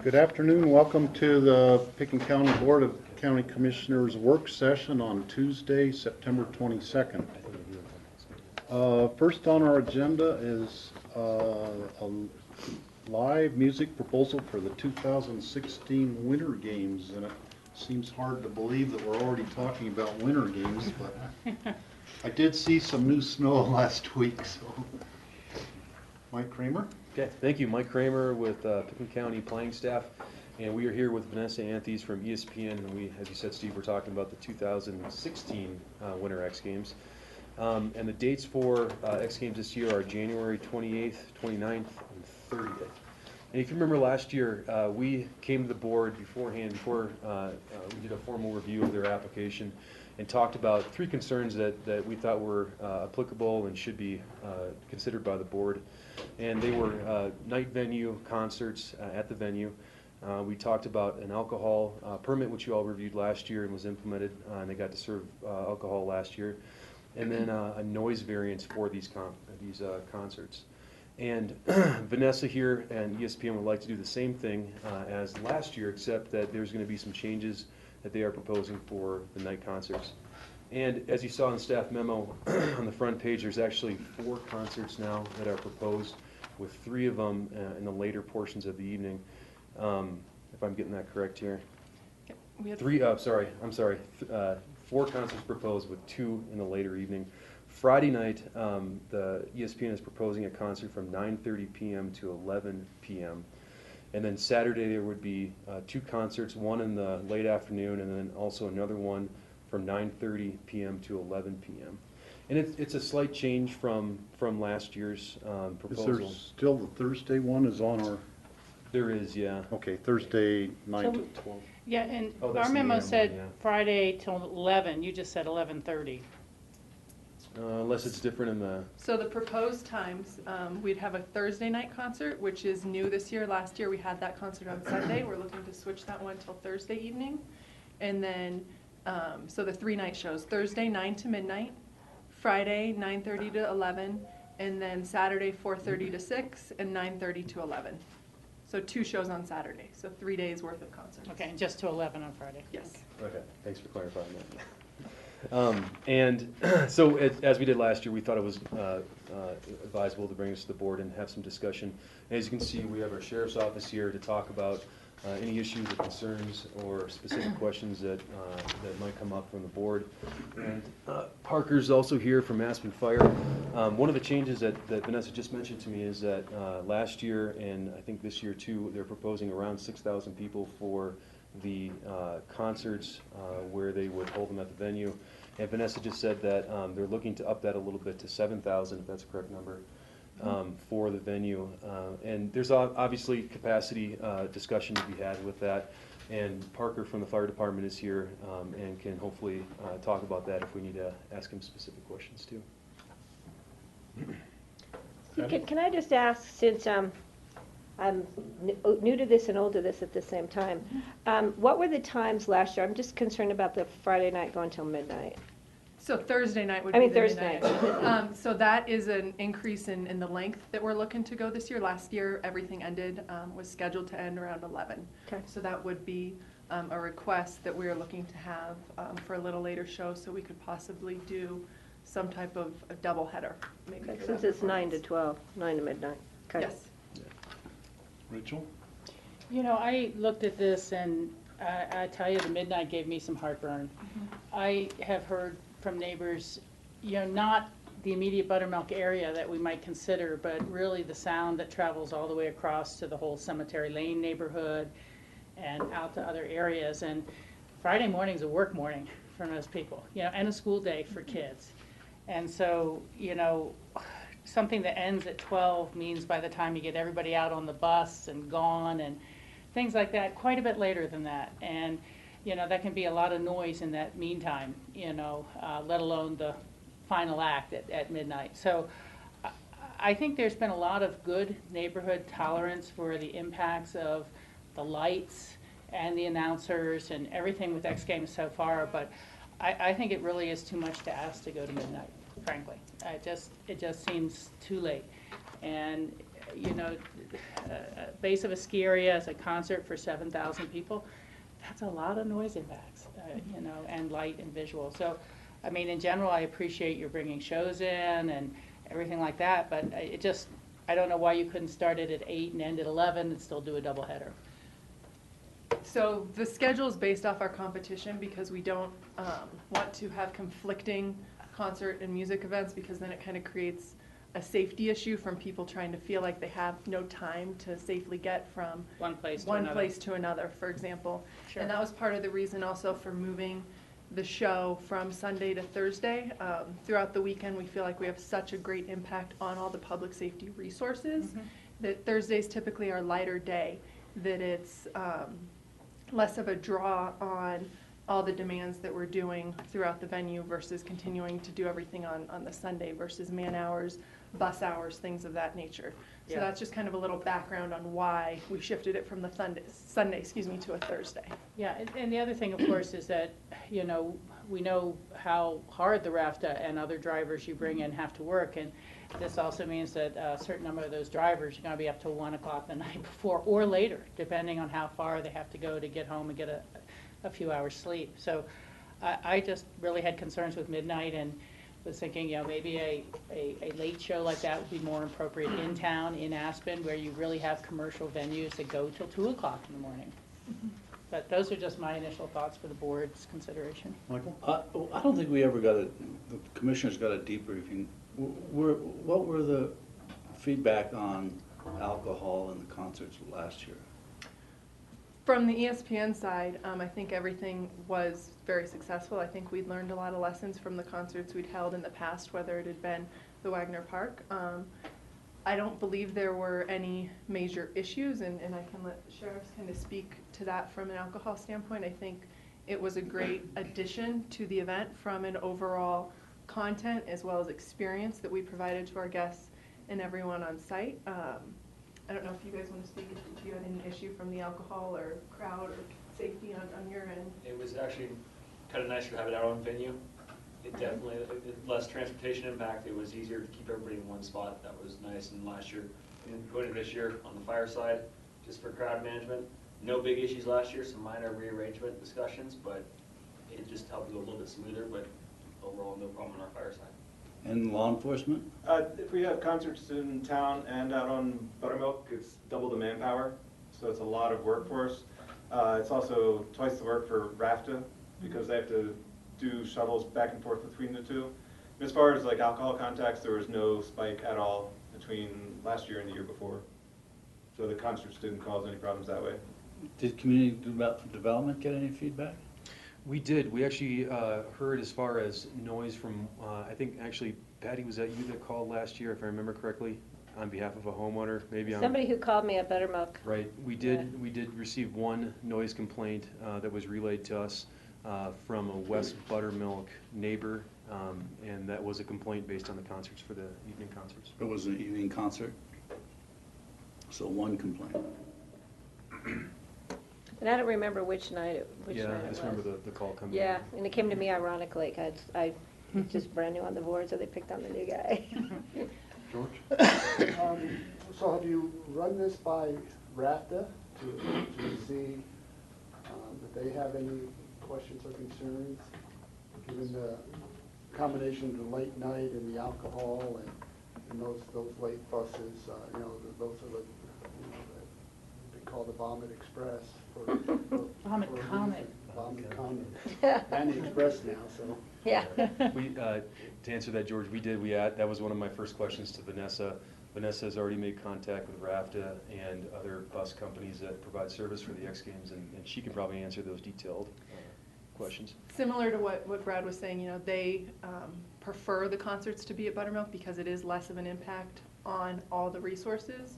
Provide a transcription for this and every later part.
Good afternoon. Welcome to the Pickens County Board of County Commissioners work session on Tuesday, September 22nd. First on our agenda is a live music proposal for the 2016 Winter Games, and it seems hard to believe that we're already talking about Winter Games, but I did see some new snow last week. So, Mike Kramer. Okay, thank you. Mike Kramer with Pickens County Playing Staff, and we are here with Vanessa Anthes from ESPN, and we, as you said, Steve, we're talking about the 2016 Winter X Games. And the dates for X Games this year are January 28th, 29th, and 30th. And if you remember last year, we came to the board beforehand, before we did a formal review of their application, and talked about three concerns that we thought were applicable and should be considered by the board. And they were night venue concerts at the venue. We talked about an alcohol permit, which you all reviewed last year and was implemented, and they got to serve alcohol last year. And then a noise variance for these concerts. And Vanessa here and ESPN would like to do the same thing as last year, except that there's going to be some changes that they are proposing for the night concerts. And as you saw in the staff memo on the front page, there's actually 4 concerts now that are proposed, with 3 of them in the later portions of the evening. If I'm getting that correct here. We have 3, I'm sorry, 4 concerts proposed with 2 in the later evening. Friday night, the ESPN is proposing a concert from 9:30 p.m. to 11 p.m. And then Saturday there would be 2 concerts, one in the late afternoon and then also another one from 9:30 p.m. to 11 p.m. And it's a slight change from last year's proposal. Is there still the Thursday one is on our... There is, yeah. Okay, Thursday 9 to 12. Yeah, and that's our memo the said one, yeah. Friday till 11. You just said 11:30. Unless it's different in the... So the proposed times, we'd have a Thursday night concert, which is new this year. Last year we had that concert on Sunday. We're looking to switch that one till Thursday evening. And then, so the 3 night shows, Thursday 9 to midnight, Friday 9:30 to 11, and then Saturday 4:30 to 6, and 9:30 to 11. So 2 shows on Saturday, so 3 days worth of concerts. Okay, and just to 11 on Friday. Yes. Okay, thanks for clarifying that. And so as we did last year, we thought it was advisable to bring this to the board and have some discussion. As you can see, we have our sheriff's office here to talk about any issues or concerns or specific questions that might come up from the board. And Parker's also here from Aspen Fire. One of the changes that Vanessa just mentioned to me is that last year, and I think this year too, they're proposing around 6,000 people for the concerts where they would hold them at the venue. And Vanessa just said that they're looking to up that a little bit to 7,000, if that's a correct number, for the venue. And there's obviously capacity discussion to be had with that. And Parker from the fire department is here and can hopefully talk about that if we need to ask him specific questions too. Can I just ask, since I'm new to this and old to this at the same time, what were the times last year? I'm just concerned about the Friday night going till midnight. So Thursday night would I be mean the Thursday midnight. night. So that is an increase in the length that we're looking to go this year. Last year, everything ended, was scheduled to end around 11. Okay. So that would be a request that we are looking to have for a little later show, so we could possibly do some type of a double header. Maybe Okay, for since that it's 9 to performance. 12, 9 to midnight. Okay. Yes. Rachel? You know, I looked at this and I tell you, the midnight gave me some heartburn. I have heard from neighbors, you know, not the immediate Buttermilk area that we might consider, but really the sound that travels all the way across to the whole Cemetery Lane neighborhood and out to other areas. And Friday morning's a work morning for most people, you know, and a school day for kids. And so, you know, something that ends at 12 means by the time you get everybody out on the bus and gone and things like that, quite a bit later than that. And you know, that can be a lot of noise in that meantime, you know, let alone the final act at midnight. So I think there's been a lot of good neighborhood tolerance for the impacts of the lights and the announcers and everything with X Games so far, but I think it really is too much to ask to go to midnight, frankly. It just seems too late. And you know, base of a ski area as a concert for 7,000 people, that's a lot of noise impacts, you know, and light and visual. So, I mean, in general, I appreciate you're bringing shows in and everything like that, but it just, I don't know why you couldn't start it at 8 and end at 11 and still do a doubleheader. So the schedule is based off our competition because we don't want to have conflicting concert and music events, because then it kind of creates a safety issue from people trying to feel like they have no time to safely get from One place to one another. place to another, for example. Sure. And that was part of the reason also for moving the show from Sunday to Thursday. Throughout the weekend, we feel like we have such a great impact on all the public safety resources that Thursdays typically are lighter day, that it's less of a draw on all the demands that we're doing throughout the venue versus continuing to do everything on the Sunday versus man hours, bus hours, things of that nature. So Yeah. that's just kind of a little background on why we shifted it from the Sunday, to a Thursday. Yeah, and the other thing, of course, is that, you know, we know how hard the RAFTA and other drivers you bring in have to work, and this also means that a certain number of those drivers are gonna be up till 1 o'clock the night before or later, depending on how far they have to go to get home and get a few hours sleep. So I just really had concerns with midnight and was thinking, you know, maybe a late show like that would be more appropriate in town, in Aspen, where you really have commercial venues that go till 2 o'clock in the morning. But those are just my initial thoughts for the board's consideration. Michael? I don't think we ever got the commissioners got a debriefing. What were the feedback on alcohol in the concerts last year? From the ESPN side, I think everything was very successful. I think we'd learned a lot of lessons from the concerts we'd held in the past, whether it had been the Wagner Park. I don't believe there were any major issues, and I can let sheriffs kind of speak to that from an alcohol standpoint. I think it was a great addition to the event from an overall content as well as experience that we provided to our guests and everyone on site. I don't know if you guys want to speak, if you had any issue from the alcohol or crowd or safety on your end. It was actually kind of nicer to have it our own venue. It definitely, less transportation impact. It was easier to keep everybody in one spot. That was nice. And last year, and going into this year on the fire side, just for crowd management, no big issues last year, some minor rearrangement discussions, but it just helped go a little bit smoother, but overall no problem on our fire side. And law enforcement? If we have concerts in town and out on Buttermilk, it's double the manpower, so it's a lot of work for us. It's also twice the work for RAFTA, because they have to do shuttles back and forth between the two. And as far as like alcohol contacts, there was no spike at all between last year and the year before. So the concerts didn't cause any problems that way. Did community development get any feedback? We did. We actually heard as far as noise from, I think actually, Patty, was that you that called last year, if I remember correctly, on behalf of a homeowner? Maybe Somebody who called me at Buttermilk. Right. We did receive one noise complaint that was relayed to us from a West Buttermilk neighbor, and that was a complaint based on the concerts for the evening concerts. It was an evening concert, so one complaint. And I don't remember which night it was. Yeah, I just remember the call coming. Yeah, and it came to me ironically, 'cause I was just brand new on the board, so they picked on the new guy. George? So have you run this by RAFTA to see if they have any questions or concerns, given the combination of the late night and the alcohol and those late buses, you know, those are the, you know, they call the Vomit Express. Vomit Comet. Vomit Comet. And the Express now, so. Yeah. We, to answer that, George, that was one of my first questions to Vanessa. Vanessa has already made contact with RAFTA and other bus companies that provide service for the X Games, and she can probably answer those detailed questions. Similar to what Brad was saying, you know, they prefer the concerts to be at Buttermilk because it is less of an impact on all the resources,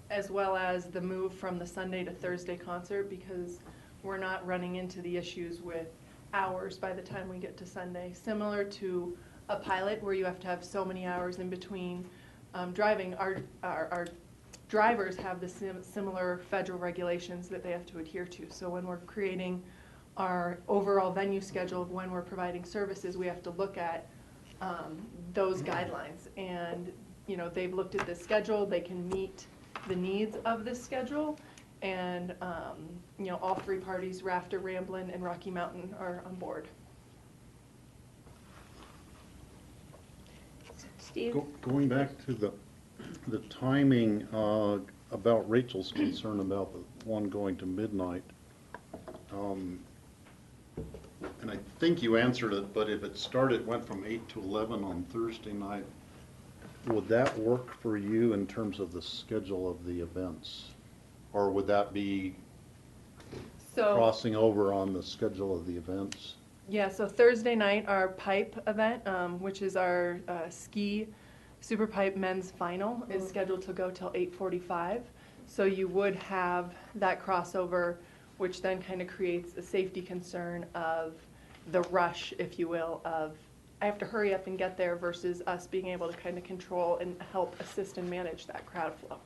as well as the move from the Sunday to Thursday concert, because we're not running into the issues with hours by the time we get to Sunday. Similar to a pilot where you have to have so many hours in between driving, our drivers have the similar federal regulations that they have to adhere to. So when we're creating our overall venue schedule of when we're providing services, we have to look at those guidelines. And, you know, they've looked at the schedule, they can meet the needs of this schedule. And, you know, all three parties, Rafter, Ramblin', and Rocky Mountain, are on board. Steve? Going back to the timing, about Rachel's concern about the one going to midnight. And I think you answered it, but if it went from 8 to 11 on Thursday night, would that work for you in terms of the schedule of the events? Or would that be So, crossing over on the schedule of the events? yeah, so Thursday night, our pipe event, which is our ski super pipe men's final, is scheduled to go till 8:45. So you would have that crossover, which then kind of creates a safety concern of the rush, if you will, of I have to hurry up and get there versus us being able to kind of control and help assist and manage that crowd flow.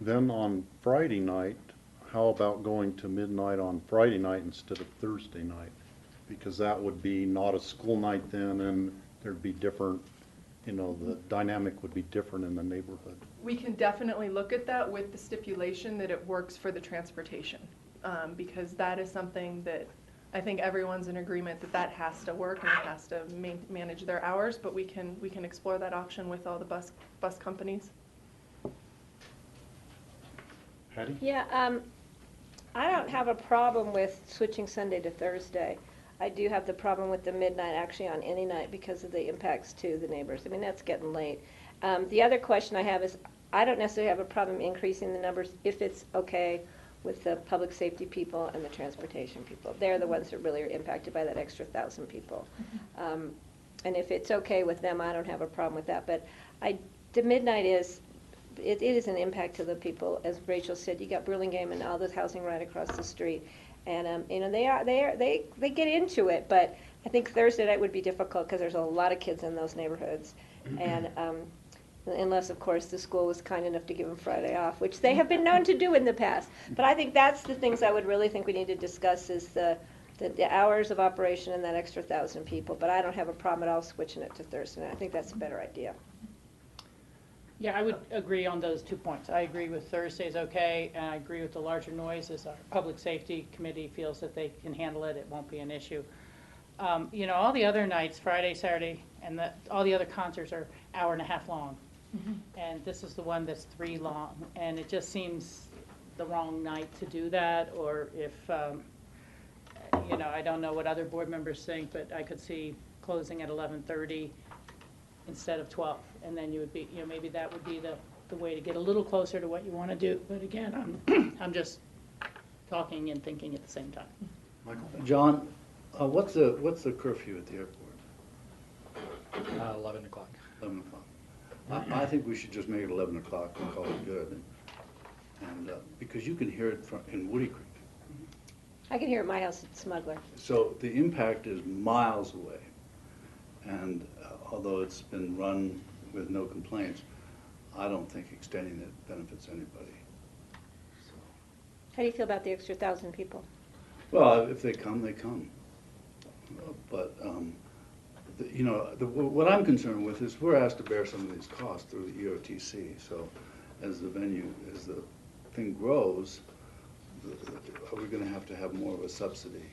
Then on Friday night, how about going to midnight on Friday night instead of Thursday night? Because that would be not a school night then, and there'd be different, you know, the dynamic would be different in the neighborhood. We can definitely look at that with the stipulation that it works for the transportation, because that is something that I think everyone's in agreement that has to work and it has to manage their hours, but we can explore that option with all the bus companies. Patty? Yeah, I don't have a problem with switching Sunday to Thursday. I do have the problem with the midnight actually on any night because of the impacts to the neighbors. I mean, that's getting late. The other question I have is, I don't necessarily have a problem increasing the numbers if it's okay with the public safety people and the transportation people. They're the ones that really are impacted by that extra 1,000 people. And if it's okay with them, I don't have a problem with that. But the midnight is, it is an impact to the people. As Rachel said, you got Burlingame and all this housing right across the street. And, you know, they get into it, but I think Thursday night would be difficult because there's a lot of kids in those neighborhoods. And unless, of course, the school was kind enough to give them Friday off, which they have been known to do in the past. But I think that's the things I would really think we need to discuss is the hours of operation and that extra 1,000 people. But I don't have a problem at all switching it to Thursday night. I think that's a better idea. Yeah, I would agree on those 2 points. I agree with Thursday's okay, and I agree with the larger noises. Our Public Safety Committee feels that they can handle it. It won't be an issue. You know, all the other nights, Friday, Saturday, and all the other concerts are hour and a half long. And this is the one that's 3 long. And it just seems the wrong night to do that, or if, you know, I don't know what other board members think, but I could see closing at 11:30 instead of 12. And then you would be, you know, maybe that would be the way to get a little closer to what you want to do. But again, I'm just talking and thinking at the same time. Michael? John, what's the curfew at the airport? 11 o'clock. 11 o'clock. I think we should just make it 11 o'clock and call it good. And because you can hear it in Woody Creek. I can hear at my house at Smuggler. So the impact is miles away. And although it's been run with no complaints, I don't think extending it benefits anybody. So, How do you feel about the extra 1,000 people? well, if they come, they come. But, you know, what I'm concerned with is we're asked to bear some of these costs through the EOTC. So as the thing grows, are we going to have more of a subsidy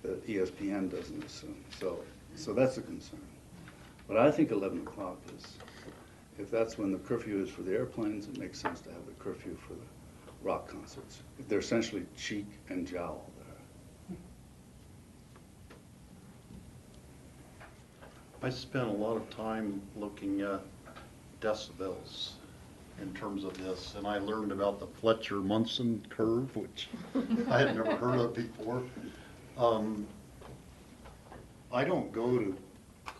that ESPN doesn't assume? So that's a concern. But I think 11 o'clock is, if that's when the curfew is for the airplanes, it makes sense to have the curfew for the rock concerts. They're essentially cheek and jowl there. I spent a lot of time looking at decibels in terms of this, and I learned about the Fletcher-Munson curve, which I had never heard of before. I don't go to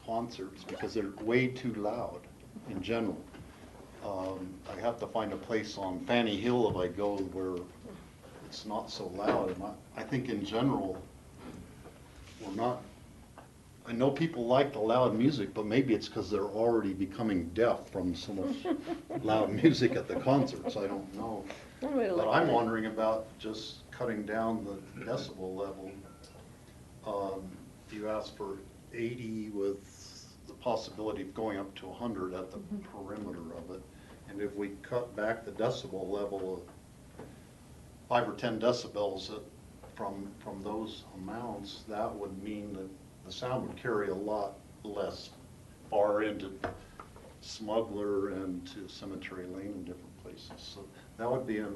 concerts because they're way too loud in general. I have to find a place on Fanny Hill if I go where it's not so loud. And I think in general, we're not, I know people like the loud music, but maybe it's because they're already becoming deaf from so much loud music at the concerts. I don't know. But I'm wondering about just cutting down the decibel level. You asked for 80 with the possibility of going up to 100 at the perimeter of it. And if we cut back the decibel level of 5 or 10 decibels from those amounts, that would mean that the sound would carry a lot less far into Smuggler and to Cemetery Lane and different places. So that would be a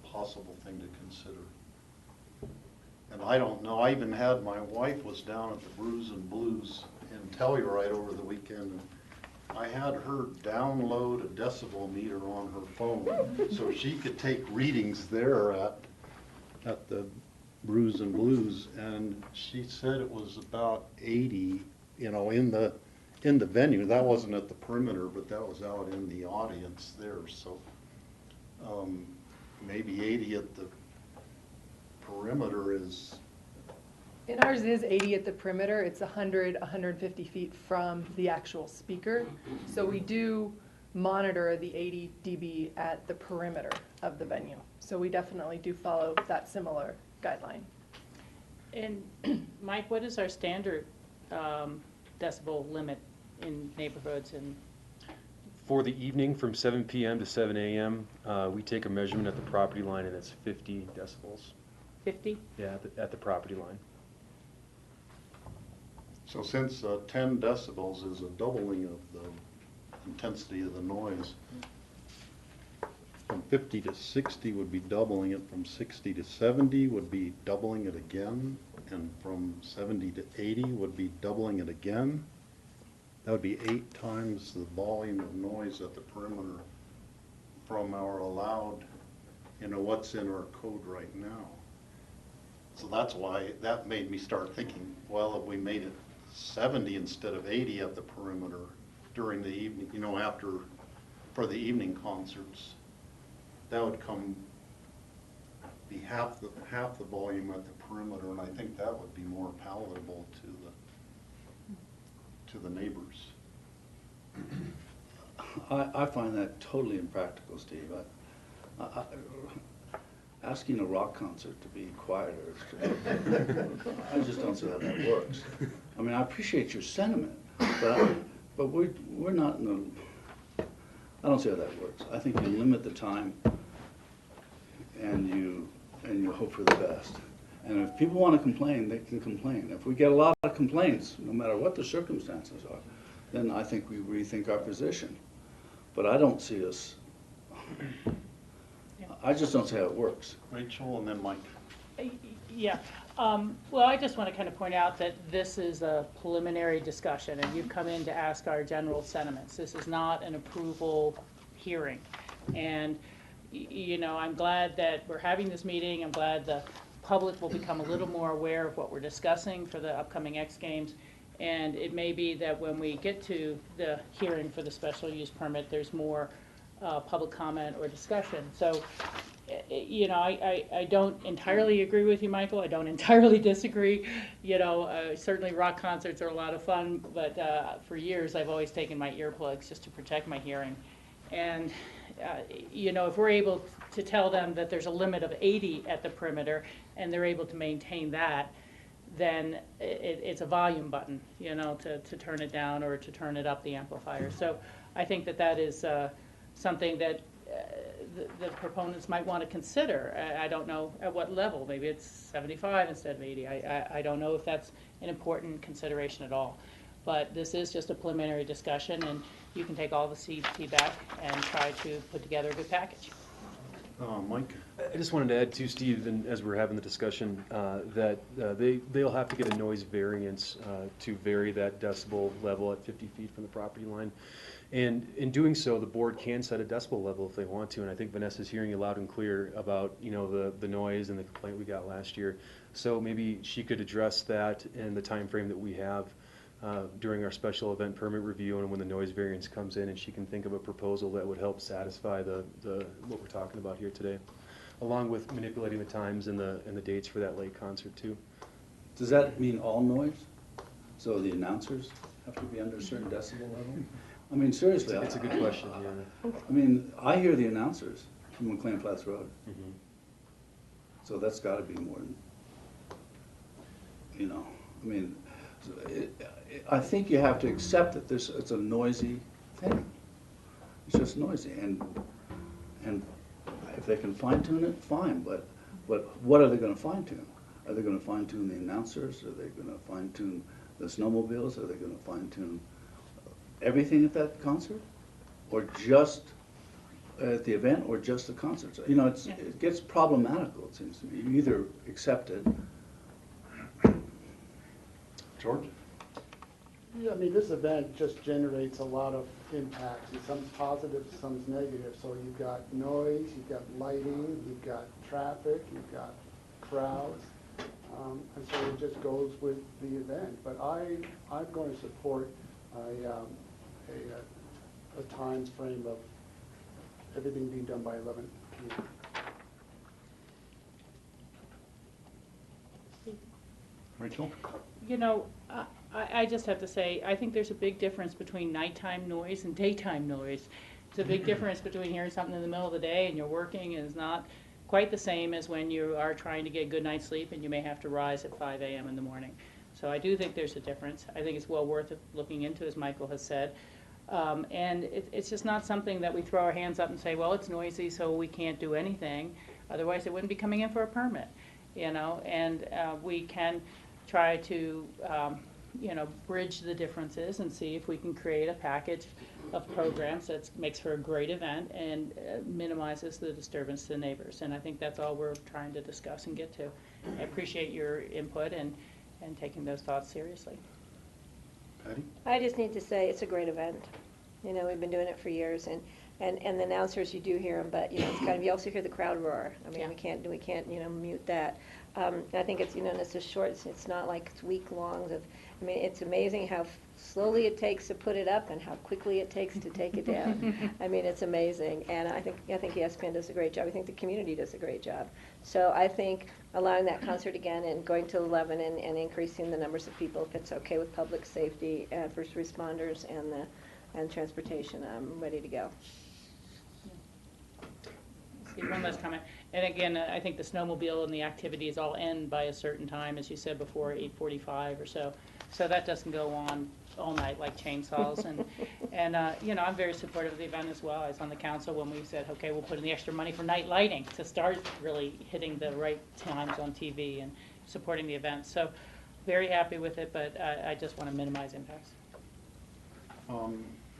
possible thing to consider. And I don't know, I even had, my wife was down at the Brews and Blues in Telluride over the weekend, and I had her download a decibel meter on her phone so she could take readings there at the Brews and Blues, and she said it was about 80, you know, in the venue. That wasn't at the perimeter, but that was out in the audience there. So maybe 80 at the perimeter is. And ours is 80 at the perimeter. It's 100, 150 feet from the actual speaker. So we do monitor the 80 dB at the perimeter of the venue. So we definitely do follow that similar guideline. And Mike, what is our standard decibel limit in neighborhoods? And For the evening from 7 p.m. to 7 a.m., we take a measurement at the property line, and it's 50 decibels. 50? Yeah, at the property line. So since 10 decibels is a doubling of the intensity of the noise, from 50 to 60 would be doubling it, from 60 to 70 would be doubling it again, and from 70 to 80 would be doubling it again. That would be 8 times the volume of noise at the perimeter from our allowed, you know, what's in our code right now. So that's why that made me start thinking, well, if we made it 70 instead of 80 at the perimeter during the evening, you know, for the evening concerts, that would be half the volume at the perimeter, and I think that would be more palatable to the neighbors. I find that totally impractical, Steve. Asking a rock concert to be quieter, I just don't see how that works. I mean, I appreciate your sentiment, but we're not in the, I don't see how that works. I think you limit the time and you hope for the best. And if people want to complain, they can complain. If we get a lot of complaints, no matter what the circumstances are, then I think we rethink our position. But I don't see us, I just don't see how it works. Rachel, and then Mike. Yeah. Well, I just want to kind of point out that this is a preliminary discussion, and you've come in to ask our general sentiments. This is not an approval hearing. And, you know, I'm glad that we're having this meeting. I'm glad the public will become a little more aware of what we're discussing for the upcoming X Games. And it may be that when we get to the hearing for the special use permit, there's more public comment or discussion. So, you know, I don't entirely agree with you, Michael. I don't entirely disagree. You know, certainly rock concerts are a lot of fun, but for years I've always taken my earplugs just to protect my hearing. And, you know, if we're able to tell them that there's a limit of 80 at the perimeter and they're able to maintain that, then it's a volume button, you know, to turn it down or to turn it up, the amplifier. So I think that is something that the proponents might want to consider. I don't know at what level. Maybe it's 75 instead of 80. I don't know if that's an important consideration at all. But this is just a preliminary discussion, and you can take all the feedback and try to put together a good package. Mike? I just wanted to add too, Steve, and as we're having the discussion, that they'll have to get a noise variance to vary that decibel level at 50 feet from the property line. And in doing so, the board can set a decibel level if they want to, and I think Vanessa's hearing you loud and clear about, you know, the noise and the complaint we got last year. So maybe she could address that in the time frame that we have during our special event permit review, and when the noise variance comes in, and she can think of a proposal that would help satisfy what we're talking about here today, along with manipulating the times and the dates for that late concert too. Does that mean all noise? So the announcers have to be under a certain decibel level? I mean, seriously. It's a good question, yeah. I mean, I hear the announcers from McLean Flats Road. Mm-hmm. So that's got to be more than, you know, I mean, I think you have to accept that it's a noisy thing. It's just noisy, and if they can fine tune it, fine, but what are they gonna fine tune? Are they gonna fine tune the announcers? Are they gonna fine tune the snowmobiles? Are they gonna fine tune everything at that concert? Or just at the event, or just the concerts? You know, it gets problematical, it seems to me. You either accept it. George? Yeah, I mean, this event just generates a lot of impacts, and some's positive, some's negative. So you've got noise, you've got lighting, you've got traffic, you've got crowds, and so it just goes with the event. But I'm going to support a time frame of everything being done by 11 p.m. Rachel? You know, I just have to say, I think there's a big difference between nighttime noise and daytime noise. It's a big difference between hearing something in the middle of the day and you're working, and it's not quite the same as when you are trying to get a good night's sleep and you may have to rise at 5 a.m. in the morning. So I do think there's a difference. I think it's well worth looking into, as Michael has said. And it's just not something that we throw our hands up and say, well, it's noisy, so we can't do anything. Otherwise, it wouldn't be coming in for a permit, you know. And we can try to, you know, bridge the differences and see if we can create a package of programs that makes for a great event and minimizes the disturbance to the neighbors. And I think that's all we're trying to discuss and get to. I appreciate your input and taking those thoughts seriously. Patty? I just need to say it's a great event. You know, we've been doing it for years, and the announcers, you do hear them, but you know, it's kind of, you also hear the crowd roar. I mean, Yeah. we can't you know, mute that. I think it's, you know, and it's just short. It's not like it's week long. I mean, it's amazing how slowly it takes to put it up and how quickly it takes to take it down. I mean, it's amazing, and I think ESPN does a great job. I think the community does a great job. So I think allowing that concert again and going to 11 and increasing the numbers of people, if it's okay with public safety and first responders and transportation, I'm ready to go. Steve, one last comment. And again, I think the snowmobile and the activities all end by a certain time, as you said before, 8:45 or so. So that doesn't go on all night like chainsaws. And you know, I'm very supportive of the event as well. I was on the council when we said, okay, we'll put in the extra money for night lighting to start really hitting the right times on TV and supporting the event. So very happy with it, but I just want to minimize impacts.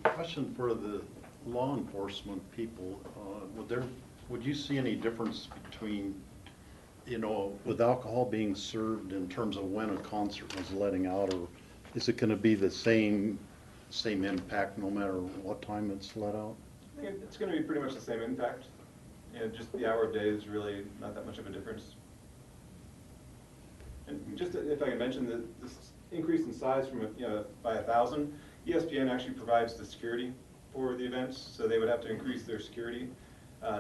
Question for the law enforcement people. Would you see any difference between, you know, with alcohol being served in terms of when a concert was letting out, or is it going to be the same impact no matter what time it's let out? I think it's going to be pretty much the same impact. You know, just the hour of day is really not that much of a difference. And just if I can mention this increase in size from by 1,000, ESPN actually provides the security for the events, so they would have to increase their security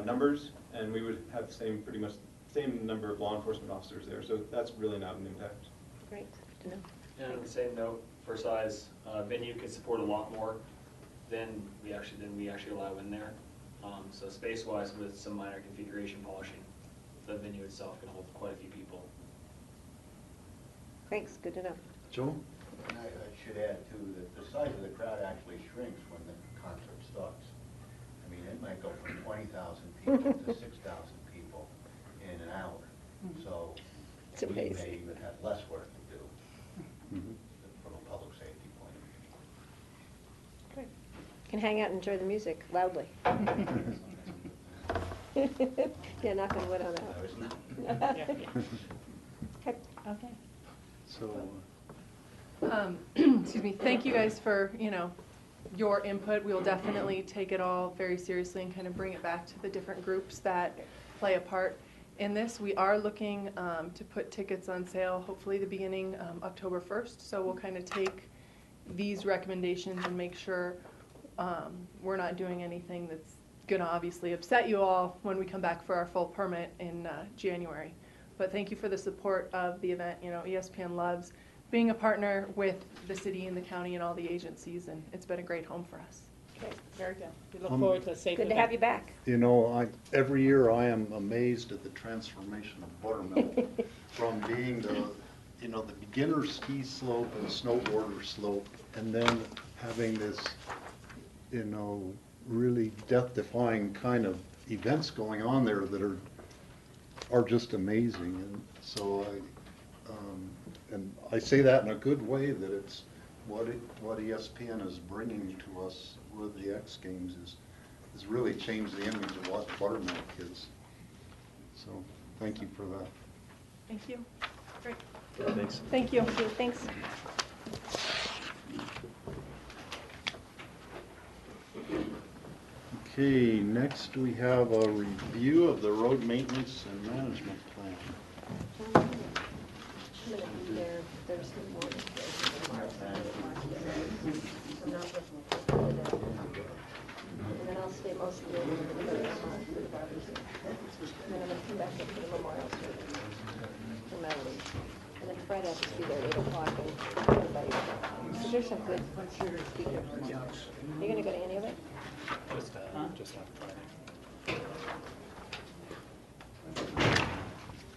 numbers, and we would have pretty much same number of law enforcement officers there. So that's really not an impact. Great, good to know. And on the same note, for size, venue can support a lot more than we actually allow in there. So space-wise, with some minor configuration polishing, the venue itself can hold quite a few people. Thanks, good to know. Joe? And I should add too that the size of the crowd actually shrinks when the concert starts. I mean, it might go from 20,000 people to 6,000 people in an hour. So It's we may amazing. even have less work to do from a public safety point of view. Great. Can hang out and enjoy the music loudly. Yeah, knock on wood on I was not. that. Yeah, yeah. Okay. Okay. So, Excuse me, thank you guys for, you know, your input. We will definitely take it all very seriously and kind of bring it back to the different groups that play a part in this. We are looking to put tickets on sale, hopefully the beginning October 1st. So we'll kind of take these recommendations and make sure we're not doing anything that's going to obviously upset you all when we come back for our full permit in January. But thank you for the support of the event. You know, ESPN loves being a partner with the city and the county and all the agencies, and it's been a great home for us. Okay, very good. We look forward to a safe Good event. to have you back. you know, every year I am amazed at the transformation of Buttermilk from being the beginner ski slope and snowboarder slope, and then having this, really death-defying kind of events going on there that are just amazing. And so and I say that in a good way, that it's what ESPN is bringing to us with the X Games is really changed the image of what buttermilk is. So thank you for that. Thank you. Great. Thanks. Thank you. Thank you, thanks. Okay, next we have a review of the road maintenance and management plan. I'm gonna be there Thursday morning. I'm not looking forward to that. And then I'll stay most of the day for the barbecue. And then I'm gonna come back up to the memorial service for Melody. And then Friday I'll just be there at 8 o'clock and everybody. So there's some good speakers. Are you gonna go to any of it? Just on Friday.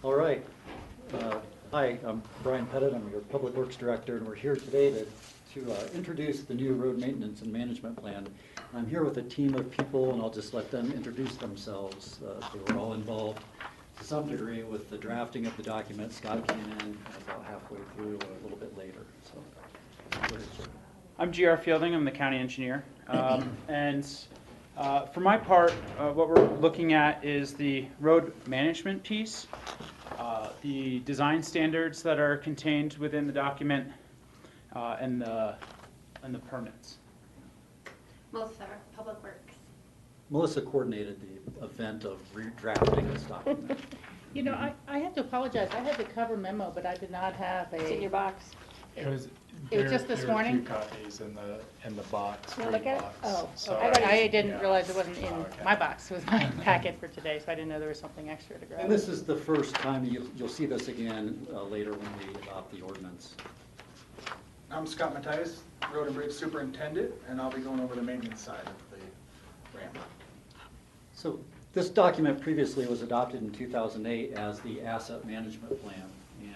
All right. Hi, I'm Brian Pettit. I'm your Public Works Director, and we're here today to introduce the new road maintenance and management plan. I'm here with a team of people, and I'll just let them introduce themselves. They were all involved to some degree with the drafting of the document. Scott came in about halfway through, or a little bit later. So, I'm GR Fielding. I'm the county engineer. And for my part, what we're looking at is the road management piece, the design standards that are contained within the document, and the permits. Melissa, Public Works. Melissa coordinated the event of redrafting this document. You know, I have to apologize. I had the cover memo, but I did not have It's in a, your box. It was just this morning? There are 2 copies in the box. Can I look at it? box. Oh, So- I didn't Yeah. realize it wasn't in okay. my box. It was my packet for today, so I didn't know there was something extra to grab. And this is the first time you'll see this again later when we adopt the ordinance. I'm Scott Mattias, Road and Bridge Superintendent, and I'll be going over the maintenance side of the ramp. So this document previously was adopted in 2008 as the asset management plan.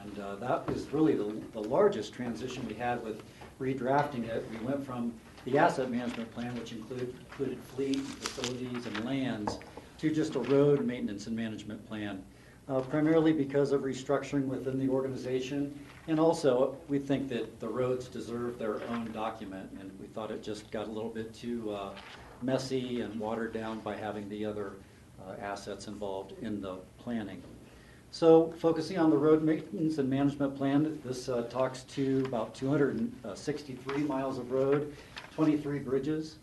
And that is really the largest transition we had with redrafting it. We went from the asset management plan, which included fleet, facilities, and lands, to just a road maintenance and management plan, primarily because of restructuring within the organization. And also, we think that the roads deserve their own document, and we thought it just got a little bit too messy and watered down by having the other assets involved in the planning. So focusing on the road maintenance and management plan, this talks to about 263 miles of road, 23 bridges.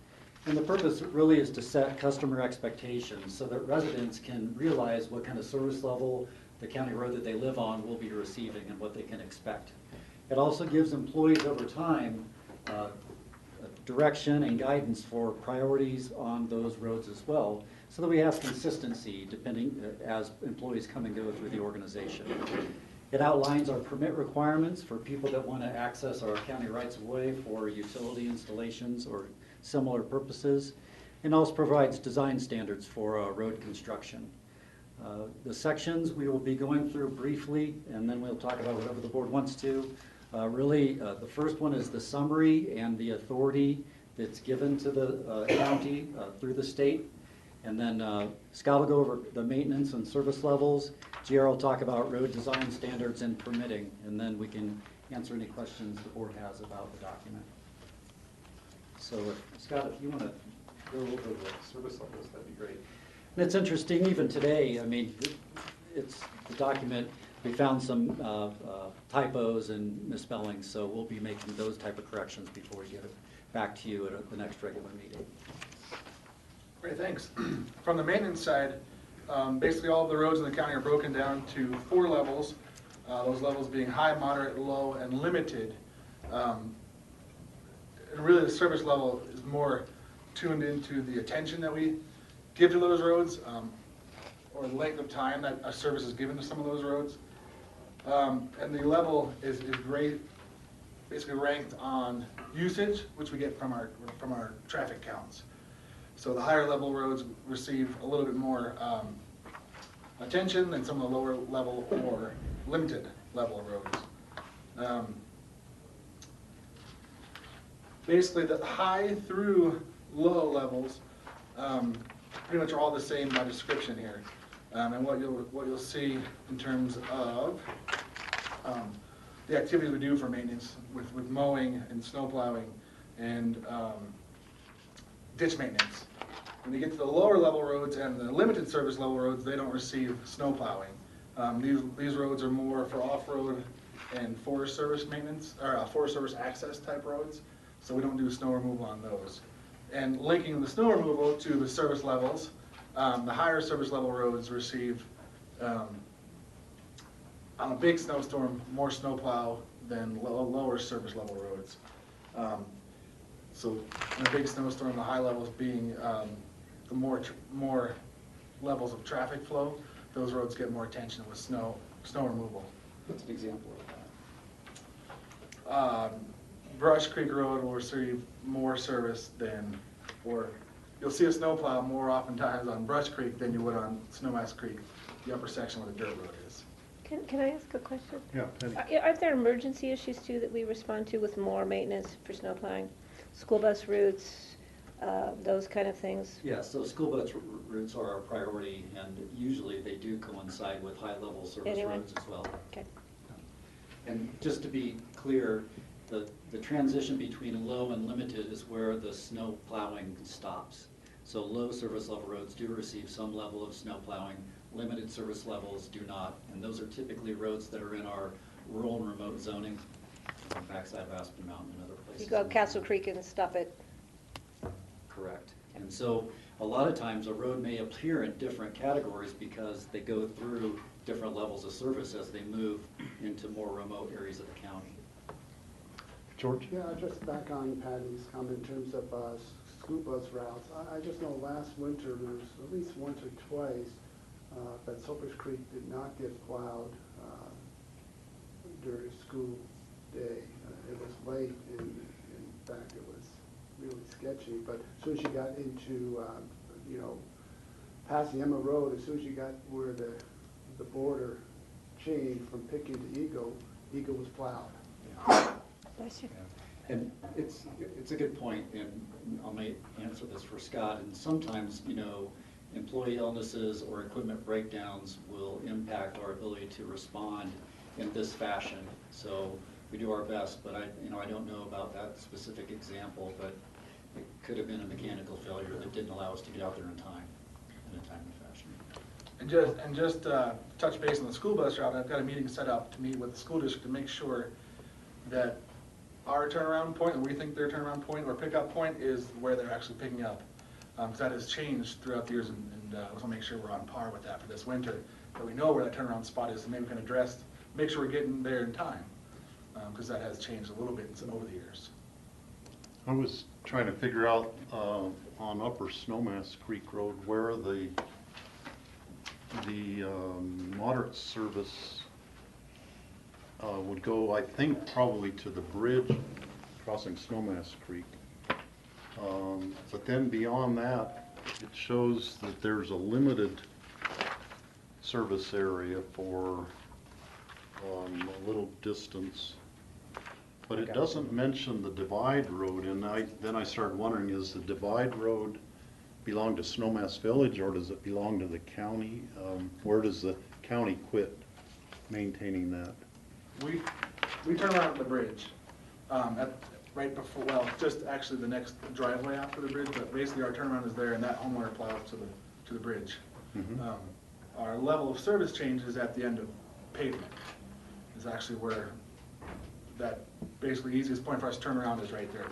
And the purpose really is to set customer expectations so that residents can realize what kind of service level the county road that they live on will be receiving and what they can expect. It also gives employees over time direction and guidance for priorities on those roads as well, so that we have consistency depending as employees come and go through the organization. It outlines our permit requirements for people that want to access our county rights of way for utility installations or similar purposes, and also provides design standards for road construction. The sections we will be going through briefly, and then we'll talk about whatever the board wants to. The first one is the summary and the authority that's given to the county through the state. And then Scott will go over the maintenance and service levels. GR will talk about road design standards and permitting, and then we can answer any questions the board has about the document. So Scott, if you want to go over the service levels, that'd be great. And it's interesting, even today, I mean, it's the document, we found some typos and misspellings, so we'll be making those type of corrections before we get it back to you at the next regular meeting. Great, thanks. From the maintenance side, basically all of the roads in the county are broken down to 4 levels, those levels being high, moderate, low, and limited. And really the service level is more tuned into the attention that we give to those roads, or the length of time that a service is given to some of those roads. And the level is basically ranked on usage, which we get from our traffic counts. So the higher level roads receive a little bit more attention than some of the lower level or limited level roads. Basically the high through low levels pretty much all the same by description here. And what you'll see in terms of the activities we do for maintenance with mowing and snow plowing and ditch maintenance. When you get to the lower level roads and the limited service level roads, they don't receive snow plowing. These roads are more for off-road and Forest Service maintenance, or Forest Service access type roads, so we don't do snow removal on those. And linking the snow removal to the service levels, the higher service level roads receive, on a big snowstorm, more snow plow than lower service level roads. So in a big snowstorm, the high levels being the more levels of traffic flow, those roads get more attention with snow removal. What's an example of that? Brush Creek Road will receive more service than, or you'll see a snowplow more oftentimes on Brush Creek than you would on Snowmass Creek, the upper section where the dirt road is. Can I ask a question? Yeah, Penny. Aren't there emergency issues too that we respond to with more maintenance for snow plowing? School bus routes, those kind of things? Yes, so school bus routes are our priority, and usually they do coincide with high-level service Anyway. roads as well. Okay. And just to be clear, the transition between low and limited is where the snow plowing stops. So low service level roads do receive some level of snow plowing, limited service levels do not, and those are typically roads that are in our rural and remote zoning, on the backside of Aspen Mountain and other places. You go up Castle Creek and stop it. Correct. And so a lot of times a road may appear in different categories because they go through different levels of service as they move into more remote areas of the county. George? Yeah, just back on Patty's comment in terms of school bus routes. I just know last winter, there was at least once or twice that Silver's Creek did not get plowed during school day. It was late, and in fact, it was really sketchy. But as soon as you got into, past the Emma Road, as soon as you got where the border changed from Picking to Eagle was plowed. Bless you. And it's a good point, and I may answer this for Scott. And sometimes, employee illnesses or equipment breakdowns will impact our ability to respond in this fashion. So we do our best, but I don't know about that specific example, but it could have been a mechanical failure that didn't allow us to get out there in time, in a timely fashion. And just touch base on the school bus route. I've got a meeting set up to meet with the school district to make sure that our turnaround point, and we think their turnaround point or pickup point, is where they're actually picking up. Because that has changed throughout the years, and I want to make sure we're on par with that for this winter, that we know where that turnaround spot is, and maybe we can make sure we're getting there in time, because that has changed a little bit over the years. I was trying to figure out on Upper Snowmass Creek Road where the moderate service would go. I think probably to the bridge crossing Snowmass Creek. But then beyond that, it shows that there's a limited service area for a little distance. But it doesn't mention the Divide Road, and then I started wondering, is the Divide Road belong to Snowmass Village, or does it belong to the county? Where does the county quit maintaining that? We turn around at the bridge, right before, well, just actually the next driveway after the bridge, but basically our turnaround is there, and that homeowner plows to the bridge. Mm-hmm. Our level of service change is at the end of pavement, is actually where that basically easiest point for us to turn around is right there.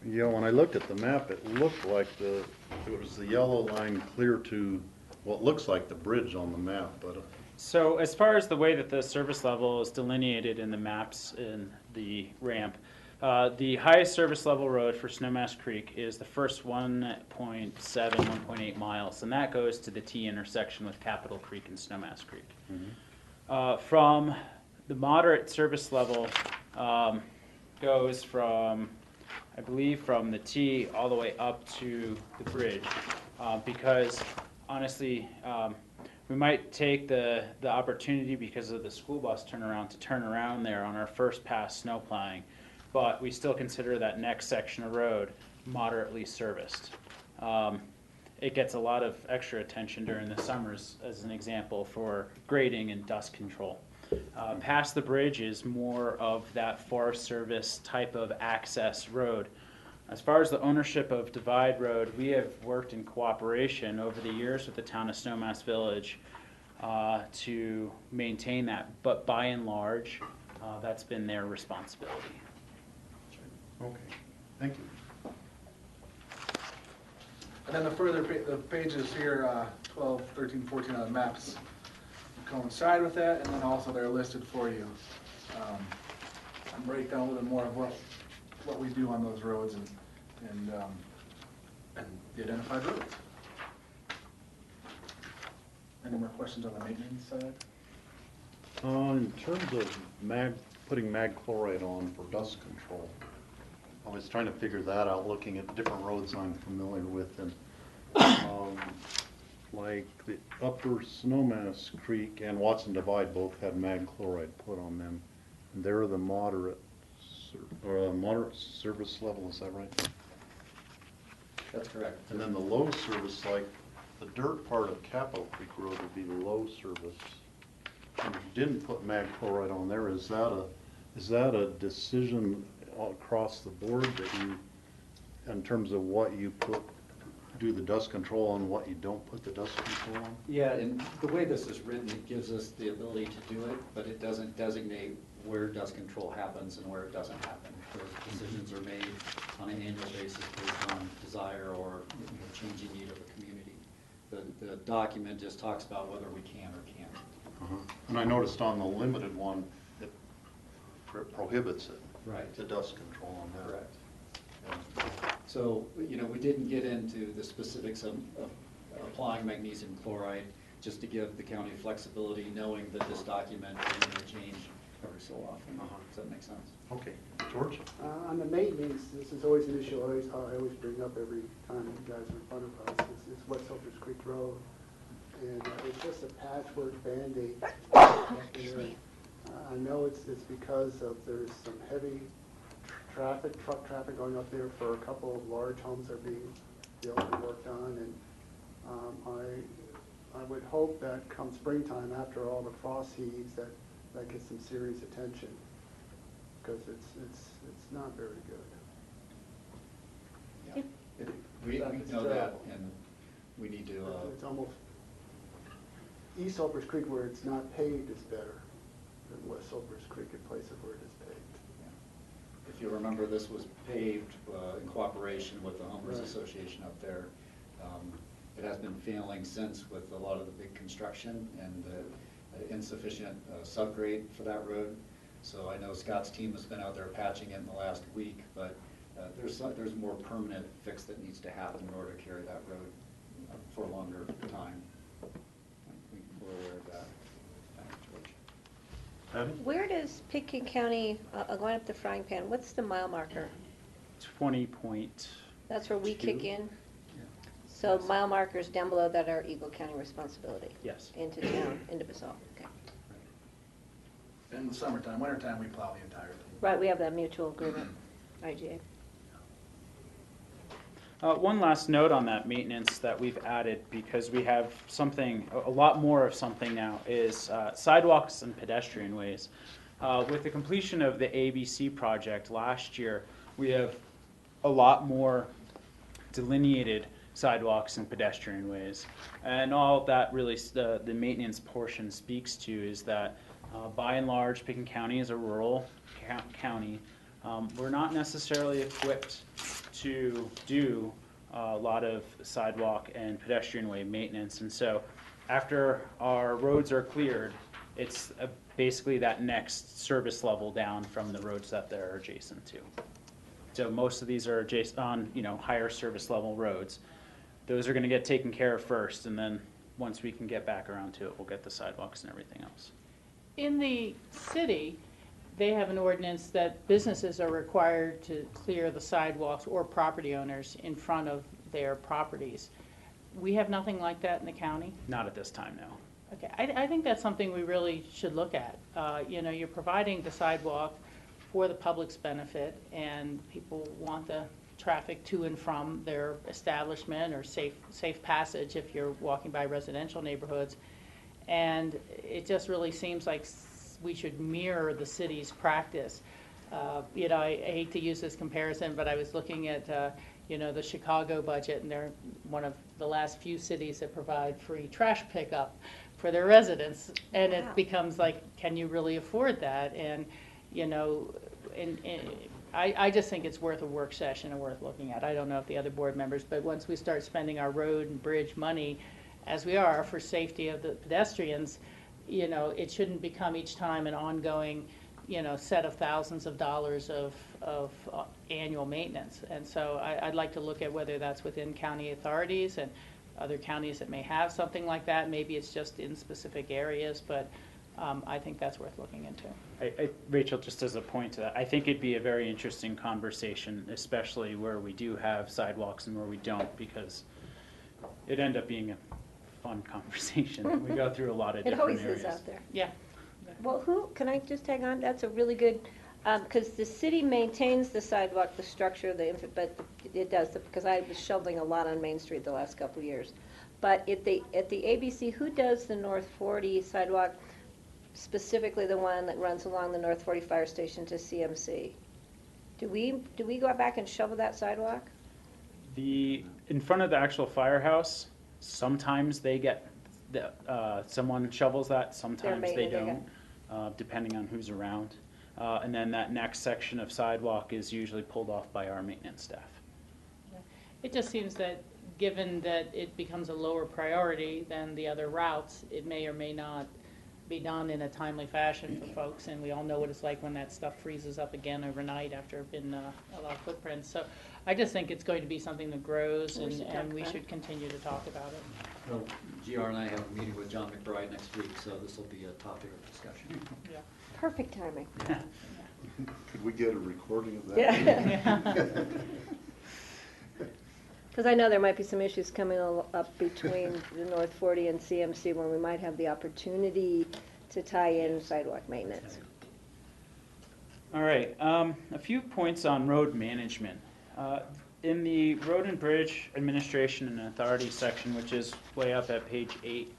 Yeah, when I looked at the map, it looked like it was the yellow line clear to what looks like the bridge on the map, but So as far as the way that the service level is delineated in the maps in the ramp, the highest service level road for Snowmass Creek is the first 1.7, 1.8 miles, and that goes to the T intersection with Capitol Creek and Snowmass Creek. mm-hmm. From the moderate service level goes from, I believe, from the T all the way up to the bridge, because honestly, we might take the opportunity because of the school bus turnaround to turn around there on our first pass snow plowing, but we still consider that next section of road moderately serviced. it gets a lot of extra attention during the summers, as an example, for grading and dust control. Past the bridge is more of that Forest Service type of access road. As far as the ownership of Divide Road, we have worked in cooperation over the years with the town of Snowmass Village to maintain that, but by and large, that's been their responsibility. Okay, thank you. And then the further, the pages here, 12, 13, 14 on the maps coincide with that, and then also they're listed for you. And break down a little bit more of what we do on those roads and the identified roads. Any more questions on the maintenance side? In terms of putting mag chloride on for dust control, I was trying to figure that out, looking at different roads I'm familiar with, and like the Upper Snowmass Creek and Watson Divide both had mag chloride put on them, and they're the moderate service level. Is that right? That's correct. And then the low service, like the dirt part of Capitol Creek Road, would be low service. And if you didn't put mag chloride on there, is that a decision across the board that you, in terms of what you do the dust control on, what you don't put the dust control on? Yeah, and the way this is written, it gives us the ability to do it, but it doesn't designate where dust control happens and where it doesn't happen. Those decisions are made on an annual basis based on desire or changing need of the community. The document just talks about whether we can or can't. And I noticed on the limited one, it prohibits it. Right. The dust control on that. Correct. So, we didn't get into the specifics of applying magnesium chloride, just to give the county flexibility, knowing that this document may change every so often. Does that make sense? Okay. George? On the maintenance, this is always an issue I always bring up every time you guys are in front of us, is West Silvers Creek Road. And it's just a patchwork Band-Aid up there. I know it's because there's some heavy truck traffic going up there for a couple of large homes that are being built and worked on, and I would hope that come springtime, after all the frost heaves, that gets some serious attention, because it's not very good. Yeah. We know that, and we need to. It's almost East Silvers Creek, where it's not paved, is better than West Silvers Creek in places where it is paved. If you remember, this was paved in cooperation with the Homeowners Right. Association up there. It has been failing since with a lot of the big construction and insufficient subgrade for that road. So I know Scott's team has been out there patching it in the last week, but there's more permanent fix that needs to happen in order to carry that road for a longer time. We're aware of that. Thanks, George. Where does Pitkin County, going up the frying pan, what's the mile marker? 20 point. That's where we kick in? Yeah. So mile markers down below that are Eagle County responsibility? Yes. Into town, into Basalt, okay. In the summertime, wintertime, we plow the entire thing. Right, we have that mutual agreement, IGA. One last note on that maintenance that we've added, because we have something, a lot more of something now, is sidewalks and pedestrian ways. With the completion of the ABC project last year, we have a lot more delineated sidewalks and pedestrian ways. And all that really, the maintenance portion speaks to is that by and large, Pitkin County is a rural county. We're not necessarily equipped to do a lot of sidewalk and pedestrian way maintenance. And so after our roads are cleared, it's basically that next service level down from the roads that they're adjacent to. So most of these are adjacent on, higher service level roads. Those are going to get taken care of first, and then once we can get back around to it, we'll get the sidewalks and everything else. In the city, they have an ordinance that businesses are required to clear the sidewalks, or property owners, in front of their properties. We have nothing like that in the county? Not at this time, no. Okay, I think that's something we really should look at. You're providing the sidewalk for the public's benefit, and people want the traffic to and from their establishment or safe passage if you're walking by residential neighborhoods. And it just really seems like we should mirror the city's practice. You know, I hate to use this comparison, but I was looking at, you know, the Chicago budget, and they're one of the last few cities that provide free trash pickup for their residents. And Wow. it becomes like, can you really afford that? And, you know, I just think it's worth a work session and worth looking at. I don't know if the other board members, but once we start spending our road and bridge money, as we are, for safety of the pedestrians, you know, it shouldn't become each time an ongoing, you know, set of thousands of dollars of annual maintenance. And so I'd like to look at whether that's within county authorities and other counties that may have something like that. Maybe it's just in specific areas, but I think that's worth looking into. Rachel, just as a point to that, I think it'd be a very interesting conversation, especially where we do have sidewalks and where we don't, because it'd end up being a fun conversation. We go through a lot of It different always areas. is out there. Yeah. Well, can I just tag on? That's a really good, because the city maintains the sidewalk, the structure, but it does, because I was shoveling a lot on Main Street the last couple of years. But at the ABC, who does the North 40 sidewalk, specifically the one that runs along the North 40 fire station to CMC? Do we go back and shovel that sidewalk? In front of the actual firehouse, sometimes they get, someone shovels that, sometimes they maintenance, don't, depending on who's around. And then that next section of sidewalk is usually pulled off by our maintenance staff. It just seems that, given that it becomes a lower priority than the other routes, it may or may not be done in a timely fashion for folks, and we all know what it's like when that stuff freezes up again overnight after been a lot of footprints. So I just think it's going to be something that grows, and we should continue to talk about it. Well, GR and I have a meeting with John McBride next week, so this will be a topic of discussion. Yeah. Perfect timing. Could we get a recording of that? Yeah. Because I know there might be some issues coming up between the North 40 and CMC when we might have the opportunity to tie in sidewalk maintenance. All right, a few points on road management. In the Road and Bridge Administration and Authority section, which is way up at page 8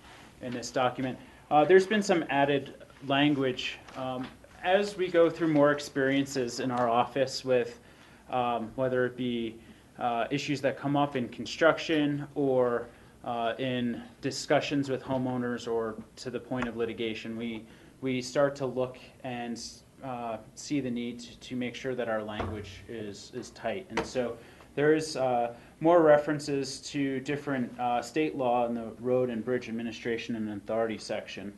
in this document, there's been some added language. As we go through more experiences in our office with whether it be issues that come up in construction or in discussions with homeowners or to the point of litigation, we start to look and see the need to make sure that our language is tight. And so there is more references to different state law in the Road and Bridge Administration and Authority section.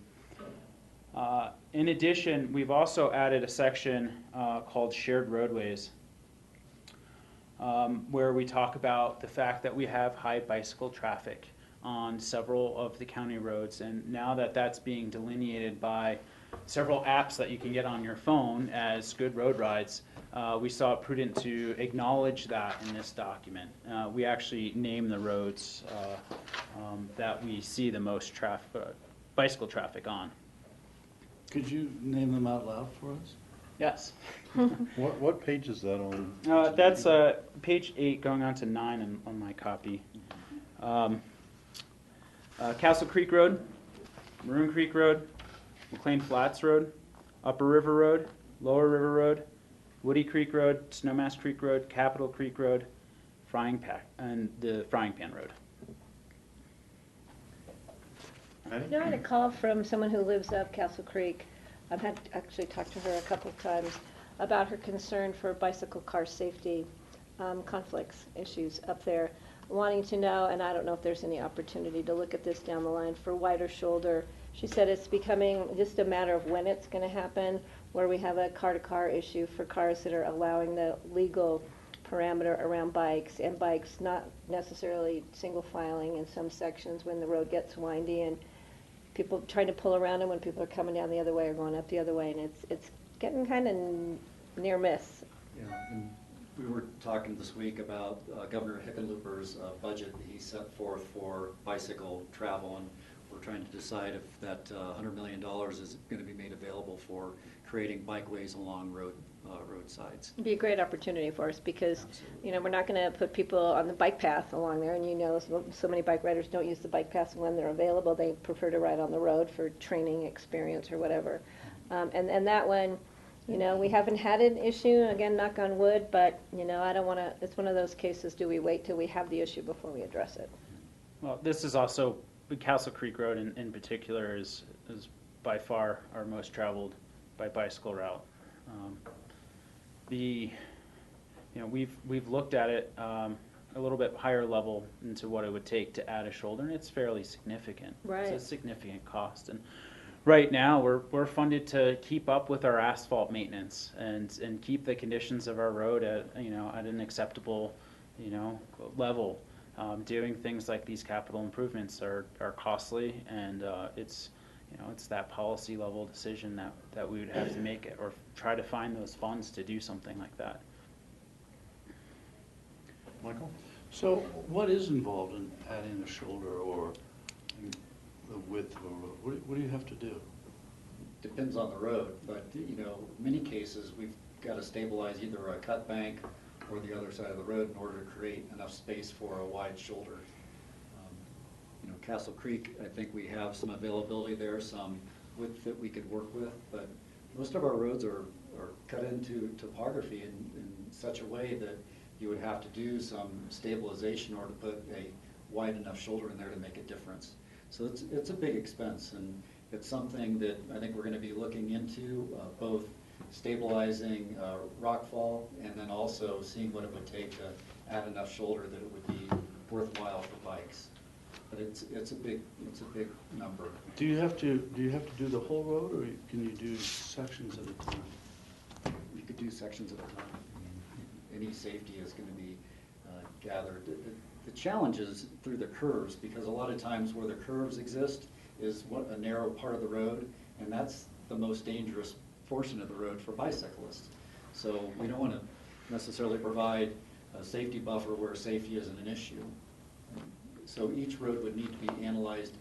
In addition, we've also added a section called Shared Roadways, where we talk about the fact that we have high bicycle traffic on several of the county roads. And now that that's being delineated by several apps that you can get on your phone as good road rides, we saw it prudent to acknowledge that in this document. We actually name the roads that we see the most bicycle traffic on. Could you name them out loud for us? Yes. What page is that on? That's page 8 going on to 9 on my copy. Castle Creek Road, Maroon Creek Road, McLean Flats Road, Upper River Road, Lower River Road, Woody Creek Road, Snowmass Creek Road, Capitol Creek Road, and the Frying Pan Road. You know, I had a call from someone who lives up Castle Creek. I've had actually talked to her a couple of times about her concern for bicycle car safety conflicts issues up there, wanting to know, and I don't know if there's any opportunity to look at this down the line, for wider shoulder. She said it's becoming just a matter of when it's going to happen, where we have a car-to-car issue for cars that are allowing the legal parameter around bikes, and bikes not necessarily single filing in some sections when the road gets windy, and people trying to pull around them when people are coming down the other way or going up the other way, and it's getting kind of near miss. Yeah, and we were talking this week about Governor Hickenlooper's budget that he set forth for bicycle travel, and we're trying to decide if that $100 million is going to be made available for creating bikeways along roadsides. It'd be a great opportunity for us because, you know, we're not going to put people on the bike path along there, and you know, so many bike riders don't use the bike paths when they're available. They prefer to ride on the road for training experience or whatever. And that one, you know, we haven't had an issue, again, knock on wood, but, you know, I don't want to, it's one of those cases, do we wait till we have the issue before we address it? Well, this is also, Castle Creek Road in particular is by far our most traveled by bicycle route. You know, we've looked at it a little bit higher level into what it would take to add a shoulder, and it's fairly significant. Right. It's a significant cost, and right now we're funded to keep up with our asphalt maintenance and keep the conditions of our road at, you know, at an acceptable, you know, level. Doing things like these capital improvements are costly, and it's, you know, it's that policy level decision that we would have to make it, or try to find those funds to do something like that. Michael? So what is involved in adding a shoulder or the width of a road? What do you have to do? Depends on the road, but, you know, in many cases, we've got to stabilize either a cut bank or the other side of the road in order to create enough space for a wide shoulder. You know, Castle Creek, I think we have some availability there, some width that we could work with, but most of our roads are cut into topography in such a way that you would have to do some stabilization or to put a wide enough shoulder in there to make a difference. So it's a big expense, and it's something that I think we're going to be looking into, both stabilizing rockfall and then also seeing what it would take to add enough shoulder that it would be worthwhile for bikes. But it's a big number. Do you have to do the whole road, or can you do sections at a time? You could do sections at a time. Any safety is going to be gathered. The challenge is through the curves, because a lot of times where the curves exist is a narrow part of the road, and that's the most dangerous portion of the road for bicyclists. So we don't want to necessarily provide a safety buffer where safety isn't an issue. So each road would need to be analyzed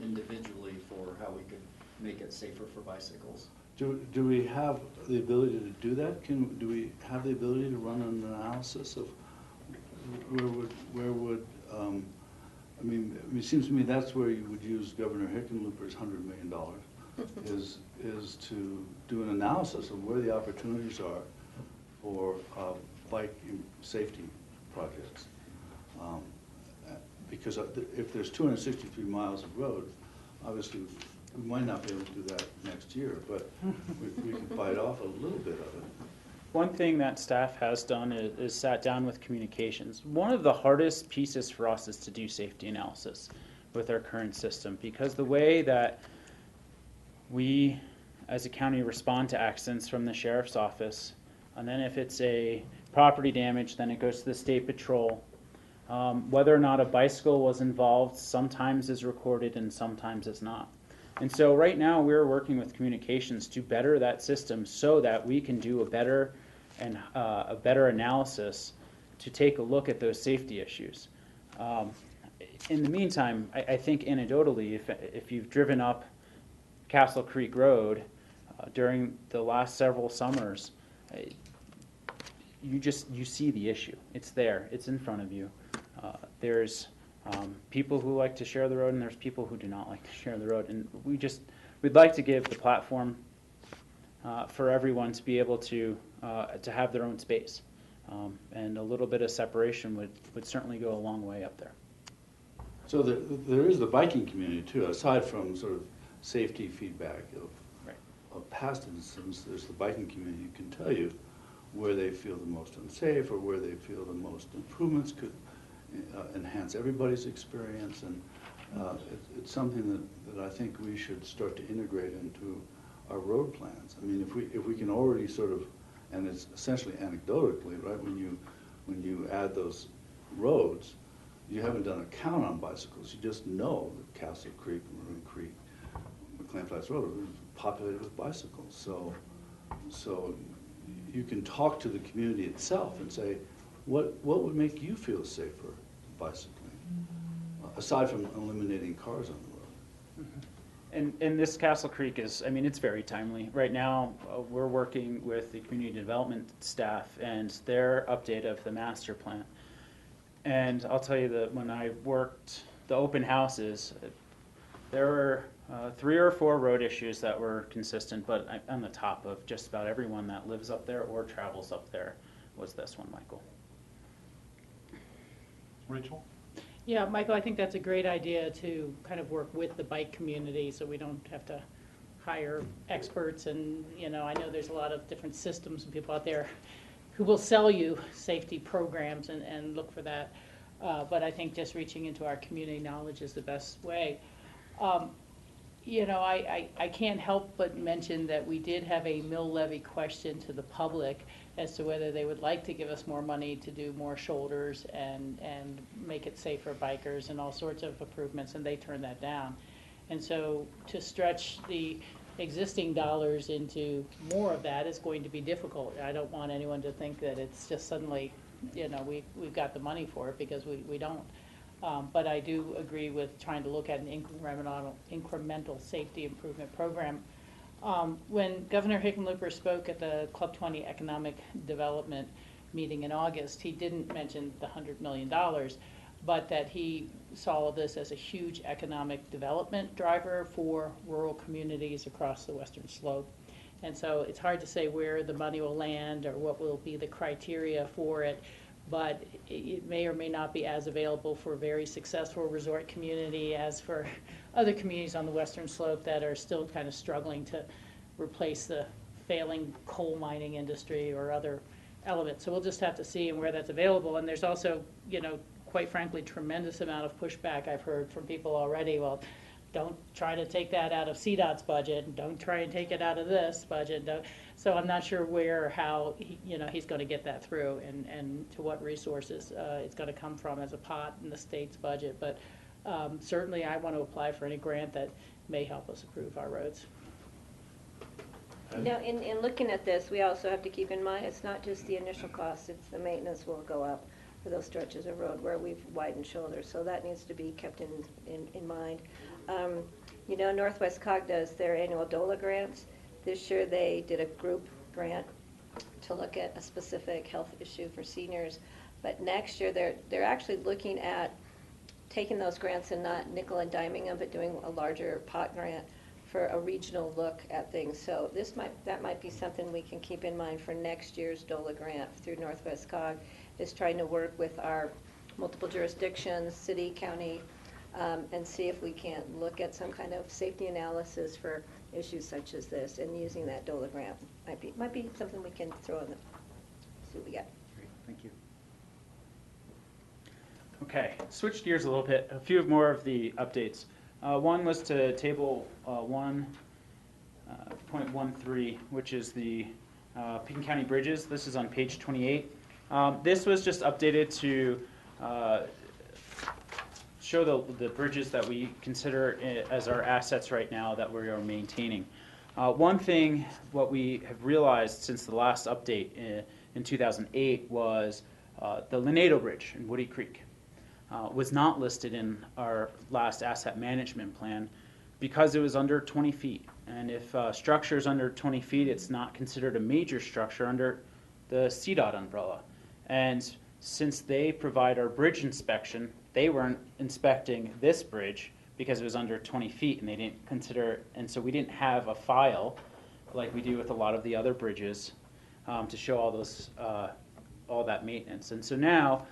individually for how we could make it safer for bicycles. Do we have the ability to do that? Do we have the ability to run an analysis of where would I mean, it seems to me that's where you would use Governor Hickenlooper's $100 million, is to do an analysis of where the opportunities are for bike safety projects. Because if there's 263 miles of road, obviously we might not be able to do that next year, but we can bite off a little bit of it. One thing that staff has done is sat down with communications. One of the hardest pieces for us is to do safety analysis with our current system, because the way that we as a county respond to accidents from the sheriff's office, and then if it's a property damage, then it goes to the state patrol. Whether or not a bicycle was involved sometimes is recorded and sometimes is not. And so right now we're working with communications to better that system so that we can do a better analysis to take a look at those safety issues. In the meantime, I think anecdotally, if you've driven up Castle Creek Road during the last several summers, you see the issue. It's there. It's in front of you. There's people who like to share the road, and there's people who do not like to share the road. And we'd like to give the platform for everyone to be able to have their own space. And a little bit of separation would certainly go a long way up there. So there is the biking community too, aside from sort of safety feedback of past incidents. There's the biking community who can tell you where they feel the most unsafe or where they feel the most improvements could enhance everybody's experience, and it's something that I think we should start to integrate into our road plans. I mean, if we can already sort of, and it's essentially anecdotally, right? When you add those roads, you haven't done a count on bicycles. You just know that Castle Creek, Maroon Creek, McLean Flats Road are populated with bicycles. So you can talk to the community itself and say, what would make you feel safer bicycling, aside from eliminating cars on the road? And this Castle Creek is, I mean, it's very timely. Right now, we're working with the community development staff and their update of the master plan. And I'll tell you that when I worked the open houses, there were 3 or 4 road issues that were consistent, but on the top of just about everyone that lives up there or travels up there was this one, Michael. Rachel? Yeah, Michael, I think that's a great idea to kind of work with the bike community so we don't have to hire experts. And, you know, I know there's a lot of different systems and people out there who will sell you safety programs and look for that. But I think just reaching into our community knowledge is the best way. You know, I can't help but mention that we did have a mill levy question to the public as to whether they would like to give us more money to do more shoulders and make it safe for bikers and all sorts of improvements, and they turned that down. And so to stretch the existing dollars into more of that is going to be difficult. I don't want anyone to think that it's just suddenly, you know, we've got the money for it, because we don't. But I do agree with trying to look at an incremental safety improvement program. When Governor Hickenlooper spoke at the Club 20 Economic Development meeting in August, he didn't mention the $100 million, but that he saw this as a huge economic development driver for rural communities across the Western Slope. And so it's hard to say where the money will land or what will be the criteria for it, but it may or may not be as available for a very successful resort community as for other communities on the Western Slope that are still kind of struggling to replace the failing coal mining industry or other elements. So we'll just have to see where that's available. And there's also, you know, quite frankly, tremendous amount of pushback I've heard from people already. Well, don't try to take that out of CDOT's budget, and don't try and take it out of this budget. So I'm not sure where or how he's going to get that through, and to what resources it's going to come from as a pot in the state's budget. But certainly I want to apply for any grant that may help us improve our roads. Now, in looking at this, we also have to keep in mind it's not just the initial cost, it's the maintenance will go up for those stretches of road where we've widened shoulders. So that needs to be kept in mind. You know, Northwest COG does their annual DOLA grants. This year they did a group grant to look at a specific health issue for seniors. But next year they're actually looking at taking those grants and not nickel and diming them, but doing a larger pot grant for a regional look at things. So that might be something we can keep in mind for next year's DOLA grant through Northwest COG, is trying to work with our multiple jurisdictions, city, county, and see if we can't look at some kind of safety analysis for issues such as this, and using that DOLA grant might be something we can throw in the, see what we get. Great, thank you. Okay, switch gears a little bit. A few more of the updates. One was to table 1.13, which is the Pekin County bridges. This is on page 28. This was just updated to show the bridges that we consider as our assets right now that we are maintaining. One thing, what we have realized since the last update in 2008 was the Lanedo Bridge in Woody Creek was not listed in our last asset management plan because it was under 20 feet. And if a structure is under 20 feet, it's not considered a major structure under the CDOT umbrella. And since they provide our bridge inspection, they weren't inspecting this bridge because it was under 20 feet, and they didn't consider, and so we didn't have a file like we do with a lot of the other bridges to show all those all that maintenance. And so now,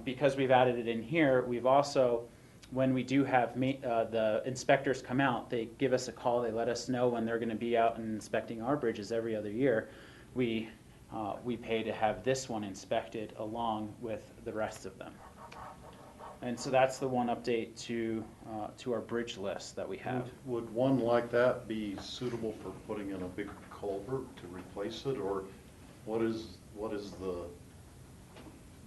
because we've added it in here, we've also, when we do have the inspectors come out, they give us a call, they let us know when they're going to be out and inspecting our bridges every other year. We pay to have this one inspected along with the rest of them. And so that's the one update to our bridge list that we have. Would one like that be suitable for putting in a big culvert to replace it, or what is the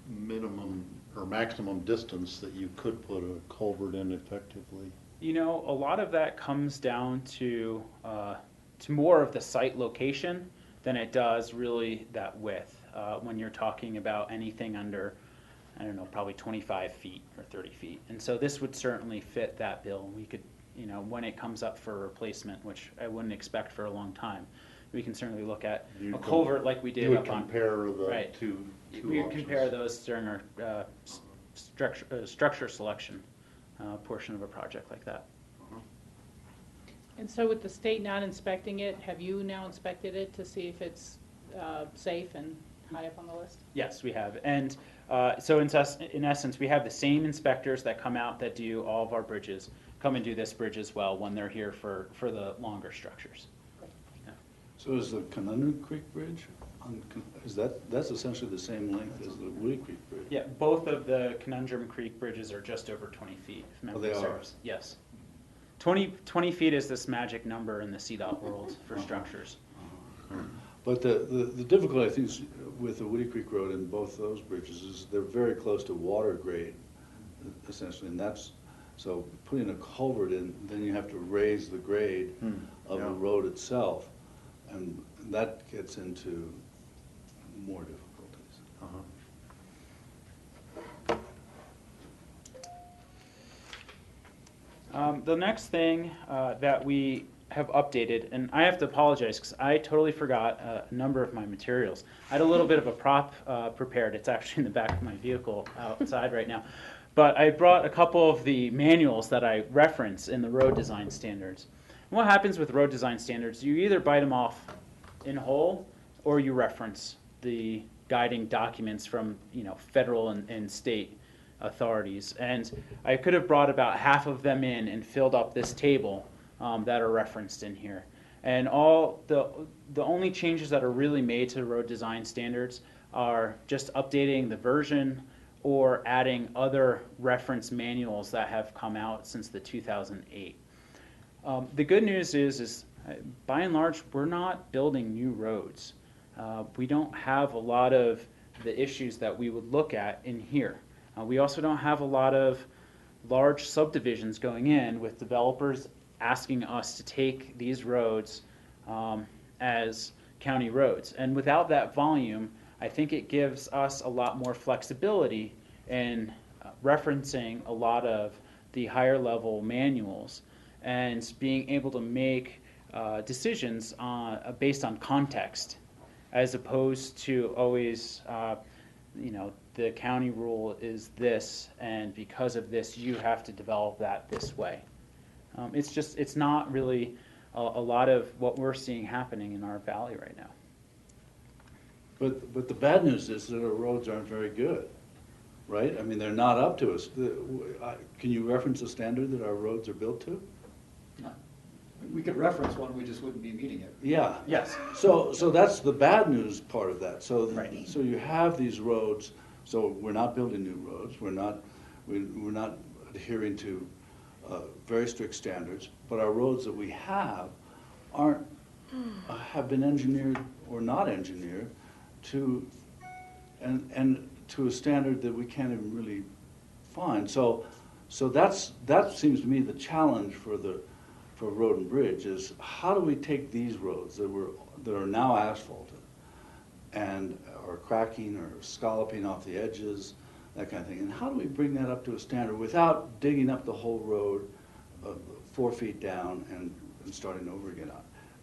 minimum or maximum distance that you could put a culvert in effectively? You know, a lot of that comes down to more of the site location than it does really that width. When you're talking about anything under, I don't know, probably 25 feet or 30 feet. And so this would certainly fit that bill. We could when it comes up for replacement, which I wouldn't expect for a long time. We can certainly look at a culvert like we did You would up on. compare the Right. two We would options. compare those during our structure selection portion of a project like that. And so with the state not inspecting it, have you now inspected it to see if it's safe and high up on the list? Yes, we have. And so in essence, we have the same inspectors that come out that do all of our bridges, come and do this bridge as well when they're here for the longer structures. Yeah. So is the Conundrum Creek Bridge, that's essentially the same length as the Woody Creek Bridge? Yeah, both of the Conundrum Creek bridges are just over 20 feet, if memory they are? serves. Yes. 20 feet is this magic number in the CDOT world for structures. But the difficulty, I think, with the Woody Creek Road and both those bridges is they're very close to water grade, essentially, and so putting a culvert in, then you have to raise the grade of the road itself, and that gets into more difficulties. The next thing that we have updated, and I have to apologize because I totally forgot a number of my materials. I had a little bit of a prop prepared. It's actually in the back of my vehicle outside right now. But I brought a couple of the manuals that I reference in the road design standards. And what happens with road design standards, you either bite them off in whole or you reference the guiding documents from federal and state authorities. And I could have brought about half of them in and filled up this table that are referenced in here. And all the only changes that are really made to the road design standards are just updating the version or adding other reference manuals that have come out since the 2008. The good news is by and large, we're not building new roads. We don't have a lot of the issues that we would look at in here. We also don't have a lot of large subdivisions going in with developers asking us to take these roads as county roads. And without that volume, I think it gives us a lot more flexibility in referencing a lot of the higher level manuals and being able to make decisions based on context, as opposed to always, the county rule is this, and because of this, you have to develop that this way. It's not really a lot of what we're seeing happening in our valley right now. But the bad news is that our roads aren't very good, right? I mean, they're not up to us. Can you reference a standard that our roads are built to? No. We could reference one, we just wouldn't be meeting it. Yeah. Yes. So that's the bad news part of that. So Right. So you have these roads. So we're not building new roads. We're not adhering to very strict standards. But our roads that we have have been engineered or not engineered to and to a standard that we can't even really find. So that seems to me the challenge for road and bridge is how do we take these roads that are now asphalted and are cracking or scalloping off the edges, that kind of thing, and how do we bring that up to a standard without digging up the whole road 4 feet down and starting over again?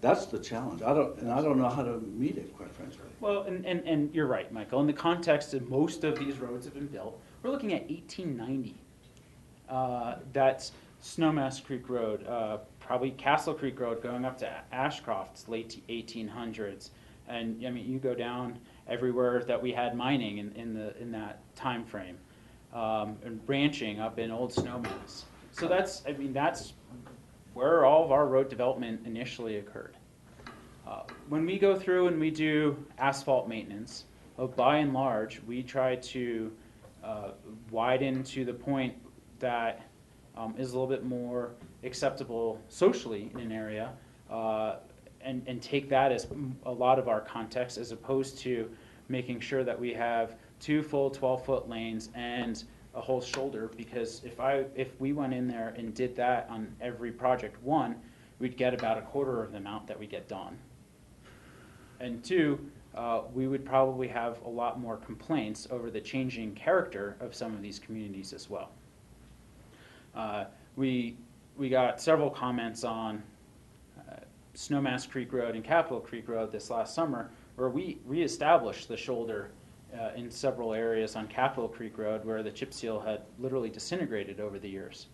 That's the challenge. I don't know how to meet it, quite frankly. Well, and you're right, Michael. In the context of most of these roads have been built, we're looking at 1890. That's Snowmass Creek Road, probably Castle Creek Road going up to Ashcroft's late 1800s. And I mean, you go down everywhere that we had mining in that time frame, and branching up in Old Snowmass. So that's where all of our road development initially occurred. When we go through and we do asphalt maintenance, by and large, we try to widen to the point that is a little bit more acceptable socially in an area, and take that as a lot of our context, as opposed to making sure that we have 2 full 12-foot lanes and a whole shoulder, because if we went in there and did that on every project, 1, we'd get about a quarter of the amount that we get done. And 2, we would probably have a lot more complaints over the changing character of some of these communities as well. We we got several comments on Snowmass Creek Road and Capitol Creek Road this last summer, where we reestablished the shoulder in several areas on Capitol Creek Road where the chip seal had literally disintegrated over the years.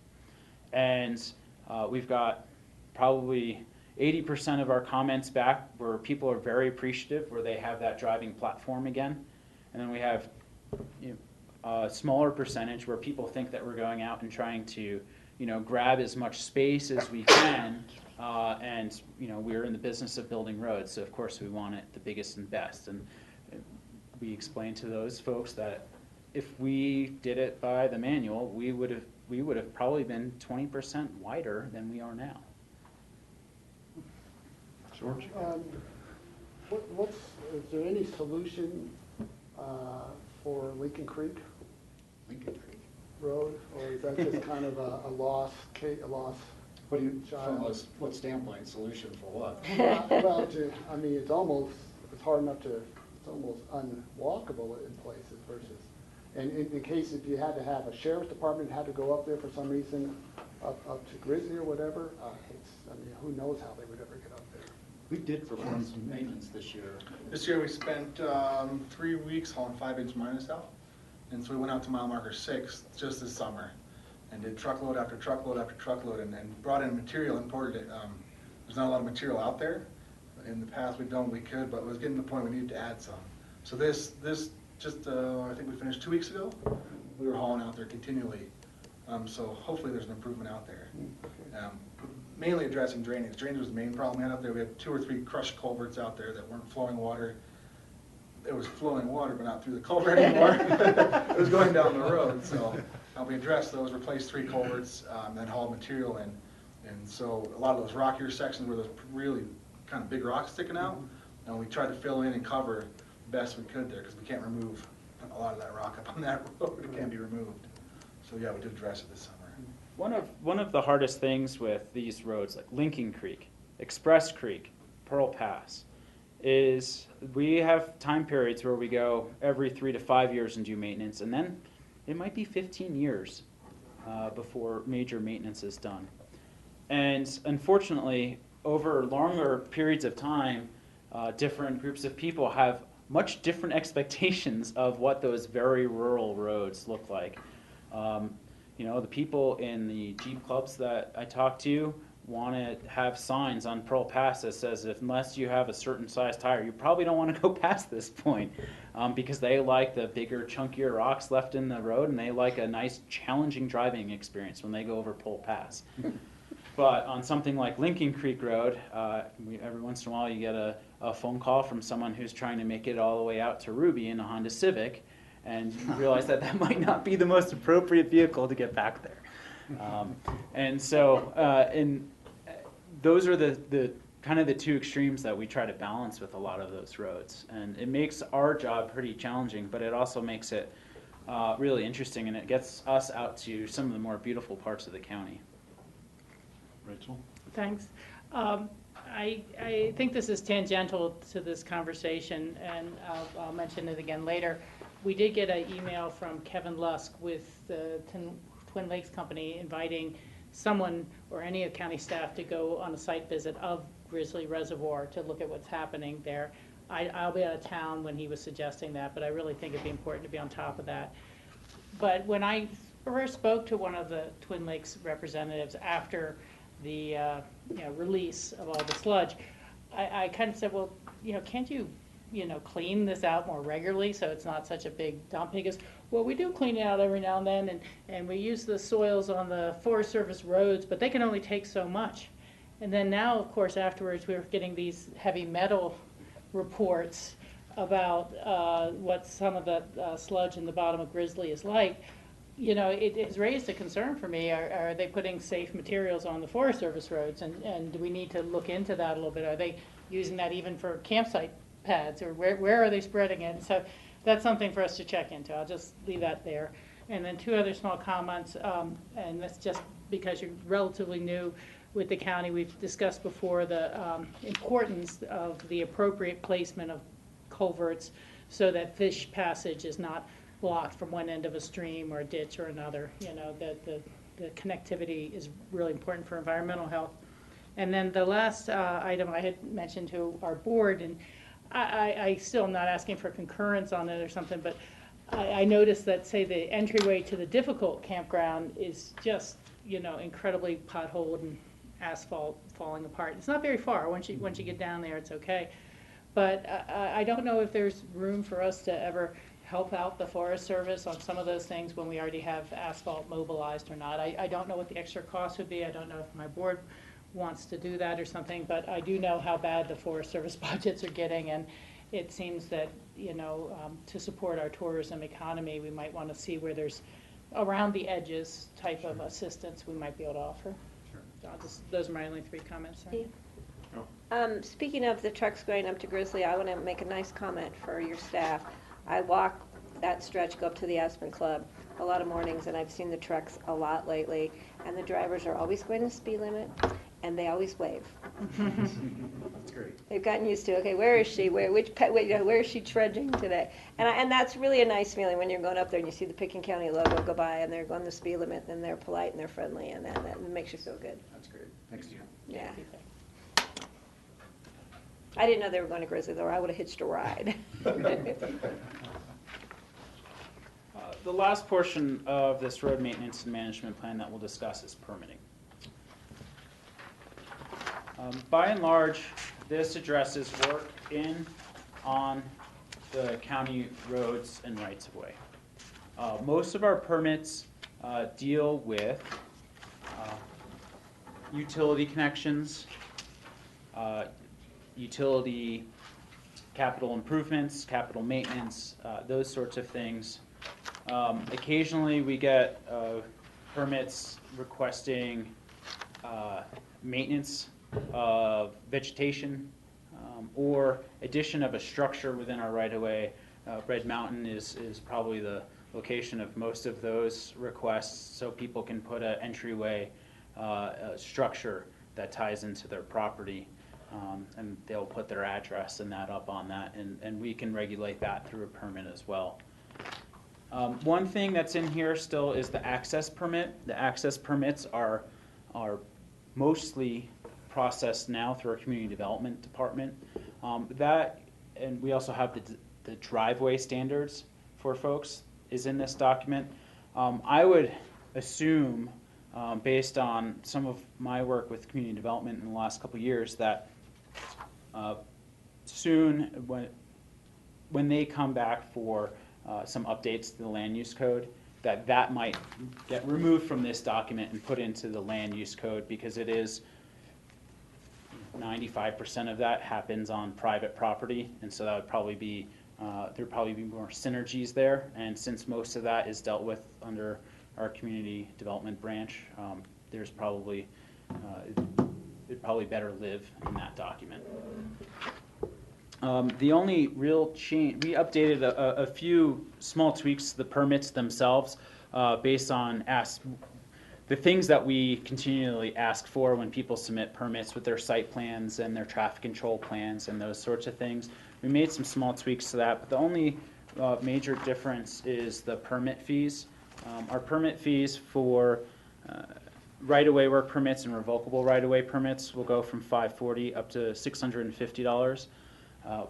And we've got probably 80% of our comments back where people are very appreciative, where they have that driving platform again. And then we have a smaller percentage where people think that we're going out and trying to grab as much space as we can. And we're in the business of building roads, so of course we want it the biggest and best. And we explained to those folks that if we did it by the manual, we would have probably been 20% wider than we are now. George? Is there any solution for Lincoln Creek Road, or is that just kind of a lost What do you, child? from what standpoint, solution for what? Well, I mean, it's hard enough it's almost unwalkable in places versus, and in case if you had to have a sheriff's department had to go up there for some reason, up to Grizzly or whatever, who knows how they would ever get up there. We did perform some maintenance this year. This year we spent 3 weeks hauling 5-inch minus out. And so we went out to mile marker 6 just this summer and did truckload after truckload after truckload and brought in material, imported it. There's not a lot of material out there. In the past we've done what we could, but it was getting to the point we needed to add some. So this just, I think we finished 2 weeks ago. We were hauling out there continually. So hopefully there's an improvement out there. Mainly addressing drainage. Drainage was the main problem we had out there. We had 2 or 3 crushed culverts out there that weren't flowing water. It was flowing water, but not through the culvert anymore. It was going down the road. So we addressed those, replaced 3 culverts, then hauled material in. And so a lot of those rockier sections where those really kind of big rocks sticking out, and we tried to fill in and cover the best we could there because we can't remove a lot of that rock up on that road. It can't be removed. So yeah, we did address it this summer. One of the hardest things with these roads, like Lincoln Creek, Express Creek, Pearl Pass, is we have time periods where we go every 3 to 5 years and do maintenance, and then it might be 15 years before major maintenance is done. And unfortunately, over longer periods of time, different groups of people have much different expectations of what those very rural roads look like. The people in the Jeep clubs that I talk to want to have signs on Pearl Pass that says unless you have a certain size tire, you probably don't want to go past this point, because they like the bigger, chunkier rocks left in the road, and they like a nice, challenging driving experience when they go over Pearl Pass. But on something like Lincoln Creek Road, every once in a while you get a phone call from someone who's trying to make it all the way out to Ruby in a Honda Civic, and you realize that might not be the most appropriate vehicle to get back there. And so those are the kind of the 2 extremes that we try to balance with a lot of those roads. And it makes our job pretty challenging, but it also makes it really interesting, and it gets us out to some of the more beautiful parts of the county. Rachel? Thanks. I think this is tangential to this conversation, and I'll mention it again later. We did get an email from Kevin Lusk with the Twin Lakes Company inviting someone or any of county staff to go on a site visit of Grizzly Reservoir to look at what's happening there. I'll be out of town when he was suggesting that, but I really think it'd be important to be on top of that. But when I first spoke to one of the Twin Lakes representatives after the release of all the sludge, I kind of said, well, can't you clean this out more regularly so it's not such a big dump? He goes, well, we do clean it out every now and then, and we use the soils on the Forest Service roads, but they can only take so much. And then now, of course, afterwards, we were getting these heavy metal reports about what some of the sludge in the bottom of Grizzly is like. It has raised a concern for me. Are they putting safe materials on the Forest Service roads? And do we need to look into that a little bit? Are they using that even for campsite pads, or where are they spreading it? So that's something for us to check into. I'll just leave that there. And then 2 other small comments, and that's just because you're relatively new with the county. We've discussed before the importance of the appropriate placement of culverts so that fish passage is not blocked from one end of a stream or a ditch or another. The the connectivity is really important for environmental health. And then the last item I had mentioned to our board, and I still am not asking for concurrence on it or something, but I noticed that, say, the entryway to the difficult campground is just, you know, incredibly potholed and asphalt falling apart. It's not very far. Once you get down there, it's okay. But I don't know if there's room for us to ever help out the Forest Service on some of those things when we already have asphalt mobilized or not. I don't know what the extra cost would be. I don't know if my board wants to do that or something, but I do know how bad the Forest Service budgets are getting, and it seems that, you know, to support our tourism economy, we might want to see where there's around the edges type of assistance we might be able to offer. So those are my only 3 comments. Steve? Speaking of the trucks going up to Grizzly, I want to make a nice comment for your staff. I walk that stretch, go up to the Aspen Club a lot of mornings, and I've seen the trucks a lot lately, and the drivers are always going the speed limit, and they always wave. That's great. They've gotten used to, okay, where is she? Where is she trudging today? And that's really a nice feeling when you're going up there and you see the Picken County logo go by, and they're going the speed limit, and they're polite and they're friendly, and that makes you feel good. That's great. Thanks, Jim. Yeah. I didn't know they were going to Grizzly, though, or I would have hitched a ride. The last portion of this road maintenance and management plan that we'll discuss is permitting. By and large, this addresses work in, on the county roads and rights-of-way. Most of our permits deal with utility connections, utility capital improvements, capital maintenance, those sorts of things. Occasionally we get permits requesting maintenance of vegetation or addition of a structure within our right-of-way. Red Mountain is probably the location of most of those requests, so people can put an entryway structure that ties into their property, and they'll put their address and that up on that, and we can regulate that through a permit as well. One thing that's in here still is the access permit. The access permits are mostly processed now through our community development department. And we also have the driveway standards for folks is in this document. I would assume, based on some of my work with community development in the last couple of years, that soon when they come back for some updates to the land use code, that might get removed from this document and put into the land use code, because it is 95% of that happens on private property, and so that would probably be there'd probably be more synergies there. And since most of that is dealt with under our community development branch, there's probably it'd probably better live in that document. The only real change, we updated a few small tweaks to the permits themselves based on the things that we continually ask for when people submit permits with their site plans and their traffic control plans and those sorts of things. We made some small tweaks to that, but the only major difference is the permit fees. Our permit fees for right-of-way work permits and revocable right-of-way permits will go from $540 up to $650.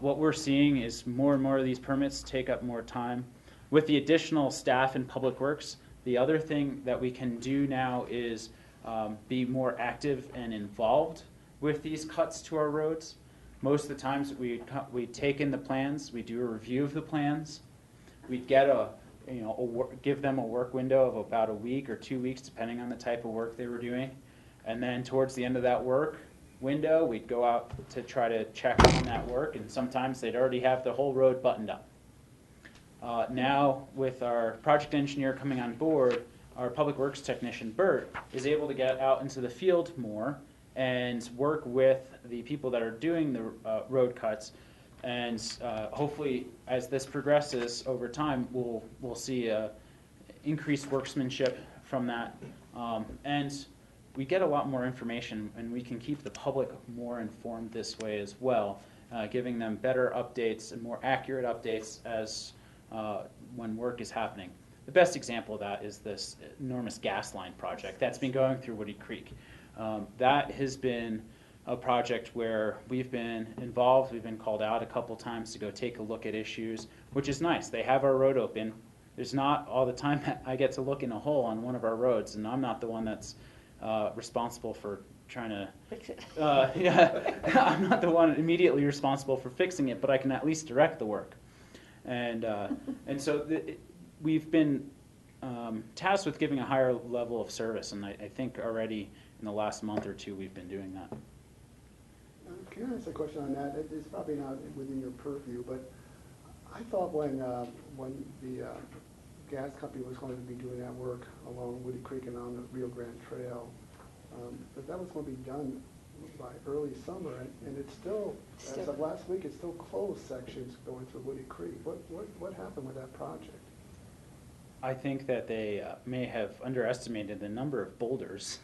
What we're seeing is more and more of these permits take up more time. With the additional staff in Public Works, the other thing that we can do now is be more active and involved with these cuts to our roads. Most of the times we take in the plans, we do a review of the plans, we get give them a work window of about a week or 2 weeks, depending on the type of work they were doing, and then towards the end of that work window, we'd go out to try to check on that work, and sometimes they'd already have the whole road buttoned up. Now, with our project engineer coming on board, our public works technician, Bert, is able to get out into the field more and work with the people that are doing the road cuts. And hopefully, as this progresses over time, we'll see increased workmanship from that. And we get a lot more information, and we can keep the public more informed this way as well, giving them better updates and more accurate updates as when work is happening. the best example of that is this enormous gas line project that's been going through Woody Creek. That has been a project where we've been involved, we've been called out a couple times to go take a look at issues, which is nice. They have our road open. There's not all the time that I get to look in a hole on one of our roads, and I'm not the one that's responsible for trying to Fix it. yeah, I'm not the one immediately responsible for fixing it, but I can at least direct the work. And so we've been tasked with giving a higher level of service, and I think already in the last month or two we've been doing that. Can I ask a question on that? It's probably not within your purview, but I thought when the gas company was going to be doing that work along Woody Creek and on the Rio Grande Trail, that was going to be done by early summer, and it's still, as of last week, it's still closed sections going through Woody Creek. What happened with that project? I think that they may have underestimated the number of boulders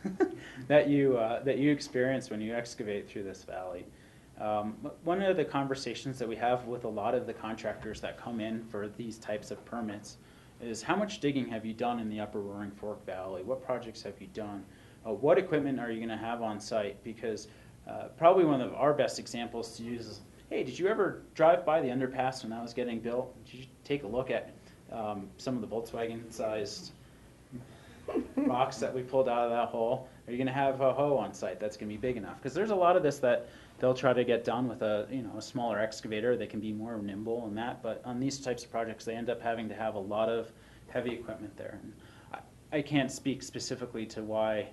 that you experience when you excavate through this valley. One of the conversations that we have with a lot of the contractors that come in for these types of permits is, how much digging have you done in the Upper Roaring Fork Valley? What projects have you done? What equipment are you going to have on site? Because probably one of our best examples to use is, hey, did you ever drive by the underpass when that was getting built? Did you take a look at some of the Volkswagen-sized rocks that we pulled out of that hole? Are you going to have a hoe on site that's going to be big enough? Because there's a lot of this that they'll try to get done with a smaller excavator. They can be more nimble in that, but on these types of projects, they end up having to have a lot of heavy equipment there. And I can't speak specifically to why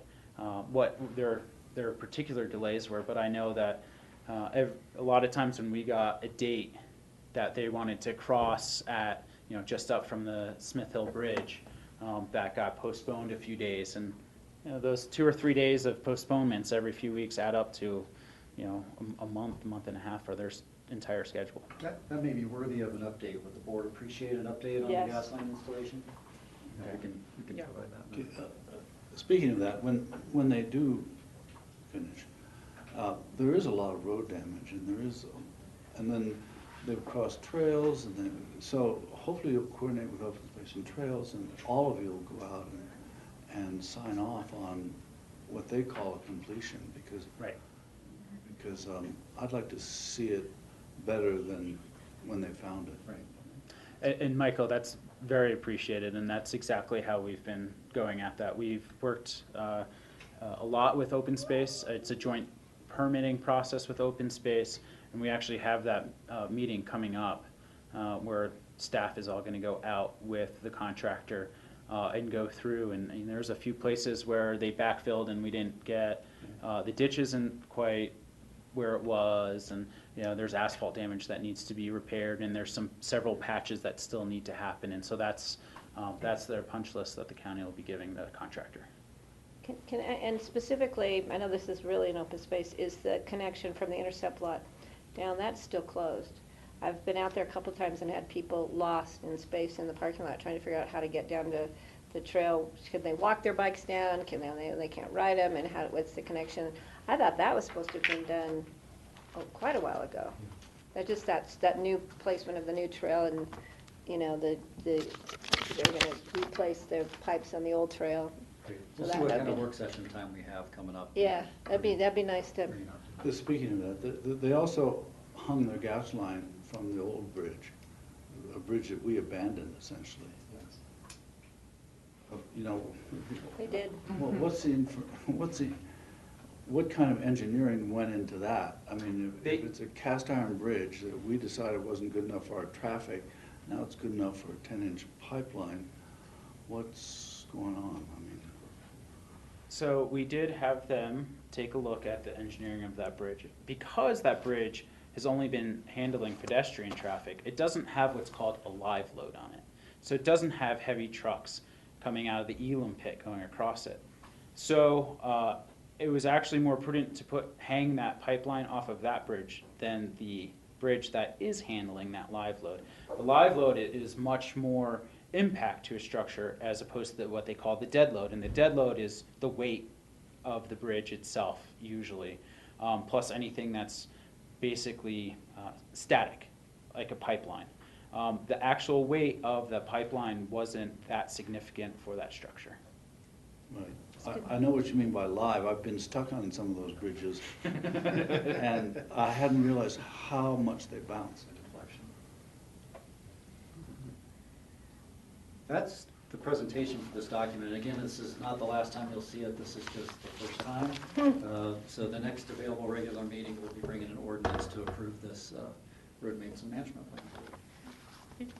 what their particular delays were, but I know that a lot of times when we got a date that they wanted to cross at just up from the Smith Hill Bridge, that got postponed a few days, and those 2 or 3 days of postponements every few weeks add up to a month and a half for their entire schedule. That may be worthy of an update. Would the board appreciate an update on Yes. the gas line installation? Okay. We can Yeah. provide that. Okay, speaking of that, when they do finish, there is a lot of road damage, and then they've crossed trails, and then, so hopefully you'll coordinate with Open Space and Trails, and all of you will go out and sign off on what they call a completion, because I'd like to see it better than when they found it. Right. And Michael, that's very appreciated, and that's exactly how we've been going at that. We've worked a lot with Open Space. It's a joint permitting process with Open Space, and we actually have that meeting coming up where staff is all going to go out with the contractor and go through, and there's a few places where they backfilled and we didn't get the ditch isn't quite where it was, and there's asphalt damage that needs to be repaired, and there's several patches that still need to happen, and so that's their punch list that the county will be giving the contractor. And specifically, I know this is really an open space, is the connection from the intercept lot down, that's still closed. I've been out there a couple times and had people lost in space in the parking lot trying to figure out how to get down to the trail. Can they walk their bikes down? Can they can't ride them? And what's the connection? I thought that was supposed to have been done quite a while ago. That new placement of the new trail, and they're going to replace the pipes on the old trail. We'll see what kind of work session time we have coming up. Yeah, that'd be nice to. Speaking of that, they also hung their gas line from the old bridge, a bridge that we abandoned essentially. They did. Well, what kind of engineering went into that? I mean, if it's a cast iron bridge that we decided wasn't good enough for our traffic, now it's good enough for a 10-inch pipeline, what's going on? I mean, So we did have them take a look at the engineering of that bridge. Because that bridge has only been handling pedestrian traffic, it doesn't have what's called a live load on it. So it doesn't have heavy trucks coming out of the Elam pit going across it. So it was actually more prudent to hang that pipeline off of that bridge than the bridge that is handling that live load. The live load is much more impact to a structure as opposed to what they call the dead load. And the dead load is the weight of the bridge itself, usually, plus anything that's basically static, like a pipeline. The actual weight of the pipeline wasn't that significant for that structure. Right. I know what you mean by live. I've been stuck on some of those bridges, and I hadn't realized how much they bounce. That's the presentation for this document. Again, this is not the last time you'll see it, this is just the first time. So the next available regular meeting, we'll be bringing an ordinance to approve this road maintenance and management plan.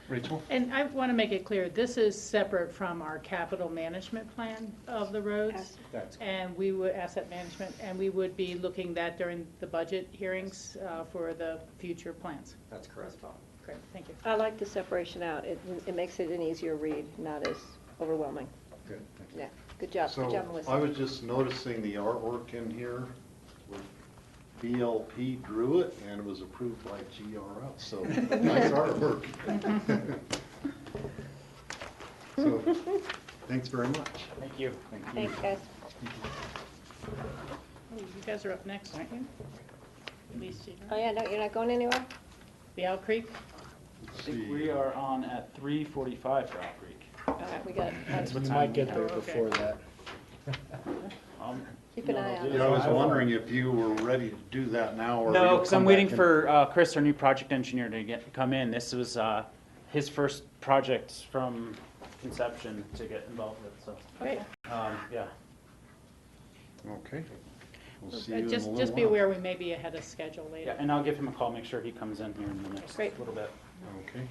Rachel? And I want to make it clear, this is separate from our capital management plan of the roads. That's And we would, asset management, and we would be looking that during the budget hearings for the future plans. That's correct. Great, thank you. I like the separation out. It makes it an easier read, not as overwhelming. Good, thank you. Yeah, good job, good job, So Melissa. I was just noticing the artwork in here. BLP drew it and it was approved by GRL, so nice artwork. So, thanks very much. Thank you. Thanks, guys. Oh, you guys are up next, aren't you? At least you Oh, yeah, no, you're not going anywhere? The Owl Creek? I think we are on at 3:45 for Owl Creek. All right, we got, That's what You time might we get have. there before that. keep an eye on Yeah, I it. was wondering if you were ready to do that now or. No, you'll because come I'm waiting back and- for Chris, our new project engineer, to come in. This was his first project from conception to get involved with, so, Great. yeah. Okay. We'll see you in a little Just be while. aware we may be ahead of schedule Yeah, later. and I'll give him a call, make sure he comes in here in the next Great. little bit. Okay.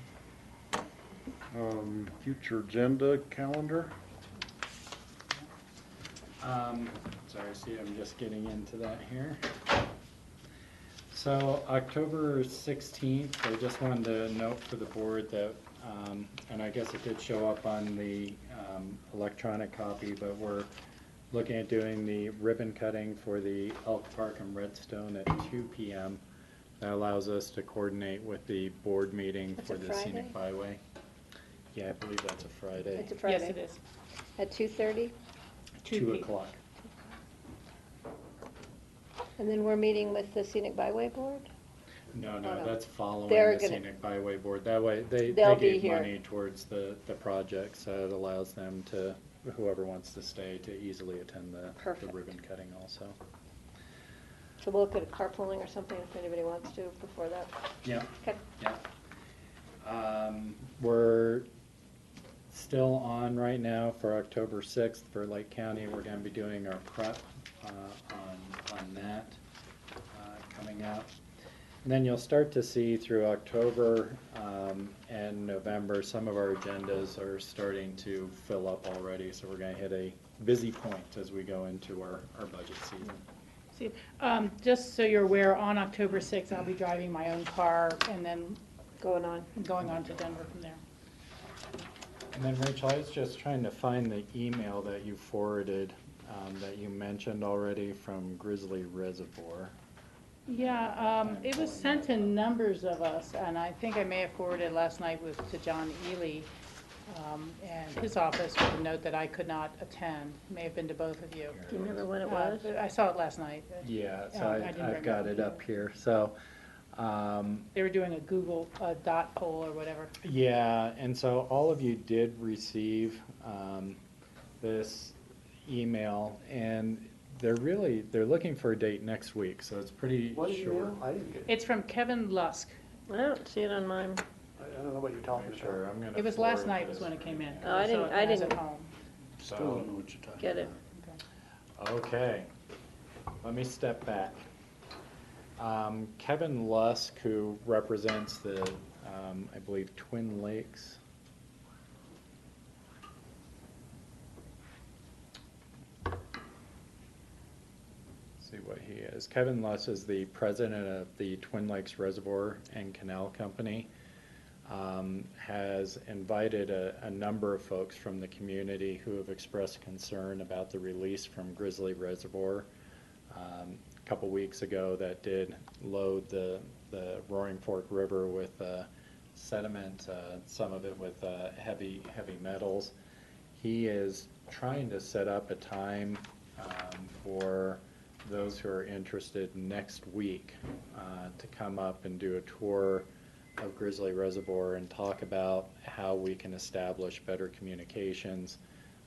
Future agenda calendar? Sorry, see, I'm just getting into that here. So October 16th, I just wanted to note for the board that, and I guess it did show up on the electronic copy, but we're looking at doing the ribbon cutting for the Elk Park and Redstone at 2 p.m. That allows us to coordinate with the board meeting That's for a the Friday? scenic byway. Yeah, I believe that's a Friday. It's a Friday. Yes, it is. At 2:30? 2 o'clock. And then we're meeting with the Scenic Byway Board? No, Oh, no, no. that's following They're the gonna- scenic byway board. That way, they They'll be gave here. money towards the project, so it allows them to, whoever wants to stay, to easily attend the Perfect. ribbon cutting also. So we'll look at carpooling or something if anybody wants to before that. Yeah, Okay. yeah. We're still on right now for October 6th for Lake County. We're gonna be doing our prep on that coming up. And then you'll start to see through October and November, some of our agendas are starting to fill up already. So we're gonna hit a busy point as we go into our budget season. See, just so you're aware, on October 6th, I'll be driving my own car and then Going on. going on to Denver from there. And then Rachel, I was just trying to find the email that you forwarded, that you mentioned already from Grizzly Reservoir. Yeah, it was sent to numbers of us, and I think I may have forwarded last night to John Ely and his office with a note that I could not attend. May have been to both of you. Do you remember when it was? I saw it last night. Yeah, so I didn't I've got remember. it up here. So, They were doing a Google dot poll or whatever. yeah, and so all of you did receive this email, and they're looking for a date next week, so it's pretty What short. email? I didn't get it. It's from Kevin Lusk. I don't see it on mine. I don't know what you're talking about. Sure, I'm gonna It was last forward night this. was when it came in. Oh, I saw didn't- it I when was didn't- at home. Still don't know what you're talking Get it. about. Okay, let me step back. Kevin Lusk, who represents the, I believe, Twin Lakes. See what he is. Kevin Lusk is the president of the Twin Lakes Reservoir and Canal Company. Has invited a number of folks from the community who have expressed concern about the release from Grizzly Reservoir. A couple weeks ago, that did load the Roaring Fork River with sediment, some of it with heavy metals. He is trying to set up a time for those who are interested next week to come up and do a tour of Grizzly Reservoir and talk about how we can establish better communications.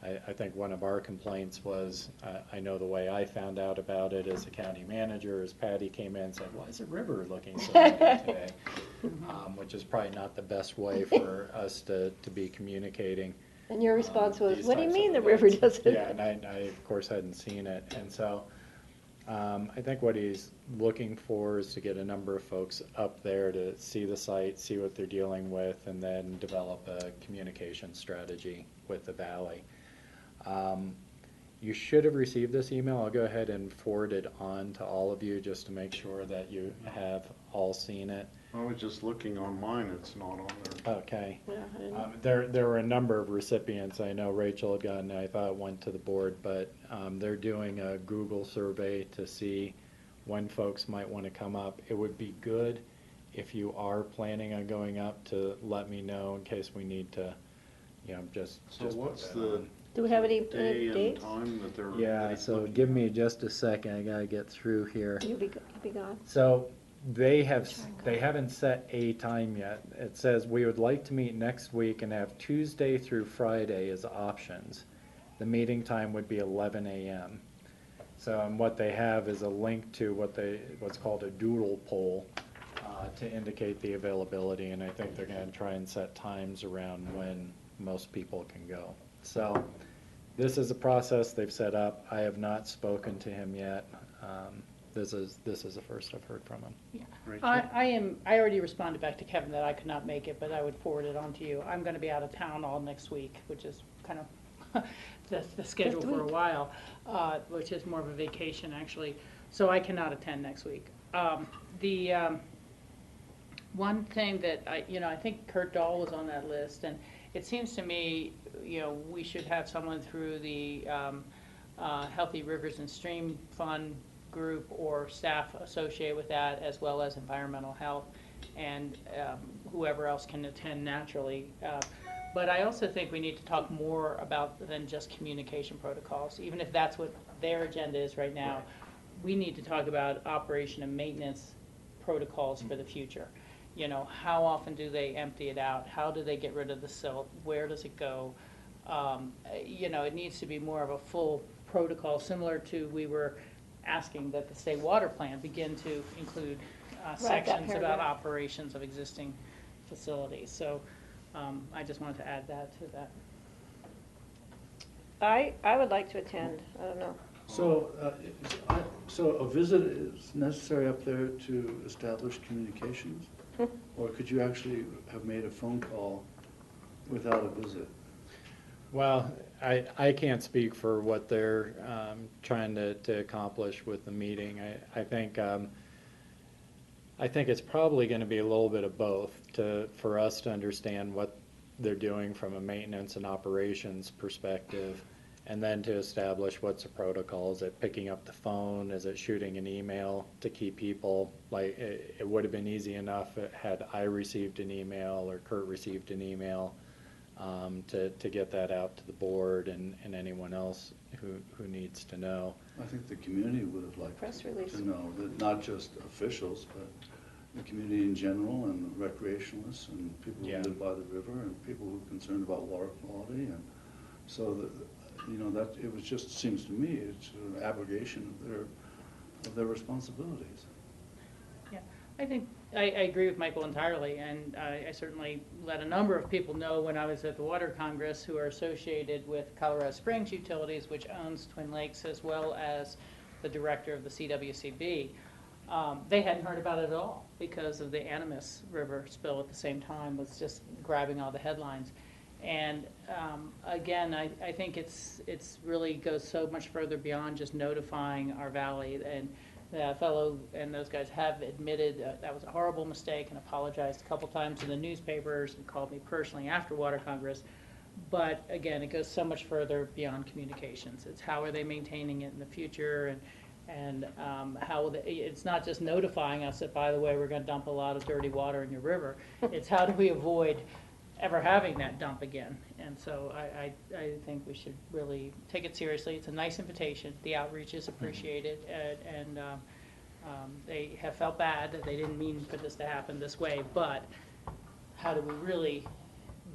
I think one of our complaints was, I know the way I found out about it as a county manager, is Patty came in and said, why is the river looking so good today? Which is probably not the best way for us to be communicating. And your response was, these what do you types of mean the river events. doesn't? Yeah, and I of course hadn't seen it. And so I think what he's looking for is to get a number of folks up there to see the site, see what they're dealing with, and then develop a communication strategy with the valley. You should have received this email. I'll go ahead and forward it on to all of you just to make sure that you have all seen it. I was just looking on mine, it's not on there. Okay. Yeah, There were a number of recipients. I know Rachel had gotten, I thought it went to the board, but they're doing a Google survey to see when folks might want to come up. It would be good if you are planning on going up to let me know in case we need to, just. So just put what's that the on. Do we have any day and dates? time that they're? Yeah, so give me just a second. I gotta get through here. You'll be gone. So they haven't set a time yet. It says we would like to meet next week and have Tuesday through Friday as options. The meeting time would be 11 a.m. So and what they have is a link to what's called a doodle poll to indicate the availability, and I think they're going to try and set times around when most people can go. So this is a process they've set up. I have not spoken to him yet. This is the first I've heard from him. Yeah. Rachel? I already responded back to Kevin that I could not make it, but I would forward it on to you. I'm going to be out of town all next week, which is kind of the schedule for a while, which is more of a vacation actually. So I cannot attend next week. One thing that I think Kurt Dahl was on that list, and it seems to me, we should have someone through the Healthy Rivers and Stream Fund group or staff associated with that, as well as environmental health, and whoever else can attend naturally. But I also think we need to talk more about than just communication protocols, even if that's what their agenda is right now. We need to talk about operation and maintenance protocols for the future. How often do they empty it out? How do they get rid of the silt? Where does it go? It needs to be more of a full protocol, similar to we were asking that the state water plan begin to include sections about operations of existing facilities. So I just wanted to add that to that. I would like to attend. I don't know. So a visit is necessary up there to establish communications? Or could you actually have made a phone call without a visit? Well, I can't speak for what they're trying to accomplish with the meeting. I think it's probably going to be a little bit of both for us to understand what they're doing from a maintenance and operations perspective, and then to establish what's the protocol. Is it picking up the phone? Is it shooting an email to keep people? Like, it would have been easy enough had I received an email or Kurt received an email to get that out to the board and anyone else who needs to know. I think the community would have liked Press release. to know, that not just officials, but the community in general, and recreationalists, and people who live by the river, and people who are concerned about water quality. And so that it was just, seems to me, it's an abrogation of their responsibilities. Yeah, I think I agree with Michael entirely, and I certainly let a number of people know when I was at the Water Congress who are associated with Colorado Springs Utilities, which owns Twin Lakes, as well as the director of the CWCB. They hadn't heard about it at all because of the Animas River spill at the same time was just grabbing all the headlines. And again, I think it's really goes so much further beyond just notifying our valley. And the fellow and those guys have admitted that was a horrible mistake and apologized a couple times in the newspapers and called me personally after Water Congress. But again, it goes so much further beyond communications. It's how are they maintaining it in the future, and how it's not just notifying us that, by the way, we're going to dump a lot of dirty water in your river. It's how do we avoid ever having that dump again. And so I think we should really take it seriously. It's a nice invitation. The outreach is appreciated, and they have felt bad that they didn't mean for this to happen this way, but how do we really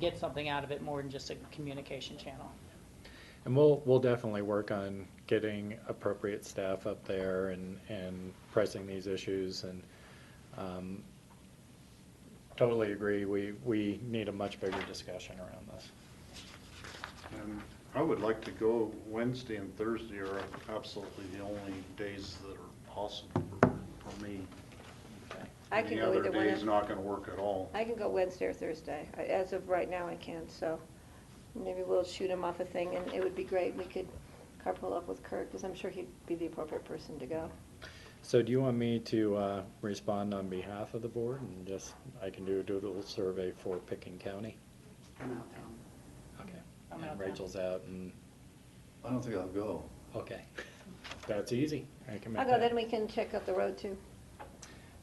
get something out of it more than just a communication channel. And we'll definitely work on getting appropriate staff up there and pressing these issues, and totally agree, we need a much bigger discussion around this. And I would like to go Wednesday and Thursday are absolutely the only days that are possible for me. I can go Any either other one. day's not gonna work at all. I can go Wednesday or Thursday. As of right now, I can't, so maybe we'll shoot him off a thing, and it would be great. We could carpool up with Kurt, because I'm sure he'd be the appropriate person to go. So do you want me to respond on behalf of the board, and just, I can do a doodle survey for Picken County? I'm out of town. Okay. I'm And out there. Rachel's out, and, I don't think I'll go. okay. That's easy. I can make I'll go, that. then we can check out the road too.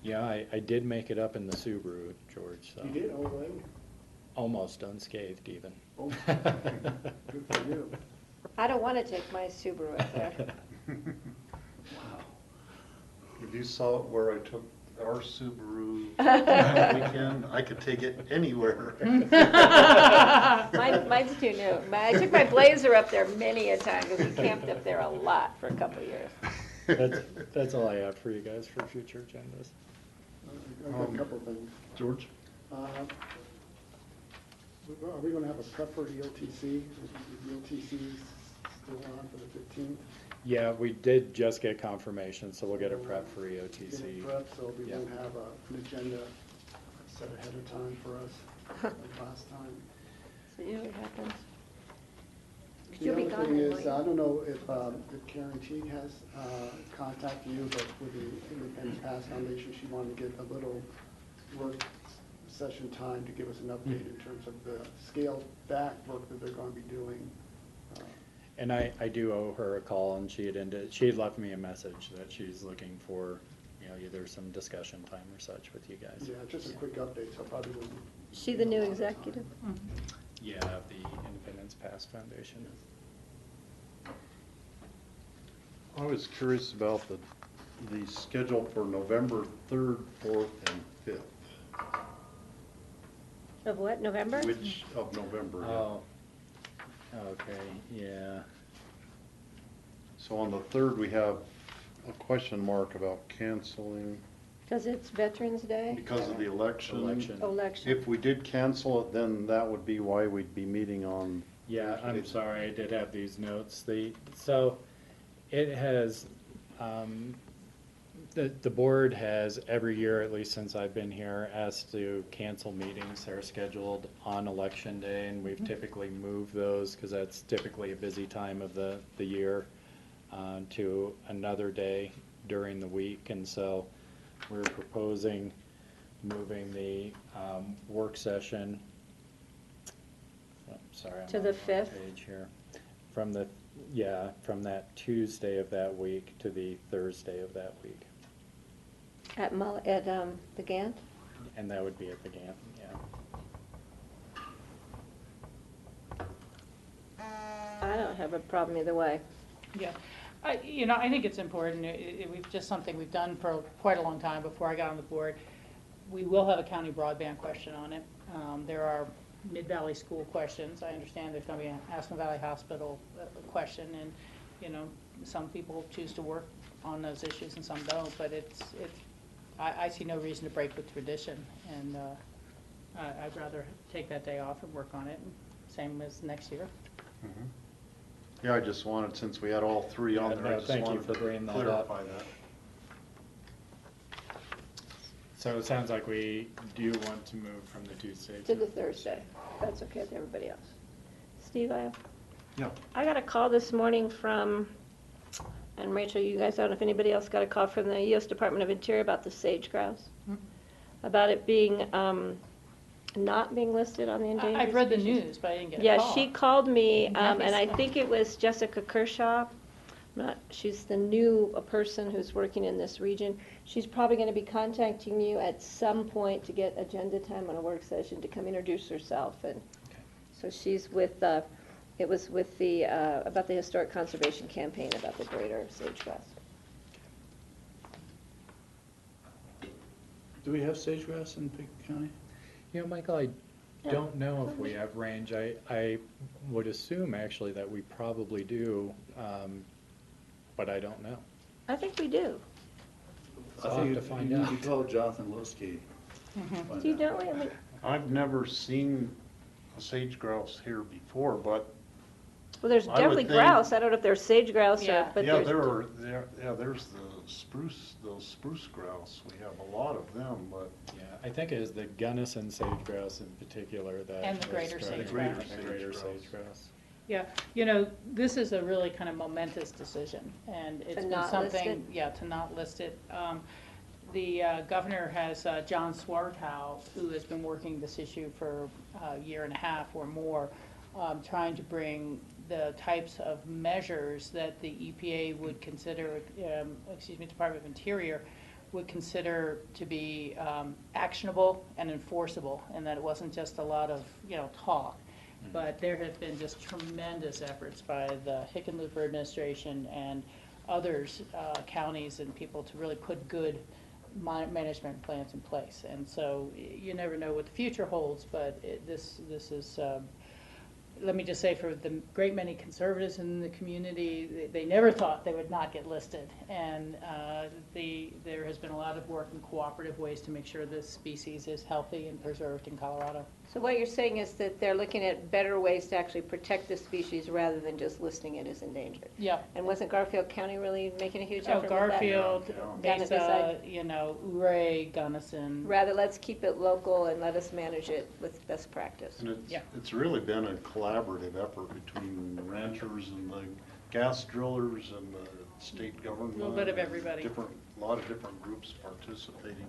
Yeah, I did make it up in the Subaru, George, so. You did, all right? Almost unscathed even. Oh, good for you. I don't want to take my Subaru up there. Wow. If you saw where I took our Subaru weekend, I could take it anywhere. Mine's too new. I took my Blazer up there many a time, because we camped up there a lot for a couple of years. That's all I have for you guys for future agendas. I've got a couple of things. George? Are we gonna have a prep for ELTC? Is ELTC still on for the 15th? Yeah, we did just get confirmation, so we'll get a prep for Get EOTC. a prep, so we Yeah. won't have an agenda set ahead of time for us like last time. So you know what happens. The You'll be other gone thing then, is, won't I don't know if Karen Teague has contacted you, but with the Independence Pass Foundation, she wanted to get a little work session time to give us an update in terms of the scaled back work that they're going to be doing. And I do owe her a call, and she had left me a message that she's looking for, either some discussion time or such with you guys. Yeah, just a quick update, so I probably wouldn't. Is she the new executive? Yeah, of the Independence Pass Foundation. I was curious about the schedule for November 3rd, 4th, and 5th. Of what, November? Which of November? yeah. Oh, okay, yeah. So on the 3rd, we have a question mark about canceling Because it's Veterans Day? because of the election. Election. If we did cancel it, then that would be why we'd be meeting on. Yeah, I'm sorry, I did have these notes. So it has, the board has every year, at least since I've been here, asked to cancel meetings that are scheduled on election day, and we've typically moved those, because that's typically a busy time of the year, to another day during the week. And so we're proposing moving the work session, sorry, I'm To on the wrong 5th? page here, from that Tuesday of that week to the Thursday of that week. At the Gant? And that would be at the Gant, yeah. I don't have a problem either way. Yeah, I think it's important. We've just something we've done for quite a long time before I got on the board. We will have a county broadband question on it. There are Mid-Valley School questions. I understand there's going to be an Aspen Valley Hospital question, and, some people choose to work on those issues and some don't, but I see no reason to break with tradition, and I'd rather take that day off and work on it, same as next year. Mhm. Yeah, I just wanted, since we had all three on there, I just Thank you wanted for to bringing that up. clarify that. So it sounds like we do want to move from the Tuesday To the Thursday. That's okay with everybody else. Steve, Yeah. I got a call this morning from, and Rachel, you guys, I don't know if anybody else got a call from the U.S. Department of Interior about the sage grouse, about it being, not being listed on the endangered I've read the species. news, but I didn't get a Yeah, call. she called me, Nice. and I think it was Jessica Kershaw. She's the new person who's working in this region. She's probably going to be contacting you at some point to get agenda time on a work session to come introduce herself. And so she's with, it was with the, about the Historic Conservation Campaign about the greater sage-grouse. Do we have sage-grouse in Pickett County? You know, Michael, I don't know if we have range. I would assume actually that we probably do, but I don't know. I think we do. So I'll have to find out. You call Jonathan Lowski. Do you know? I mean, I've never seen a sage grouse here before, but well, there's I would definitely think- grouse. I don't know if there's sage grouse Yeah. or, but yeah, there's. there's the spruce, those spruce grouse. We have a lot of them, but Yeah, I think it is the Gunnison sage grouse in particular that. And the was greater struggling. sage grouse. The greater sage grouse. Yeah, you know, this is a really kind of momentous decision, and it's been not list something, it? yeah, to not list it. The governor has John Swarthout, who has been working this issue for a year and a half or more, trying to bring the types of measures that the EPA would consider, Department of Interior would consider to be actionable and enforceable, and that it wasn't just a lot of, talk. But there have been just tremendous efforts by the Hickenlooper administration and others, counties and people, to really put good management plans in place. And so you never know what the future holds, but this is, let me just say, for the great many conservatives in the community, they never thought they would not get listed. And there has been a lot of work in cooperative ways to make sure this species is healthy and preserved in Colorado. So what you're saying is that they're looking at better ways to actually protect the species rather than just listing it as endangered. Yeah. And wasn't Garfield County really making a huge Oh, effort with that? Garfield, Down at Mesa, this Ouray, Gunnison. Rather, let's keep it local and let us manage it with best practice. and Yeah. it's really been a collaborative effort between the ranchers and the gas drillers and the state government. Little bit of everybody. A lot of different groups participating.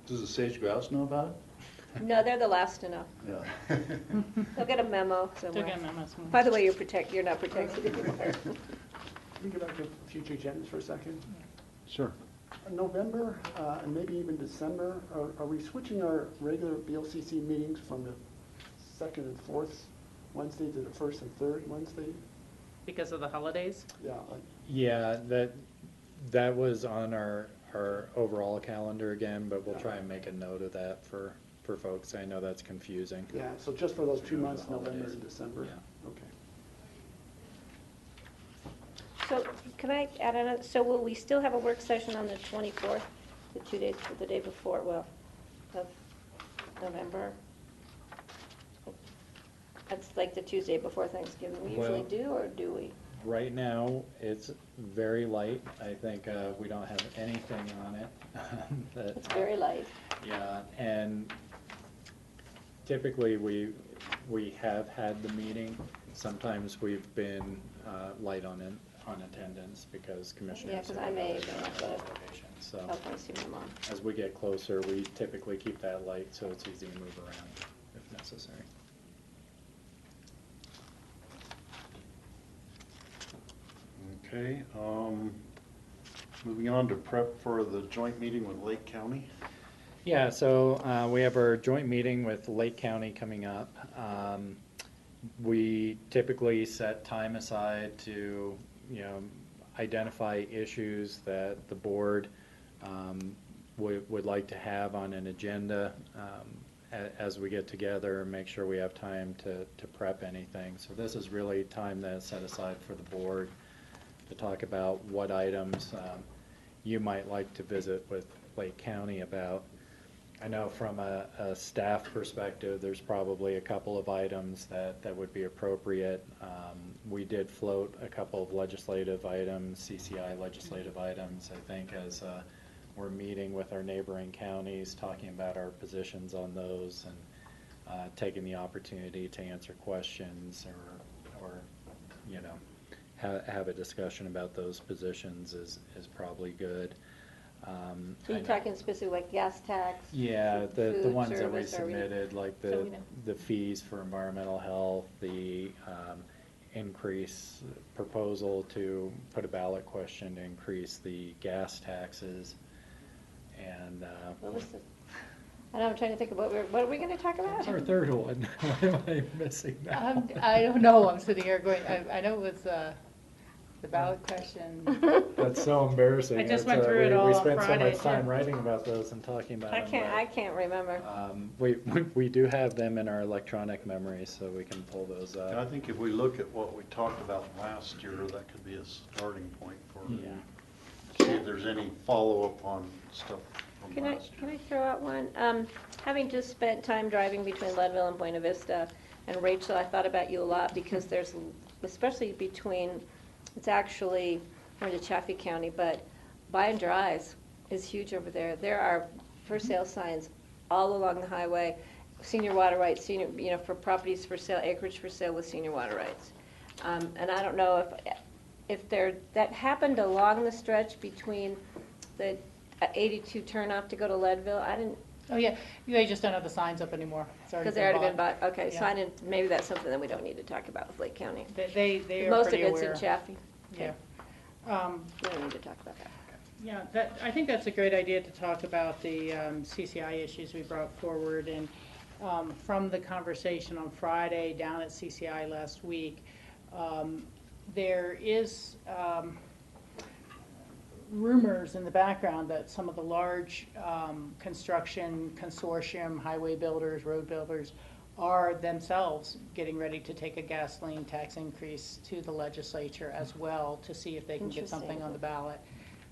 Does the sage grouse know about No, they're the last to know. it? Yeah. They'll get a memo Still somewhere. getting memos. By the way, you're not protected anymore. Can we go back to future agendas for a second? Sure. November, and maybe even December, are we switching our regular BOCC meetings from the second and fourth Wednesday to the first and third Wednesday? Because of the holidays? Yeah, Yeah, that was on our overall calendar again, but we'll try and make a note of that for folks. I know that's confusing. yeah, so just for those 2 Due to months, the November holidays. and December? Yeah. Okay. So can I add on, so will we still have a work session on the 24th, the 2 days, the day before, of November? That's like the Tuesday before Thanksgiving. We usually Well- do, or do we? Right now, it's very light. I think we don't have anything on it. that- It's very light. Yeah, and typically we have had the meeting. Sometimes we've been light on attendance because commissioners. Yeah, 'cause have I may other even have to obligations. So help when I see my mom. as we get closer, we typically keep that light so it's easy to move around if necessary. Okay, moving on to prep for the joint meeting with Lake County. Yeah, so we have our joint meeting with Lake County coming up. We typically set time aside to, identify issues that the board would like to have on an agenda as we get together, make sure we have time to prep anything. So this is really time that's set aside for the board to talk about what items you might like to visit with Lake County about. I know from a staff perspective, there's probably a couple of items that would be appropriate. We did float a couple of legislative items, CCI legislative items, I think, as we're meeting with our neighboring counties, talking about our positions on those and taking the opportunity to answer questions or have a discussion about those positions is probably good. So you're talking specifically like gas tax? Yeah, the food ones that we service, or submitted, like so we know. the fees for environmental health, the increase proposal to put a ballot question to increase the gas taxes, and What was the, I know, I'm trying to think of what are we going to talk about? what's our third one? Why am I missing that? I don't know, I'm sitting here going, I know it was The ballot question. That's so embarrassing. I just It's, went through it all we on spent so Friday, much time too. writing about those and talking about I them. can't remember. We do have them in our electronic memory, so we can pull those up. I think if we look at what we talked about last year, that could be a starting point for, Yeah. see if there's any follow-up on stuff from Can last year. I throw out one? Having just spent time driving between Leadville and Buena Vista, and Rachel, I thought about you a lot because there's, especially between, it's actually, we're into Chaffee County, but Buy and Dries is huge over there. There are for sale signs all along the highway, senior water rights, senior, for properties for sale, acreage for sale with senior water rights. And I don't know if that happened along the stretch between the 82 turnoff to go to Leadville. I didn't, Oh, yeah, they just don't have the signs up anymore. It's because they already been bought. Okay, so Yeah. I didn't, maybe that's something that we don't need to talk about with Lake County. They are Most of pretty it's aware. in Chaffee. Yeah. We don't need to talk about that. Yeah, I think that's a great idea to talk about the CCI issues we brought forward. And from the conversation on Friday down at CCI last week, there is rumors in the background that some of the large construction consortium, highway builders, road builders, are themselves getting ready to take a gasoline tax increase to the legislature as well to see if they can get something on the ballot.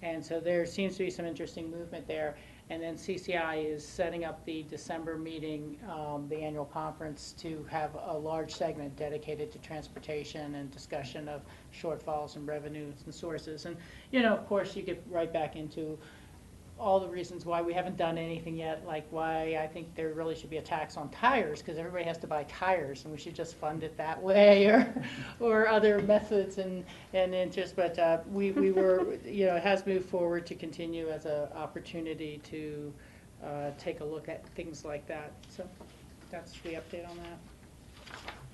And so there seems to be some interesting movement there. And then CCI is setting up the December meeting, the annual conference, to have a large segment dedicated to transportation and discussion of shortfalls and revenues and sources. And, of course, you get right back into all the reasons why we haven't done anything yet, like why I think there really should be a tax on tires, because everybody has to buy tires, and we should just fund it that way, or other methods and interest. But we were, it has moved forward to continue as an opportunity to take a look at things like that. So that's the update on that.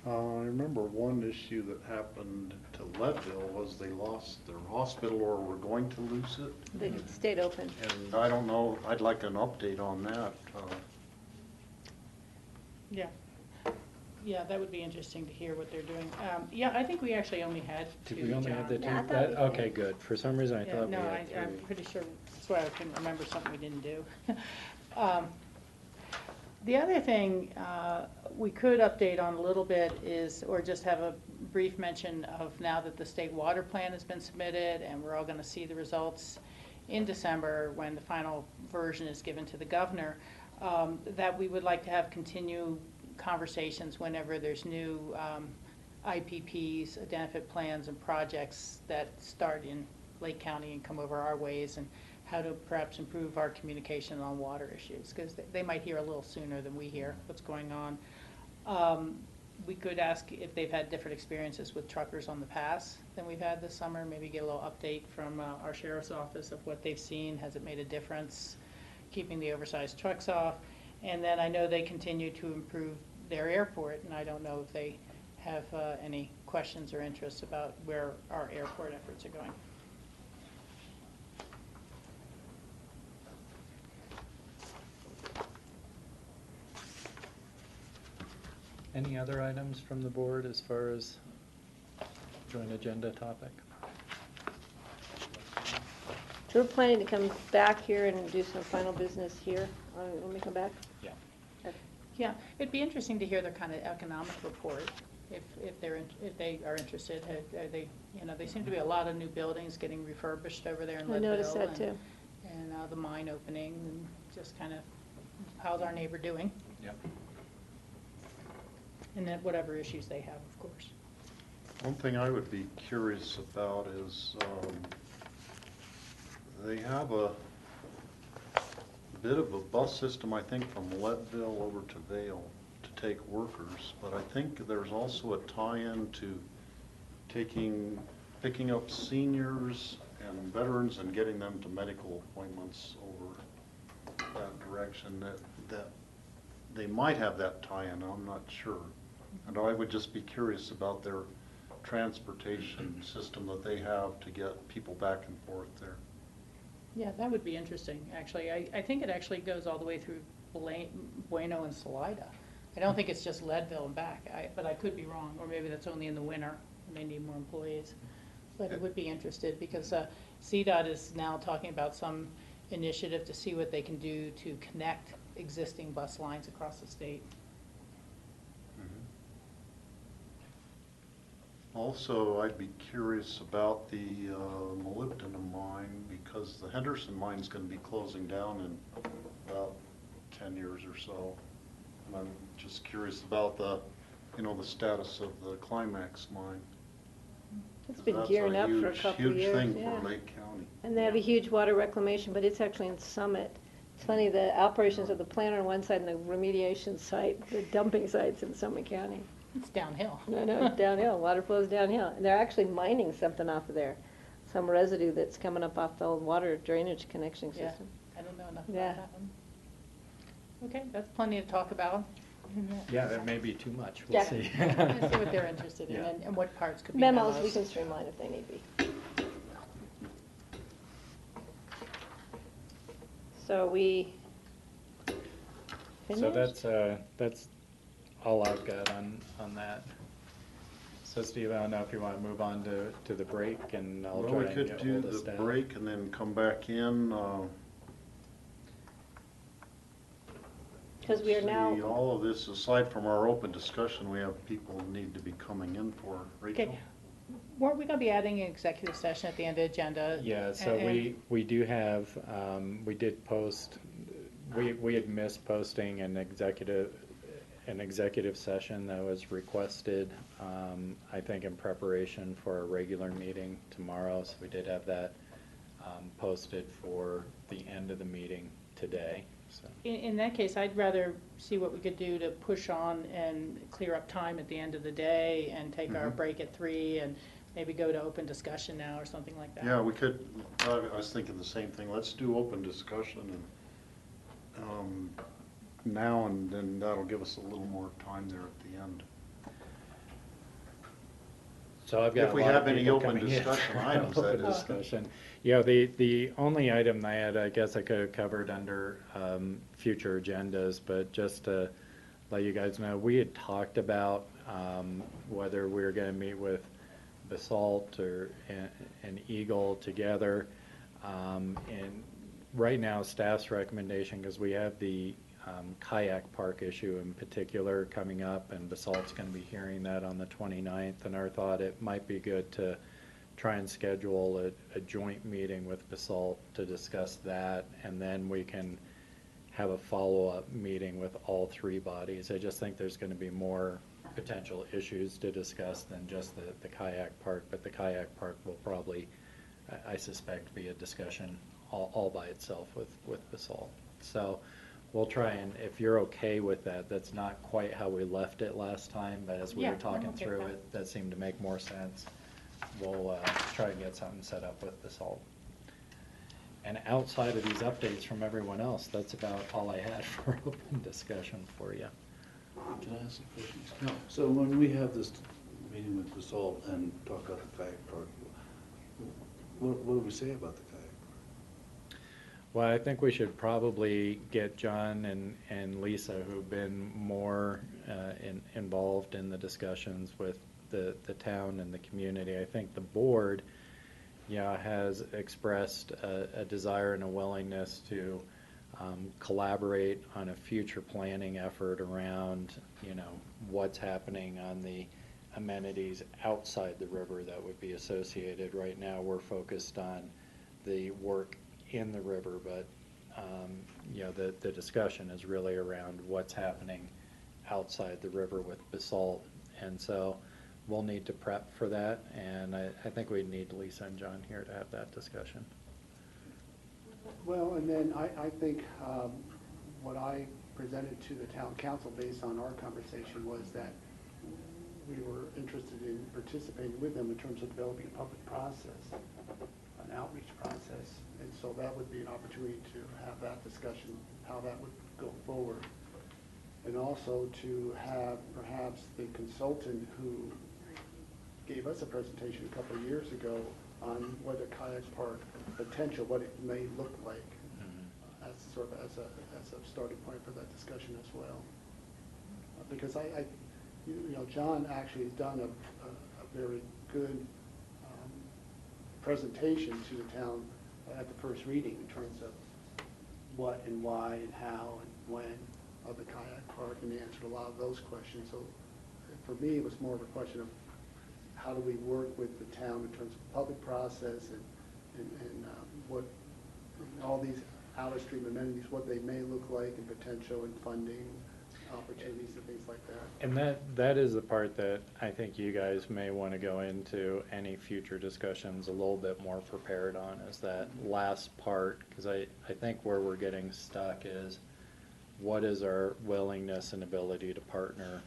I remember one issue that happened to Leadville was they lost their hospital or were going to lose it. They stayed open. And I don't know, I'd like an update on that. Yeah. Yeah, that would be interesting to hear what they're doing. Yeah, I think we actually only had two, Did we only have the two? Yeah, I thought we Okay, did. good. For some reason, I Yeah, thought we no, had three. I'm pretty sure, that's why I couldn't remember something we didn't do. The other thing we could update on a little bit is, or just have a brief mention of, now that the state water plan has been submitted and we're all going to see the results in December when the final version is given to the governor, that we would like to have continued conversations whenever there's new IPPs, identified plans and projects that start in Lake County and come over our ways, and how to perhaps improve our communication on water issues, because they might hear a little sooner than we hear what's going on. We could ask if they've had different experiences with truckers on the pass than we've had this summer, maybe get a little update from our sheriff's office of what they've seen. Has it made a difference keeping the oversized trucks off? And then I know they continue to improve their airport, and I don't know if they have any questions or interests about where our airport efforts are going. Any other items from the board as far as joint agenda topic? So we're planning to come back here and do some final business here when we come back? Yeah. Okay. Yeah, it'd be interesting to hear their kind of economic report, if they are interested. They seem to be a lot of new buildings getting refurbished over there in I Leadville. noticed that too. And the mine opening, and just kind of, how's our neighbor doing? Yep. And then whatever issues they have, of course. One thing I would be curious about is, they have a bit of a bus system, I think, from Leadville over to Vail to take workers, but I think there's also a tie-in to picking up seniors and veterans and getting them to medical appointments over that direction. That they might have that tie-in, I'm not sure. And I would just be curious about their transportation system that they have to get people back and forth there. Yeah, that would be interesting, actually. I think it actually goes all the way through Bueno and Salida. I don't think it's just Leadville and back, but I could be wrong, or maybe that's only in the winter, and they need more employees. But it would be interested because CDOT is now talking about some initiative to see what they can do to connect existing bus lines across the state. Also, I'd be curious about the molybdenum mine because the Henderson mine's going to be closing down in about 10 years or so. And I'm just curious about the, the status of the Climax mine. It's been gearing up for a couple of years. Huge thing for Lake County. And they have a huge water reclamation, but it's actually in Summit. It's funny, the operations of the plant on one side and the remediation site, the dumping sites in Summit County. It's downhill. No, it's downhill. Water flows downhill. And they're actually mining something off of there. Some residue that's coming up off the old water drainage connection Yeah, system. I don't know enough Yeah. about that one. Okay, that's plenty to talk about. Yeah, that may be too much, Yeah. we'll see. Let's see what they're interested in Yeah. and what parts could be Memos, memos. we can streamline if they need be. So we So finished? that's all I've got on that. So Steve, I don't know if you want to move on to the break, and I'll Well, try we and could get do hold of the staff. break and then come back in. Because we are See, now, all of this, aside from our open discussion, we have people who need to be coming in for. Rachel? Okay. Weren't we going to be adding an executive session at the end of the agenda? Yeah, so we do have, we did post, we had missed posting an executive session that was requested, I think in preparation for a regular meeting tomorrow, so we did have that posted for the end of the meeting today, so. In that case, I'd rather see what we could do to push on and clear up time at the end of the day and take our break at 3 and maybe go to open discussion now or something like that. Yeah, we could, I was thinking the same thing. Let's do open discussion and, now, and then that'll give us a little more time there at the end. So I've got If a we lot of have any people open coming in. discussion items, that Open is. discussion. Yeah, the only item I had, I guess I could have covered under future agendas, but just to let you guys know, we had talked about whether we were going to meet with Basalt or an Eagle together. And right now, staff's recommendation, because we have the kayak park issue in particular coming up, and Basalt's going to be hearing that on the 29th, and our thought it might be good to try and schedule a joint meeting with Basalt to discuss that, and then we can have a follow-up meeting with all three bodies. I just think there's going to be more potential issues to discuss than just the kayak park, but the kayak park will probably, I suspect, be a discussion all by itself with Basalt. So we'll try and, if you're okay with that, that's not quite how we left it last time, but as we Yeah, were talking I'm okay through with it, that seemed to make more sense. We'll try and get something set up with Basalt. And outside of these updates from everyone else, that's about all I had for open discussion for you. Can I ask a question? No. So when we have this meeting with Basalt and talk about the kayak park, what do we say about the kayak park? Well, I think we should probably get John and Lisa, who've been more involved in the discussions with the town and the community. I think the board, has expressed a desire and a willingness to collaborate on a future planning effort around, what's happening on the amenities outside the river that would be associated. Right now, we're focused on the work in the river, but the discussion is really around what's happening outside the river with Basalt, and so we'll need to prep for that, and I think we need Lisa and John here to have that discussion. Well, and then I think what I presented to the town council based on our conversation was that we were interested in participating with them in terms of developing a public process, an outreach process. And so that would be an opportunity to have that discussion, how that would go forward. And also to have perhaps the consultant who gave us a presentation a couple of years ago on what a kayak park potential, what it may look like, as sort of as a starting point for that discussion as well. Because John actually has done a very good presentation to the town at the first reading in terms of what and why and how and when of the kayak park, and they answered a lot of those questions. So for me, it was more of a question of how do we work with the town in terms of public process and what all these outer stream amenities, what they may look like and potential and funding opportunities and things like that. And that is the part that I think you guys may want to go into any future discussions a little bit more prepared on, is that last part, because I think where we're getting stuck is what is our willingness and ability to partner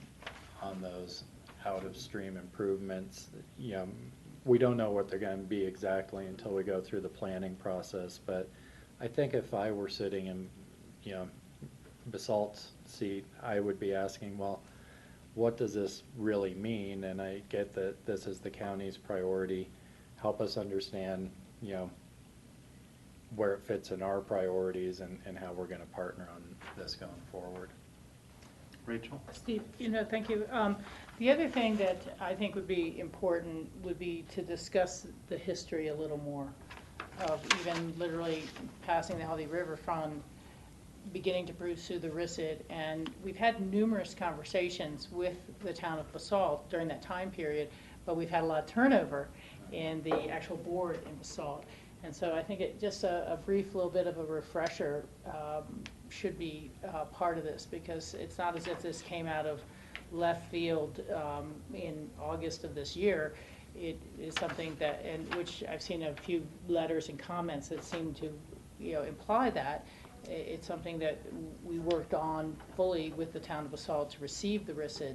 on those out of stream improvements. You know, we don't know what they're going to be exactly until we go through the planning process, but I think if I were sitting in, you know, Basalt's seat, I would be asking, well, what does this really mean? And I get that this is the county's priority. Help us understand, you know, where it fits in our priorities and how we're going to partner on this going forward. Rachel? Steve, you know, thank you. The other thing that I think would be important would be to discuss the history a little more of even literally passing the Healthy River Fund, beginning to pursue the RISD, and we've had numerous conversations with the town of Basalt during that time period, but we've had a lot of turnover in the actual board in Basalt. And so I think it just a brief little bit of a refresher should be part of this, because it's not as if this came out of left field in August of this year. It is something that, and which I've seen a few letters and comments that seem to, you know, imply that. It's something that we worked on fully with the town of Basalt to receive the RISD,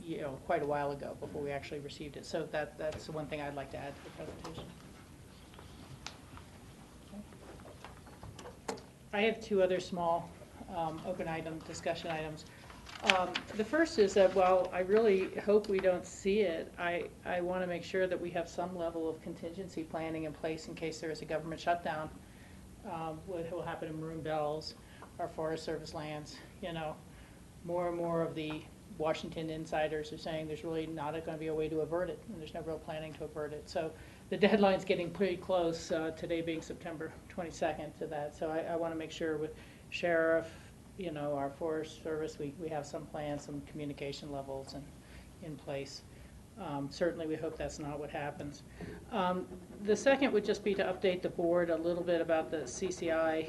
you know, quite a while ago before we actually received it. So that's the one thing I'd like to add to the presentation. Okay. I have two other small open item discussion items. The first is that while I really hope we don't see it, I want to make sure that we have some level of contingency planning in place in case there is a government shutdown. What will happen in Maroon Bells, our Forest Service lands. You know, more and more of the Washington insiders are saying there's really not going to be a way to avert it, and there's no real planning to avert it. So the deadline's getting pretty close, today being September 22nd to that. So I want to make sure with Sheriff, you know, our Forest Service, we have some plans, some communication levels in place. Certainly we hope that's not what happens. The second would just be to update the board a little bit about the CCI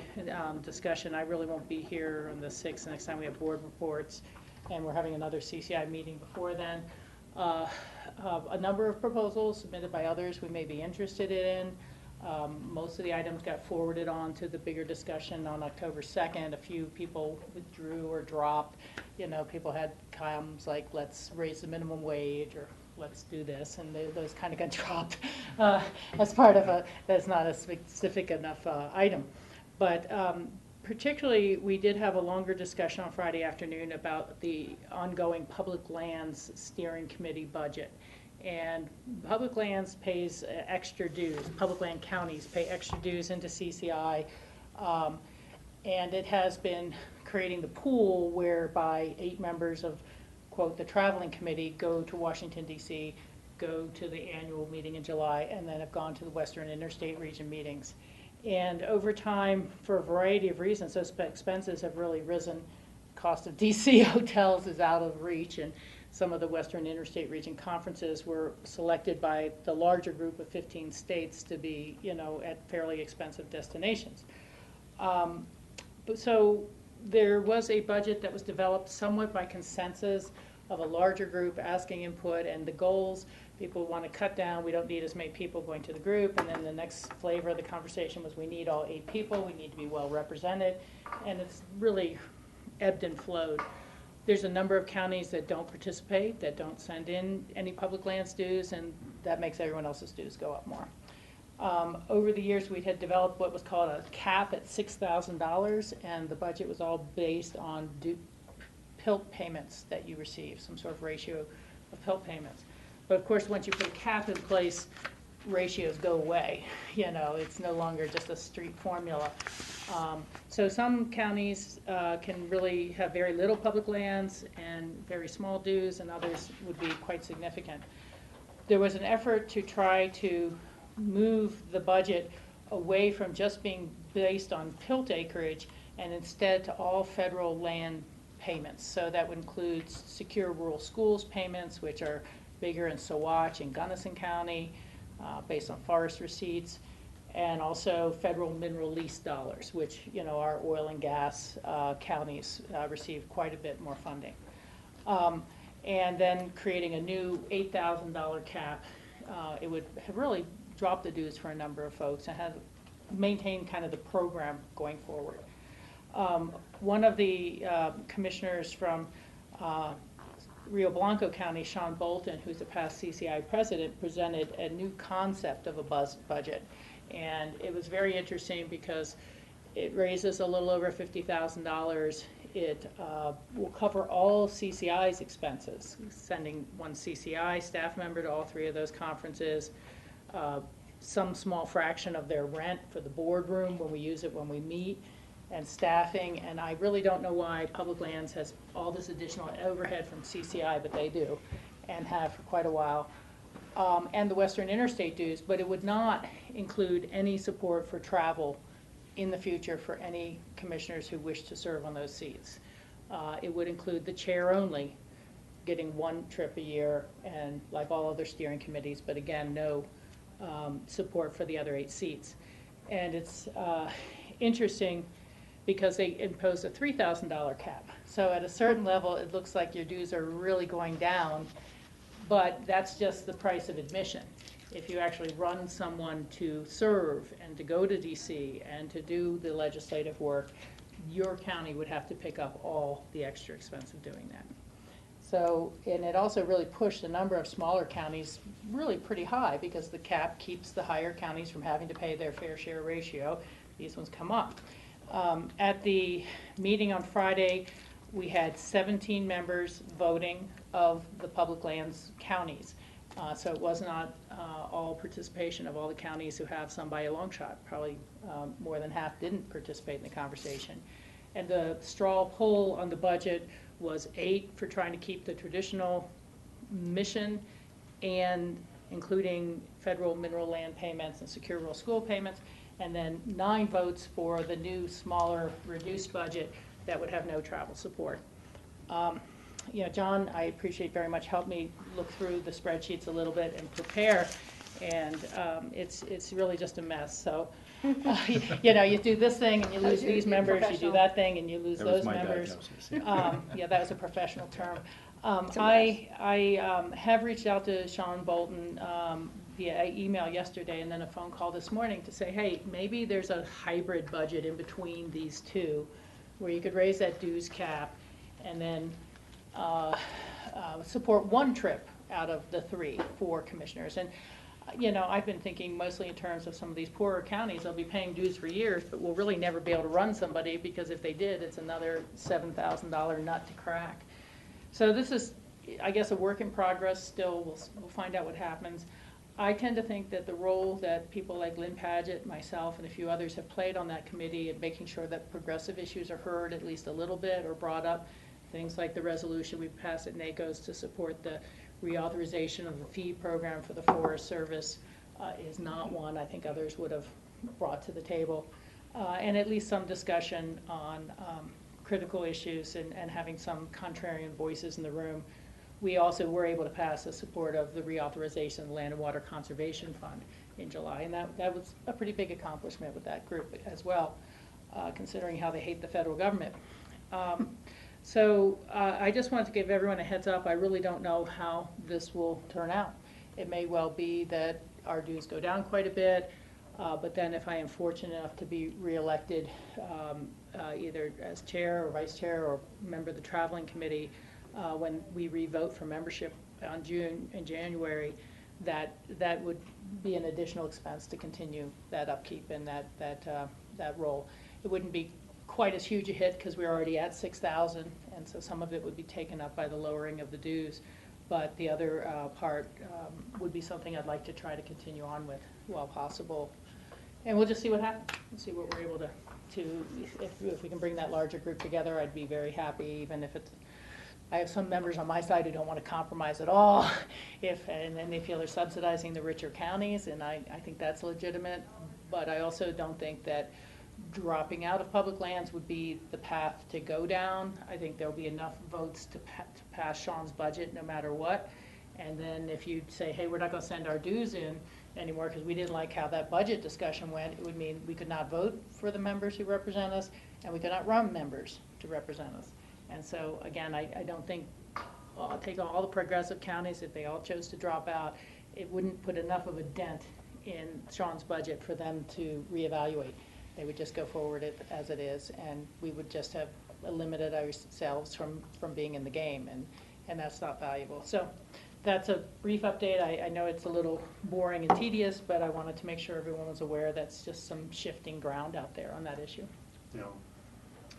discussion. I really won't be here on the 6th, next time we have board reports, and we're having another CCI meeting before then. A number of proposals submitted by others we may be interested in. Most of the items got forwarded on to the bigger discussion on October 2nd. A few people withdrew or dropped. You know, people had comments like, let's raise the minimum wage, or let's do this, and those kind of got dropped as part of that's not a specific enough item. But particularly, we did have a longer discussion on Friday afternoon about the ongoing Public Lands Steering Committee budget. And Public Lands pays extra dues. Public land counties pay extra dues into CCI, and it has been creating the pool whereby 8 members of, quote, the traveling committee go to Washington, D.C., go to the annual meeting in July, and then have gone to the Western Interstate Region meetings. And over time, for a variety of reasons, those expenses have really risen. Cost of D.C. hotels is out of reach, and some of the Western Interstate Region conferences were selected by the larger group of 15 states to be, you know, at fairly expensive destinations. So there was a budget that was developed somewhat by consensus of a larger group asking input, and the goals, people want to cut down, we don't need as many people going to the group, and then the next flavor of the conversation was we need all 8 people, we need to be well represented, and it's really ebbed and flowed. There's a number of counties that don't participate, that don't send in any public lands dues, and that makes everyone else's dues go up more. Over the years, we had developed what was called a cap at $6,000, and the budget was all based on PILT payments that you receive, some sort of ratio of PILT payments. But of course, once you put a cap in place, ratios go away. You know, it's no longer just a street formula. So some counties can really have very little public lands and very small dues, and others would be quite significant. There was an effort to try to move the budget away from just being based on PILT acreage and instead to all federal land payments. So that would include secure rural schools payments, which are bigger in Saguache and Gunnison County, based on forest receipts, and also federal mineral lease dollars, which, you know, our oil and gas counties receive quite a bit more funding. And then creating a new $8,000 cap. It would have really dropped the dues for a number of folks and have maintained kind of the program going forward. One of the commissioners from Rio Blanco County, Sean Bolton, who's a past CCI president, presented a new concept of a budget. And it was very interesting because it raises a little over $50,000. It will cover all CCI's expenses, sending one CCI staff member to all 3 of those conferences, some small fraction of their rent for the boardroom when we use it when we meet, and staffing. And I really don't know why Public Lands has all this additional overhead from CCI, but they do, and have for quite a while. And the Western Interstate dues, but it would not include any support for travel in the future for any commissioners who wish to serve on those seats. It would include the chair only, getting 1 trip a year, and like all other steering committees, but again, no support for the other 8 seats. And it's interesting because they imposed a $3,000 cap. So at a certain level, it looks like your dues are really going down, but that's just the price of admission. If you actually run someone to serve and to go to DC and to do the legislative work, your county would have to pick up all the extra expense of doing that. So, and it also really pushed the number of smaller counties really pretty high because the cap keeps the higher counties from having to pay their fair share ratio. These ones come up. At the meeting on Friday, we had 17 members voting of the public lands counties. So it was not all participation of all the counties who have some by a long shot. Probably more than half didn't participate in the conversation. And the straw poll on the budget was 8 for trying to keep the traditional mission and including federal mineral land payments and secure rural school payments, and then 9 votes for the new, smaller, reduced budget that would have no travel support. You know, John, I appreciate very much, helped me look through the spreadsheets a little bit and prepare, and it's really just a mess. So, you know, you do this thing and you lose these members, you do that thing and you lose those members. Yeah, that was a professional term. I have reached out to Sean Bolton via email yesterday and then a phone call this morning to say, hey, maybe there's a hybrid budget in between these two where you could raise that dues cap and then support 1 trip out of the 3 for commissioners. And you know, I've been thinking mostly in terms of some of these poorer counties. They'll be paying dues for years, but we'll really never be able to run somebody because if they did, it's another $7,000 nut to crack. So this is, I guess, a work in progress still. We'll find out what happens. I tend to think that the role that people like Lynn Padgett, myself, and a few others have played on that committee in making sure that progressive issues are heard at least a little bit or brought up, things like the resolution we passed at NACO's to support the reauthorization of the fee program for the Forest Service is not one I think others would have brought to the table. And at least some discussion on critical issues and having some contrarian voices in the room. We also were able to pass the support of the reauthorization of the Land and Water Conservation Fund in July, and that was a pretty big accomplishment with that group as well, considering how they hate the federal government. So I just wanted to give everyone a heads up. I really don't know how this will turn out. It may well be that our dues go down quite a bit, but then if I am fortunate enough to be reelected either as chair or vice chair or member of the traveling committee, when we re-vote for membership on June and January, that would be an additional expense to continue that upkeep and that role. It wouldn't be quite as huge a hit because we're already at 6,000, and so some of it would be taken up by the lowering of the dues. But the other part would be something I'd like to try to continue on with while possible. And we'll just see what happens. We'll see what we're able to if we can bring that larger group together, I'd be very happy, even if it's I have some members on my side who don't want to compromise at all, and then they feel they're subsidizing the richer counties, and I think that's legitimate. But I also don't think that dropping out of public lands would be the path to go down. I think there'll be enough votes to pass Sean's budget no matter what. And then if you say, hey, we're not going to send our dues in anymore because we didn't like how that budget discussion went, it would mean we could not vote for the members who represent us, and we could not run members to represent us. And so, again, I don't think, I'll take all the progressive counties, if they all chose to drop out, it wouldn't put enough of a dent in Sean's budget for them to reevaluate. They would just go forward as it is, and we would just have limited ourselves from being in the game, and that's not valuable. So that's a brief update. I know it's a little boring and tedious, but I wanted to make sure everyone was aware that's just some shifting ground out there on that issue. Yeah,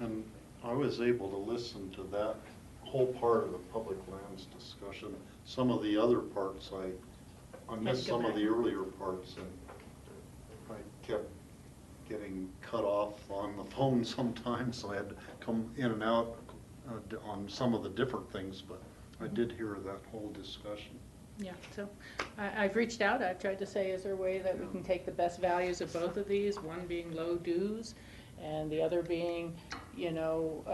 and I was able to listen to that whole part of the public lands discussion. Some of the other parts, I missed some of the earlier parts, and I kept getting cut off on the phone sometimes, so I had to come in and out on some of the different things, but I did hear that whole discussion. Yeah, so I've reached out. I've tried to say, is there a way that we can take the best values of both of these, one being low dues and the other being, you know,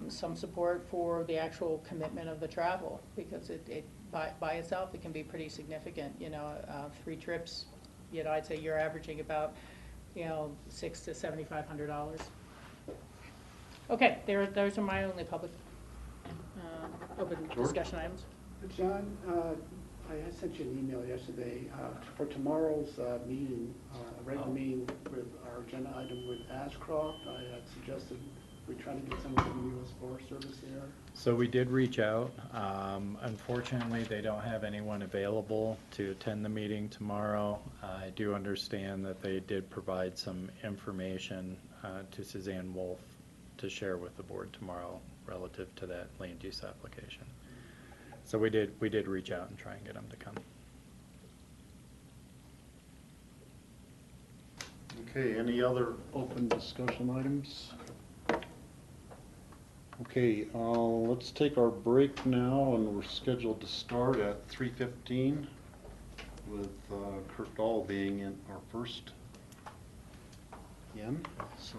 some support for the actual commitment of the travel, because it by itself, it can be pretty significant. You know, 3 trips, you know, I'd say you're averaging about, you know, $600 to $7,500. Okay, those are my only public open discussion items. John, I sent you an email yesterday for tomorrow's meeting, regular meeting with our agenda item with Ashcroft. I had suggested we try to get someone from the U.S. Forest Service there. So we did reach out. Unfortunately, they don't have anyone available to attend the meeting tomorrow. I do understand that they did provide some information to Suzanne Wolf to share with the board tomorrow relative to that land use application. So we did reach out and try and get them to come. Okay, any other open discussion items? Okay, let's take our break now, and we're scheduled to start at 3:15 with Kurt Dahl being in our first in. So.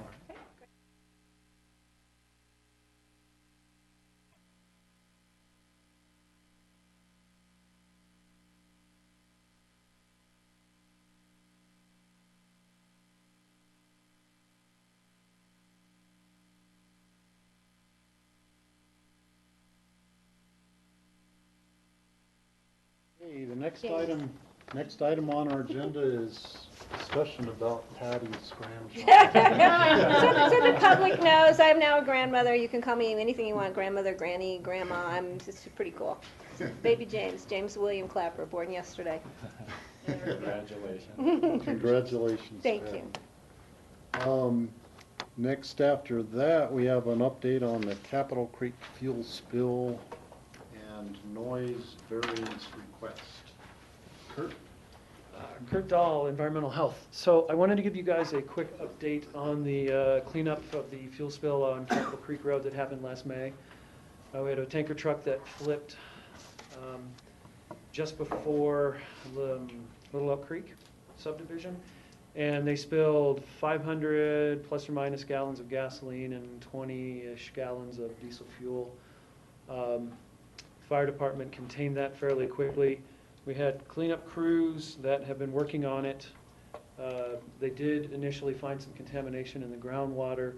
Okay, the next item on our agenda is discussion about Patty's grandchild. So the public knows I'm now a grandmother. You can call me anything you want, grandmother, granny, grandma. It's pretty cool. Baby James William Clapper, born yesterday. Congratulations. Congratulations. Thank you. Next after that, we have an update on the Capitol Creek fuel spill and noise variance request. Kurt? Kurt Dahl, Environmental Health. So I wanted to give you guys a quick update on the cleanup of the fuel spill on Capitol Creek Road that happened last May. We had a tanker truck that flipped just before the Little Elk Creek subdivision, and they spilled 500 plus or minus gallons of gasoline and 20-ish gallons of diesel fuel. Fire department contained that fairly quickly. We had cleanup crews that have been working on it. They did initially find some contamination in the groundwater,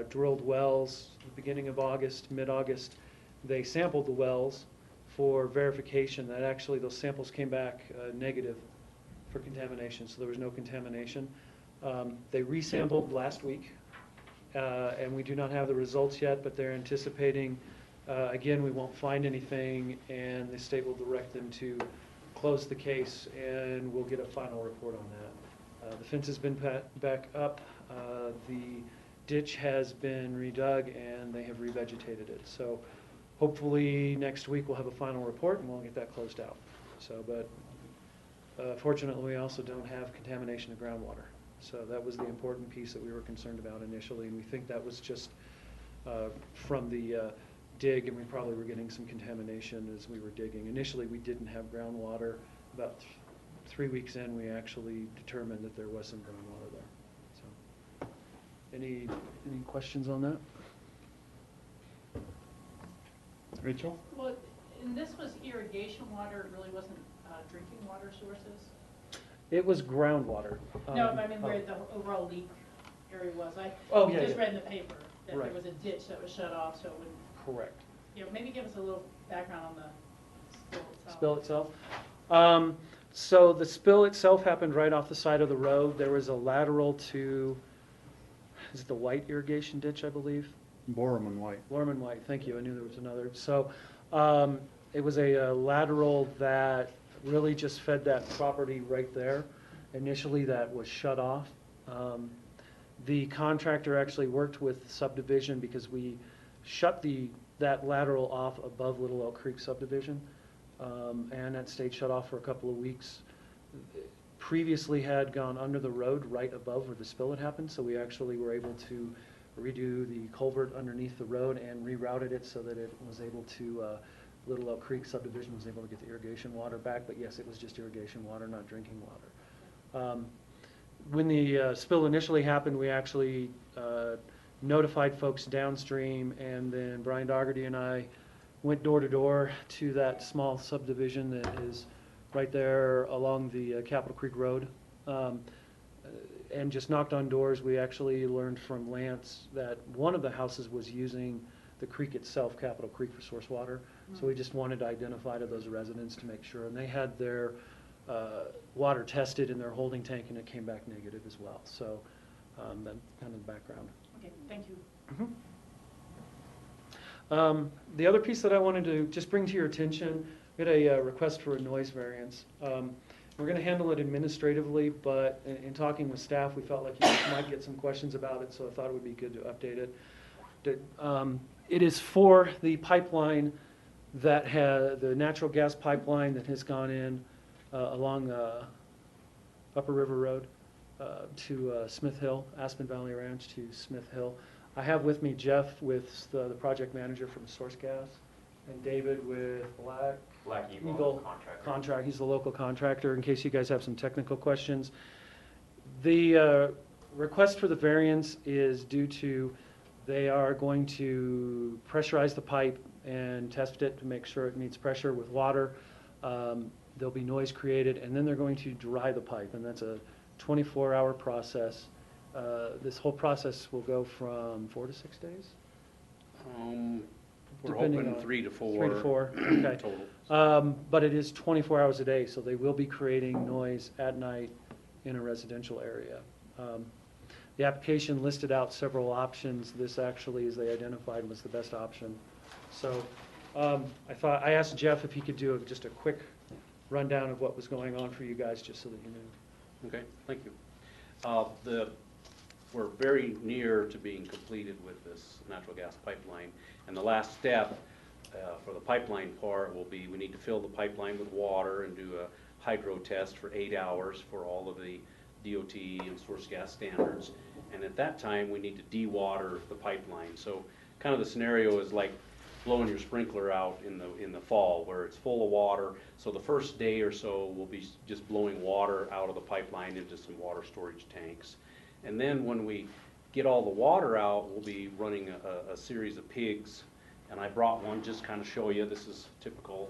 drilled wells at the beginning of August, mid-August. They sampled the wells for verification that actually those samples came back negative for contamination, so there was no contamination. They resampled last week, and we do not have the results yet, but they're anticipating, again, we won't find anything, and the state will direct them to close the case, and we'll get a final report on that. The fence has been back up, the ditch has been redug, and they have revegetated it. So hopefully next week we'll have a final report, and we'll get that closed out. So, but fortunately, we also don't have contamination of groundwater. So that was the important piece that we were concerned about initially, and we think that was just from the dig, and we probably were getting some contamination as we were digging. Initially, we didn't have groundwater. About 3 weeks in, we actually determined that there was some groundwater there. So, any questions on that? Rachel? Well, and this was irrigation water, it really wasn't drinking water sources? It was groundwater. No, but I mean where the overall leak area was. I just read in the paper that Right. there was a ditch that was shut off, so it wouldn't. Correct. Maybe give us a little background on the spill itself. Spill itself? So the spill itself happened right off the side of the road. There was a lateral to, is it the White irrigation ditch, I believe? Borman White. Lorman White, thank you, I knew there was another. So it was a lateral that really just fed that property right there. Initially, that was shut off. The contractor actually worked with subdivision because we shut that lateral off above Little Elk Creek subdivision, and that stayed shut off for a couple of weeks. Previously had gone under the road right above where the spill had happened, so we actually were able to redo the culvert underneath the road and rerouted it so that it was able to, Little Elk Creek subdivision was able to get the irrigation water back, but yes, it was just irrigation water, not drinking water. When the spill initially happened, we actually notified folks downstream, and then Brian Dougherty and I went door to door to that small subdivision that is right there along the Capitol Creek Road, and just knocked on doors. We actually learned from Lance that one of the houses was using the creek itself, Capitol Creek, for source water. So we just wanted to identify to those residents to make sure, and they had their water tested in their holding tank, and it came back negative as well. So that's kind of the background. Okay, thank you. The other piece that I wanted to just bring to your attention, we had a request for a noise variance. We're going to handle it administratively, but in talking with staff, we felt like you might get some questions about it, so I thought it would be good to update it. It is for the pipeline that the natural gas pipeline that has gone in along Upper River Road to Smith Hill, Aspen Valley Ranch to Smith Hill. I have with me Jeff with the project manager from Source Gas, and David with Black Eagle Contract. He's the local contractor, in case you guys have some technical questions. The request for the variance is due to they are going to pressurize the pipe and test it to make sure it meets pressure with water. There'll be noise created, and then they're going to dry the pipe, and that's a 24-hour process. This whole process will go from 4 to 6 days? We're Depending hoping on 3 to 4. 3 to 4, okay. Total. But it is 24 hours a day, so they will be creating noise at night in a residential area. The application listed out several options. This actually, as they identified, was the best option. So I asked Jeff if he could do just a quick rundown of what was going on for you guys, just so that you knew. Okay, thank you. We're very near to being completed with this natural gas pipeline. And the last step for the pipeline part will be we need to fill the pipeline with water and do a hydro test for 8 hours for all of the DOT and source gas standards. And at that time, we need to de-water the pipeline. So kind of the scenario is like blowing your sprinkler out in the fall where it's full of water. So the first day or so we'll be just blowing water out of the pipeline into some water storage tanks. And then when we get all the water out, we'll be running a series of pigs. And I brought one just kind of show you. This is typical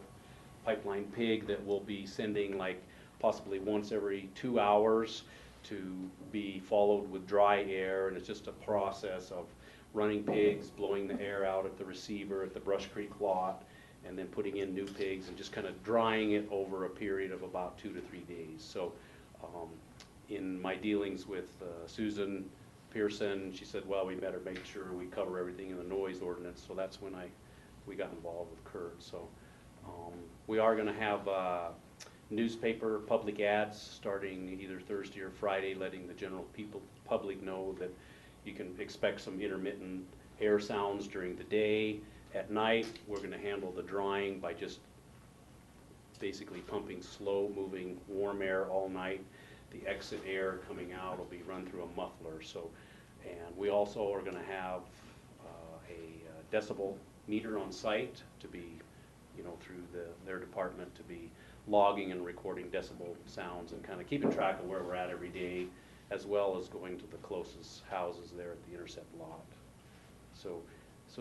pipeline pig that we'll be sending like possibly once every 2 hours to be followed with dry air. And it's just a process of running pigs, blowing the air out at the receiver at the Brush Creek lot, and then putting in new pigs and just kind of drying it over a period of about 2 to 3 days. So in my dealings with Susan Pearson, she said, well, we better make sure we cover everything in the noise ordinance. So that's when we got involved with Kurt. So we are going to have newspaper public ads starting either Thursday or Friday, letting the general public know that you can expect some intermittent air sounds during the day. At night, we're going to handle the drying by just basically pumping slow moving warm air all night. The exit air coming out will be run through a muffler. So, and we also are going to have a decibel meter on site to be, through their department to be logging and recording decibel sounds and kind of keeping track of where we're at every day, as well as going to the closest houses there at the intercept lot. So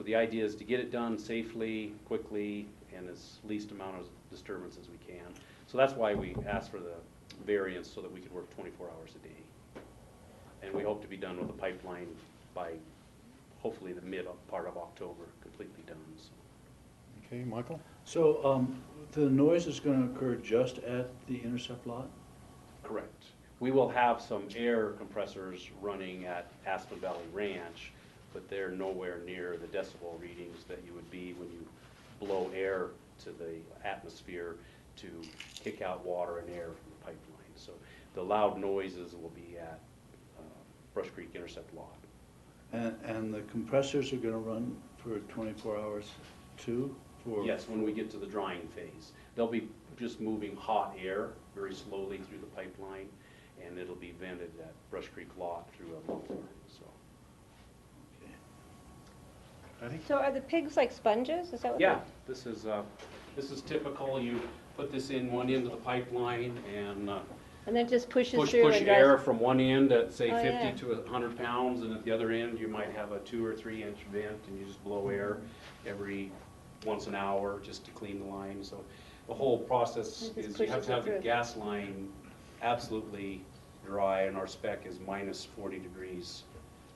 the idea is to get it done safely, quickly, and as least amount of disturbance as we can. So that's why we asked for the variance, so that we could work 24 hours a day. And we hope to be done with the pipeline by hopefully the mid part of October, completely done. So. Okay, Michael? So the noise is going to occur just at the intercept lot? Correct. We will have some air compressors running at Aspen Valley Ranch, but they're nowhere near the decibel readings that you would be when you blow air to the atmosphere to kick out water and air from the pipeline. So the loud noises will be at Brush Creek Intercept Lot. And the compressors are going to run for 24 hours too? Yes, when we get to the drying phase. They'll be just moving hot air very slowly through the pipeline, and it'll be vented at Brush Creek Lot through a muffler. So. So are the pigs like sponges? Is that what? Yeah, this is typical. You put this in one end of the pipeline and then just pushes push through and air dries. from one end at say 50 yeah. to 100 pounds, and at the other end you might have a 2 or 3 inch vent, and you just blow air every once an hour just to clean the line. So the whole process is you have to have the gas line absolutely dry, and our spec is minus 40 degrees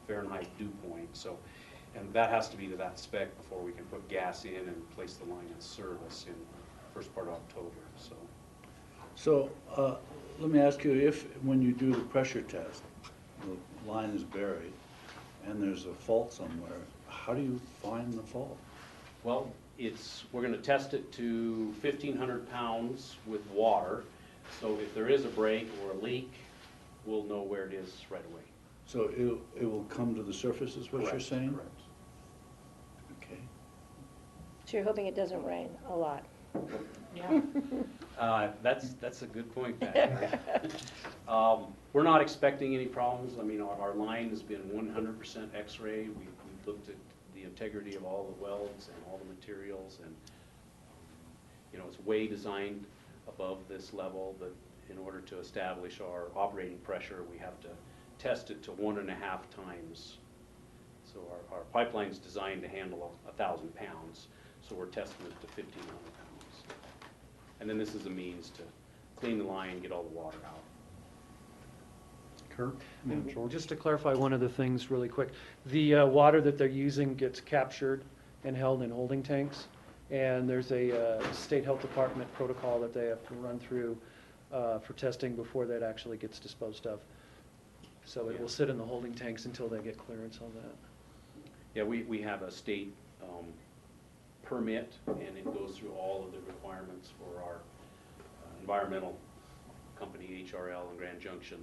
Fahrenheit dew point. So. And that has to be to that spec before we can put gas in and place the line in service in the first part of October. So let me ask you, if when you do the pressure test, the line is buried and there's a fault somewhere, how do you find the fault? Well, we're going to test it to 1,500 pounds with water. So if there is a break or a leak, we'll know where it is right away. So it will come to the surface, is what you're saying? Correct. Okay. So you're hoping it doesn't rain a lot. Yeah. That's a good point, Pat. We're not expecting any problems. I mean, our line has been 100% X-ray. We've looked at the integrity of all the welds and all the materials, and it's way designed above this level. But in order to establish our operating pressure, we have to test it to 1.5 times. So our pipeline's designed to handle 1,000 pounds, so we're testing it to 1,500 pounds. And then this is a means to clean the line, get all the water out. Kurt? And George? just to clarify one of the things really quick, the water that they're using gets captured and held in holding tanks, and there's a state health department protocol that they have to run through for testing before that actually gets disposed of. So it will sit in the holding tanks until they get clearance on that. Yeah, we have a state permit, and it goes through all of the requirements for our environmental company, HRL and Grand Junction.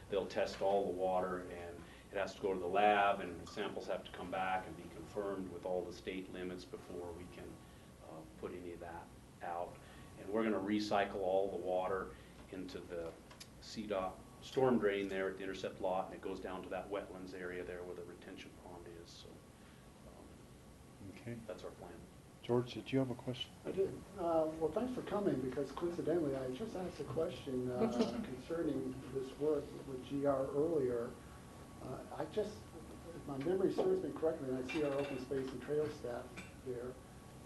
They'll test all the water, and it has to go to the lab, and samples have to come back and be confirmed with all the state limits before we can put any of that out. And we're going to recycle all the water into the CDOT storm drain there at the intercept lot, and it goes down to that wetlands area there where the retention pond is. So Okay. that's our plan. George, did you have a question? I did. Well, thanks for coming, because coincidentally, I just asked a question concerning this work with GR earlier. If my memory serves me correctly, and I see our open space and trail staff there,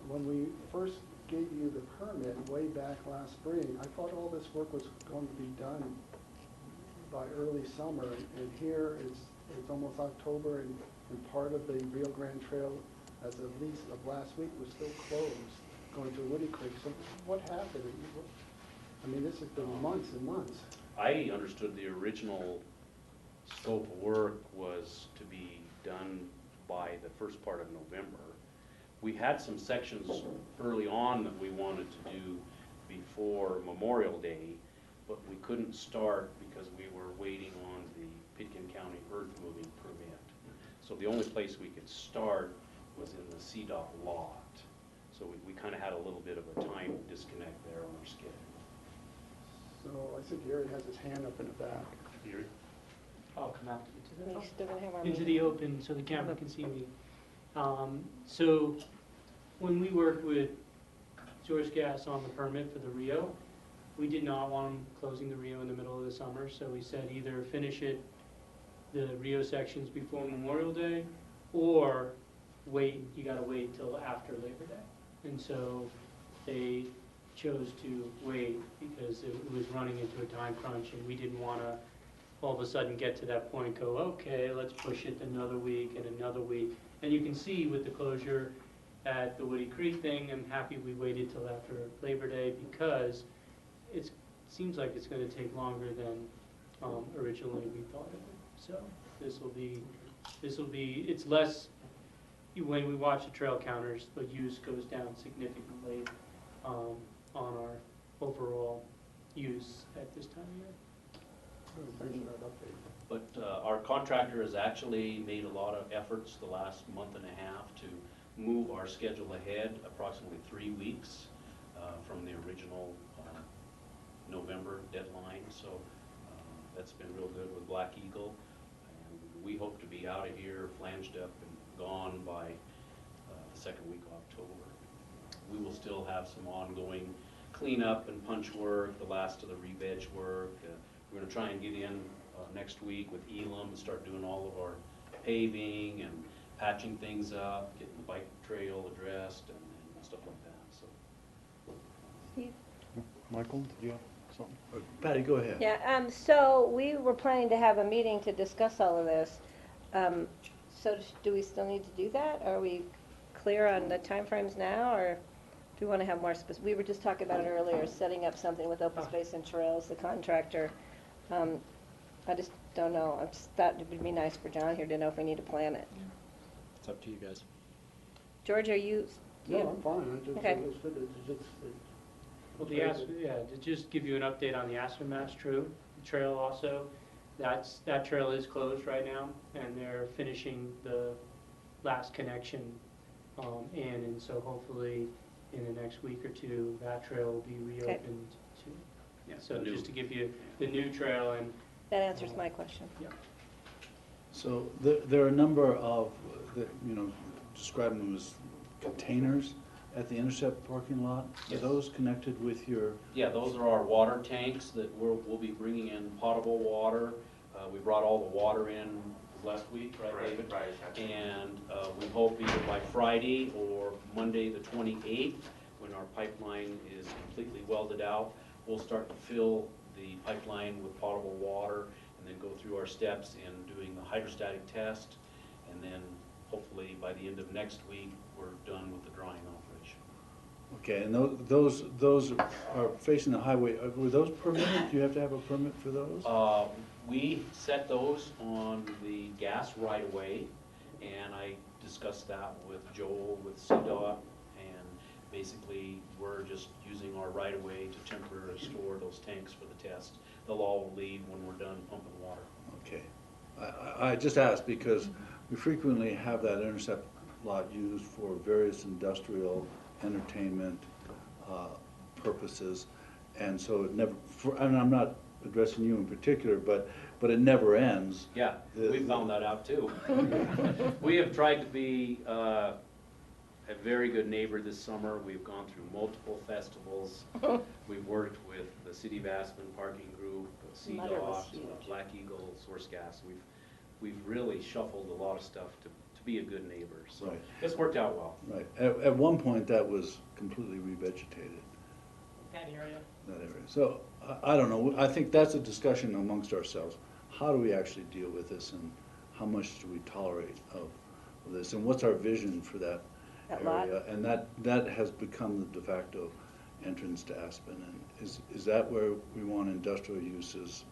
when we first gave you the permit way back last spring, I thought all this work was going to be done by early summer, and here it's almost October, and part of the Rio Grande Trail, as of least of last week, was still closed, going to Woody Creek. So what happened? I mean, this has been months and months. I understood the original scope of work was to be done by the first part of November. We had some sections early on that we wanted to do before Memorial Day, but we couldn't start because we were waiting on the Pitkin County earth moving permit. So the only place we could start was in the CDOT lot. So we kind of had a little bit of a time disconnect there on our schedule. So I see Gary has his hand up in the back. Gary? I'll come out He's still gonna have our into meeting. the open so the camera can see me. So when we worked with Source Gas on the permit for the Rio, we did not want them closing the Rio in the middle of the summer, so we said either finish it, the Rio sections before Memorial Day, or you gotta wait till after Labor Day. And so they chose to wait because it was running into a time crunch, and we didn't wanna all of a sudden get to that point, go, okay, let's push it another week and another week. And you can see with the closure at the Woody Creek thing, I'm happy we waited till after Labor Day because it seems like it's gonna take longer than originally we thought it would. So this will be, it's less, when we watch the trail counters, the use goes down significantly on our overall use at this time of year. But our contractor has actually made a lot of efforts the last month and a half to move our schedule ahead approximately 3 weeks from the original November deadline. So that's been real good with Black Eagle. And we hope to be out of here, flanged up and gone by the second week of October. We will still have some ongoing cleanup and punch work, the last of the re-veg work. We're going to try and get in next week with Elam and start doing all of our paving and patching things up, getting the bike trail addressed and stuff like that. So, Steve? Michael, did you have something? Patty, go ahead. Yeah, so we were planning to have a meeting to discuss all of this. So do we still need to do that? Are we clear on the timeframes now, or do we want to have more specific? We were just talking about it earlier, setting up something with Open Space and Trails, the contractor. I just don't know. I just thought it would be nice for John here to know if we need to plan it. It's up to you guys. George, are you? No, I'm fine. I just, Okay. Well, to just give you an update on the Aspen Mass Trail also, that trail is closed right now, and they're finishing the last connection and so hopefully in the next week or two, that trail will be reopened too. Yeah, so just to give you the new trail and. That answers my question. Yeah. So there are a number of, describing them as containers at the Intercept parking lot. Yes. Are those connected with your? yeah, those are our water tanks that we'll be bringing in potable water. We brought all the water in last week, right, David? Right. And we hope either by Friday or Monday the 28th, when our pipeline is completely welded out, we'll start to fill the pipeline with potable water and then go through our steps in doing the hydrostatic test. And then hopefully by the end of next week, we're done with the drying operation. Okay, and those are facing the highway. Were those permitted? Do you have to have a permit for those? We set those on the gas right away, and I discussed that with Joel, with CDOT, and basically we're just using our right of way to temporarily store those tanks for the test. They'll all leave when we're done pumping water. Okay. I just asked because we frequently have that Intercept lot used for various industrial, entertainment purposes, and so it never, and I'm not addressing you in particular, but it never ends. Yeah, we found that out too. We have tried to be a very good neighbor this summer. We've gone through multiple festivals. We've worked with the City of Aspen Parking Group, CDOT, Black Eagle, Source Gas. We've really shuffled a lot of stuff to be a good neighbor. So Right. It's worked out well. Right. At one point, that was completely revegetated, That area. that area. So I don't know. I think that's a discussion amongst ourselves. How do we actually deal with this, and how much do we tolerate of this, and what's our vision for that area? Lot? And that has become the de facto entrance to Aspen. And is that where we want industrial uses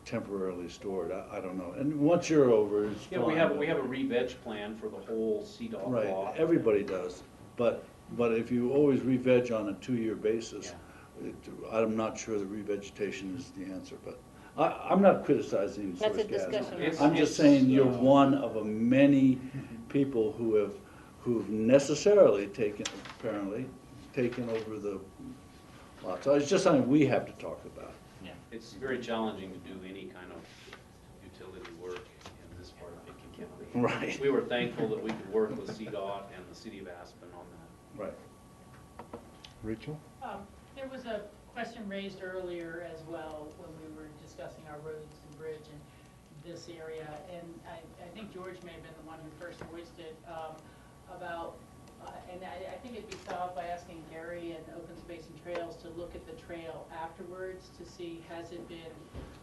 temporarily stored? I don't know. And once you're over, it's Yeah, fine. we have a re-veg plan for the whole CDOT Right, block. everybody does, but if you always re-veg on a 2-year basis, I'm not sure that revegetation is the answer, but I'm not criticizing That's Source a Gas. discussion. I'm just saying you're one of a many people who've necessarily apparently taken over the lot. So it's just something we have to talk about. It's very challenging to do any kind of utility work in this part of Aiken Right. We were thankful that we could work with CDOT and the city of Aspen on that. Right. Rachel? There was a question raised earlier as well when we were discussing our roads and bridge in this area, and I think George may have been the one who first voiced it about, and I think it'd be solved by asking Gary and Open Space and Trails to look at the trail afterwards to see has it been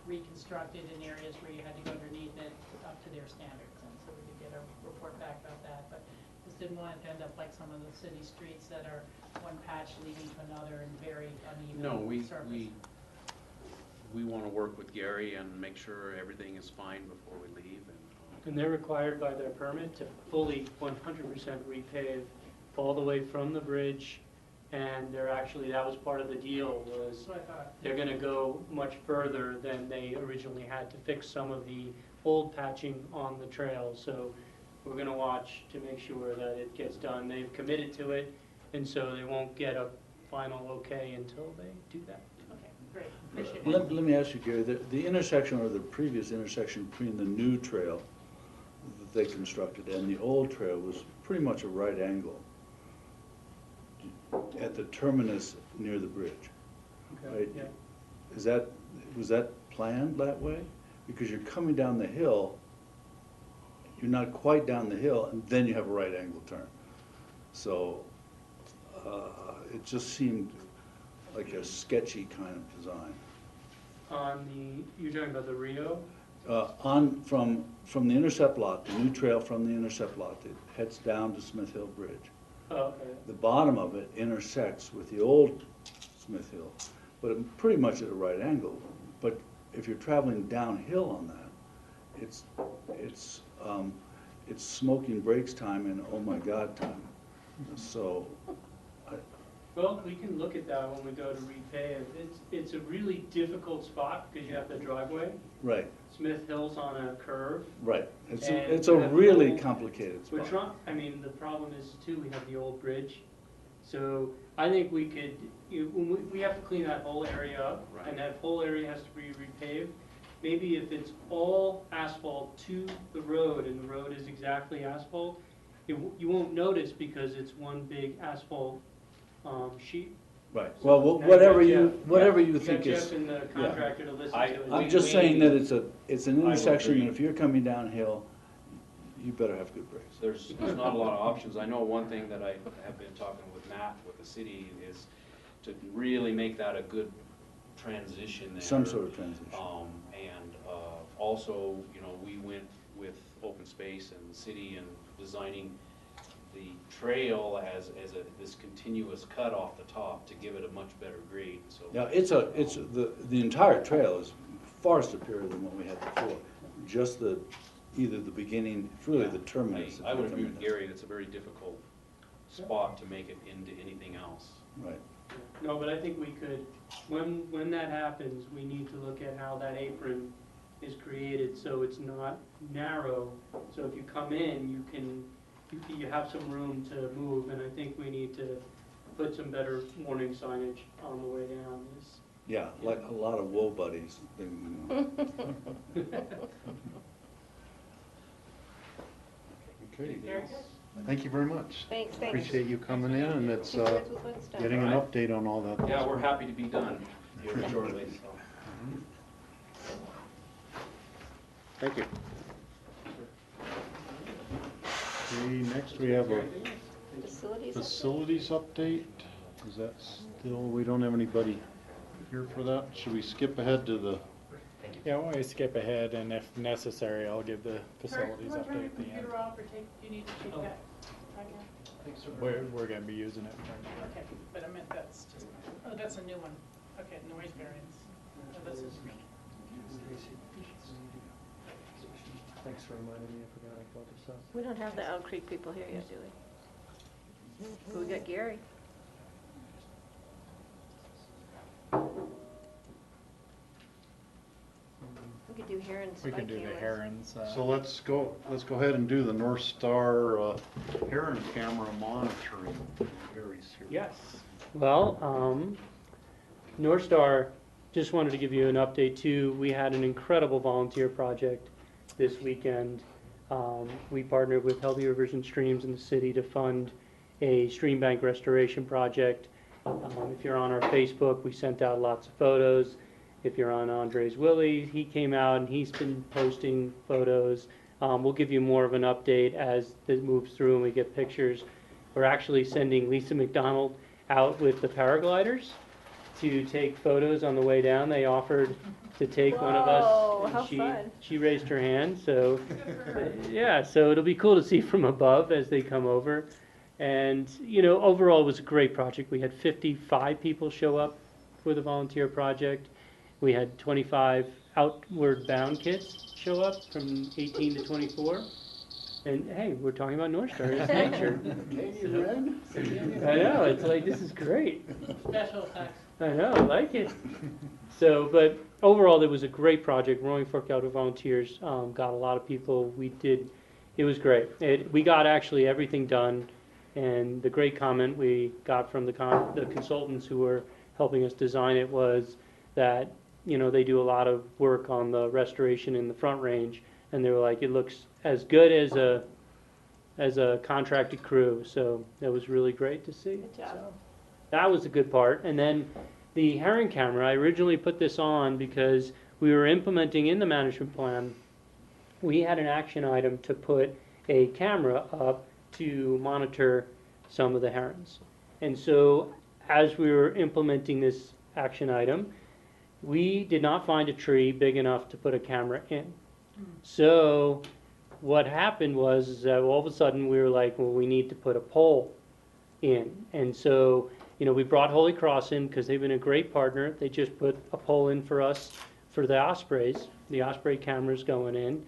reconstructed in areas where you had to go underneath it up to their standards, and so we could get a report back about that. But just didn't want it to end up like some of the city streets that are one patch leading to another and very uneven No, surface. we want to work with Gary and make sure everything is fine before we leave. And they're required by their permit to fully 100% repave all the way from the bridge. And they're actually, that was part of the deal, was they're gonna go much further than they originally had to fix some of the old patching on the trail. So we're gonna watch to make sure that it gets done. They've committed to it, and so they won't get a final okay until they do that. Okay, great, appreciate it. Let me ask you, Gary, the intersection or the previous intersection between the new trail that they constructed and the old trail was pretty much a right angle at the terminus near the bridge, right? Yeah. Was that planned that way? Because you're coming down the hill, you're not quite down the hill, and then you have a right angle turn. So it just seemed like a sketchy kind of design. On the, you're talking about the Rio? From the intercept lot, the new trail from the intercept lot that heads down to Smith Hill Bridge. Oh, okay. The bottom of it intersects with the old Smith Hill, but pretty much at a right angle. But if you're traveling downhill on that, it's smoking brakes time and oh my God time. So, Well, we can look at that when we go to repave. It's a really difficult spot because you have the driveway. right, Smith Hill's on a curve. right. It's And a we have really no- complicated We're spot. trying, I mean, the problem is too, we have the old bridge. So I think we could, we have to clean that whole area up. Right. And that whole area has to be repaved. Maybe if it's all asphalt to the road and the road is exactly asphalt, you won't notice because it's one big asphalt sheet. Right, well, Now whatever got you, Jeff. whatever Yeah, you you think got is. Jeff and the contractor to listen to it. I'm just saying that it's an I will intersection, agree. and if you're coming downhill, you better have good brakes. There's not a lot of options. I know one thing that I have been talking with Matt, with the city, is to really make that a good transition there. Some sort of transition. And also, we went with open space and the city and designing the trail as this continuous cut off the top to give it a much better grade, so. Yeah, the entire trail is far superior than what we had before. Just either the beginning, it's really the terminus. I would agree with Gary, it's a very difficult spot to make it into anything else. Right. No, but I think we could, when that happens, we need to look at how that apron is created so it's not narrow. So if you come in, you have some room to move, and I think we need to put some better warning signage on the way down. Yeah, like a lot of woe buddies. Okay. Thank you very much. Thanks. Appreciate you coming in, and it's Congrats with what's done. getting an update on all that. Yeah, we're happy to be done here shortly, so. Thank you. Okay, next we have a facilities update. Is that still, we don't have anybody here for that? Should we skip ahead to the? Yeah, why don't we skip ahead, and if necessary, I'll give the facilities Turn your update at the end. computer off or you need to take that? We're gonna be using it. Okay, but I meant that's just, oh, that's a new one. Okay, noise variance. Oh, this is, Thanks for reminding me, I forgot I brought this up. We don't have the Elk Creek people here yet, do we? But we got Gary. We could do herons. We can do the herons. So let's go ahead and do the North Star heron camera monitoring. Gary's here. Yes. Well, North Star, just wanted to give you an update too. We had an incredible volunteer project this weekend. We partnered with Healthy Rivers and Streams in the city to fund a stream bank restoration project. If you're on our Facebook, we sent out lots of photos. If you're on Andre's Willie, he came out and he's been posting photos. We'll give you more of an update as it moves through and we get pictures. We're actually sending Lisa McDonald out with the paragliders to take photos on the way down. They offered to take one of us. And how fun. she raised her hand, so yeah, so it'll be cool to see from above as they come over. And, you know, overall it was a great project. We had 55 people show up for the volunteer project. We had 25 outward bound kids show up from 18 to 24. And hey, we're talking about North Star, it's nature. I know, it's like, this is great. Special effects. I know, I like it. So, but overall, it was a great project. Roaring Fork Outdoor Volunteers got a lot of people. It was great. We got actually everything done. And the great comment we got from the consultants who were helping us design it was that, you know, they do a lot of work on the restoration in the Front Range. And they were like, it looks as good as a contracted crew. So that was really great to see. Good job. So that was a good part. And then the herring camera, I originally put this on because we were implementing in the management plan, we had an action item to put a camera up to monitor some of the herons. And so as we were implementing this action item, we did not find a tree big enough to put a camera in. So what happened was that all of a sudden we were like, well, we need to put a pole in. And so, you know, we brought Holy Cross in because they've been a great partner. They just put a pole in for us for the ospreys, the osprey cameras going in.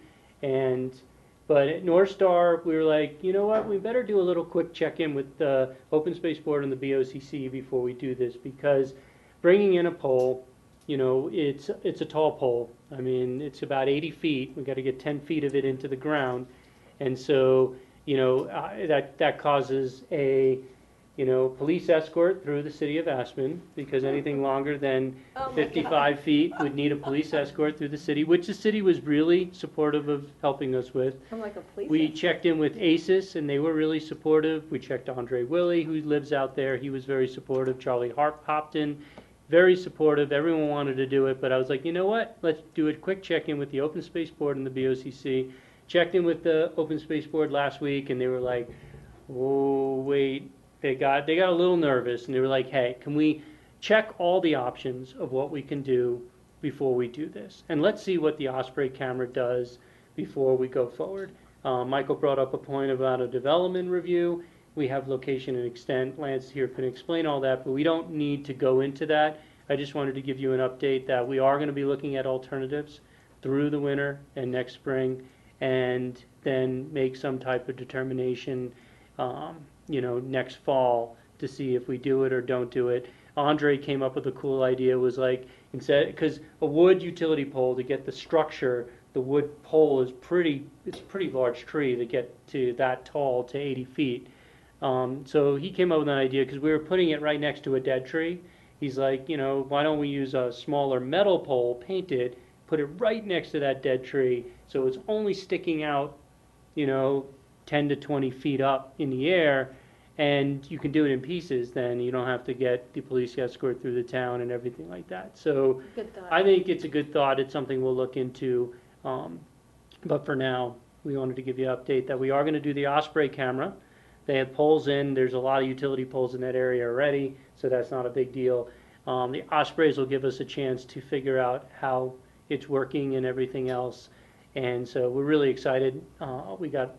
But at North Star, we were like, you know what, we better do a little quick check-in with the Open Space Board and the BOCC before we do this, because bringing in a pole, you know, it's a tall pole. I mean, it's about 80 feet. We've got to get 10 feet of it into the ground. And so, you know, that causes a, you know, police escort through the city of Aspen, because anything longer than 55 feet would need a police escort through the city, which the city was really supportive of helping us with. I'm like a police We escort. checked in with ACES, and they were really supportive. We checked Andre Willie, who lives out there. He was very supportive. Charlie Hopton, very supportive. Everyone wanted to do it, but I was like, you know what? Let's do a quick check-in with the Open Space Board and the BOCC. Checked in with the Open Space Board last week, and they were like, oh, wait. They got a little nervous, and they were like, hey, can we check all the options of what we can do before we do this? And let's see what the Osprey camera does before we go forward. Michael brought up a point about a development review. We have location and extent. Lance here can explain all that, but we don't need to go into that. I just wanted to give you an update that we are going to be looking at alternatives through the winter and next spring, and then make some type of determination you know, next fall to see if we do it or don't do it. Andre came up with a cool idea, was like, instead, because a wood utility pole, to get the structure, the wood pole is it's a pretty large tree to get to that tall, to 80 feet. So he came up with an idea, because we were putting it right next to a dead tree. He's like, you know, why don't we use a smaller metal pole, paint it, put it right next to that dead tree, so it's only sticking out, you know, 10 to 20 feet up in the air, and you can do it in pieces. Then you don't have to get the police escort through the town and everything like that. So I think it's a good thought. It's something we'll look into. But for now, we wanted to give you an update that we are going to do the Osprey camera. They have poles in. There's a lot of utility poles in that area already, so that's not a big deal. The Ospreys will give us a chance to figure out how it's working and everything else. And so we're really excited. We got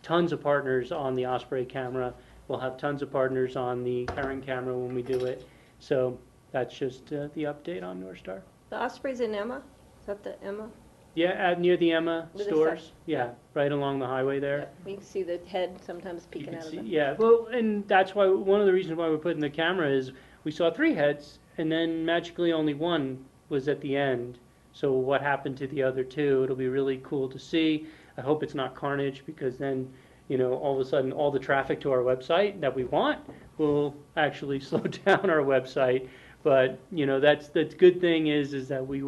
tons of partners on the Osprey camera. We'll have tons of partners on the herring camera when we do it. So that's just the update on North Star. The Osprey's in Emma? Is that the Emma? Yeah, near the Emma With the stores. side. Yeah, right along the highway there. We can see the head sometimes peeking out of the... Yeah, well, and that's why one of the reasons why we're putting the camera is we saw 3 heads, and then magically only 1 was at the end. So what happened to the other 2? It'll be really cool to see. I hope it's not carnage, because then, you know, all of a sudden all the traffic to our website that we want will actually slow down our website. But, you know, that's the good thing is that we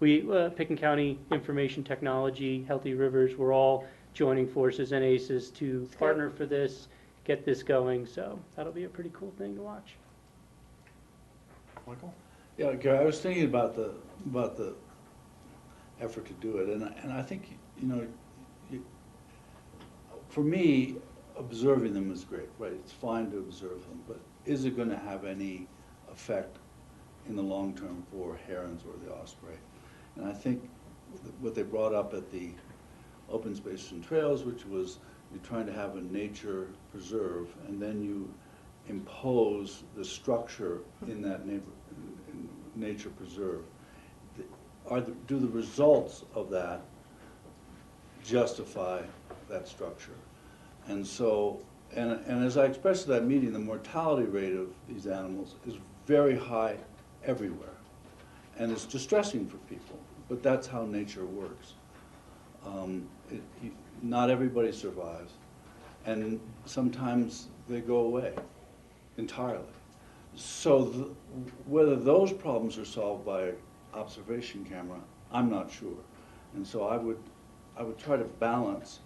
Picken County Information Technology, Healthy Rivers, we're all joining forces and ACES to partner for this, get this going, so that'll be a pretty cool thing to watch. Michael? Yeah, Gary, I was thinking about the effort to do it, and I think, you know, for me, observing them is great, right? It's fine to observe them, but is it going to have any effect in the long term for herons or the osprey? And I think what they brought up at the open spaces and trails, which was you're trying to have a nature preserve, and then you impose the structure in that nature preserve. Do the results of that justify that structure? And so, and as I expressed at that meeting, the mortality rate of these animals is very high everywhere. And it's distressing for people, but that's how nature works. Not everybody survives, and sometimes they go away entirely. So whether those problems are solved by observation camera, I'm not sure. And so I would try to balance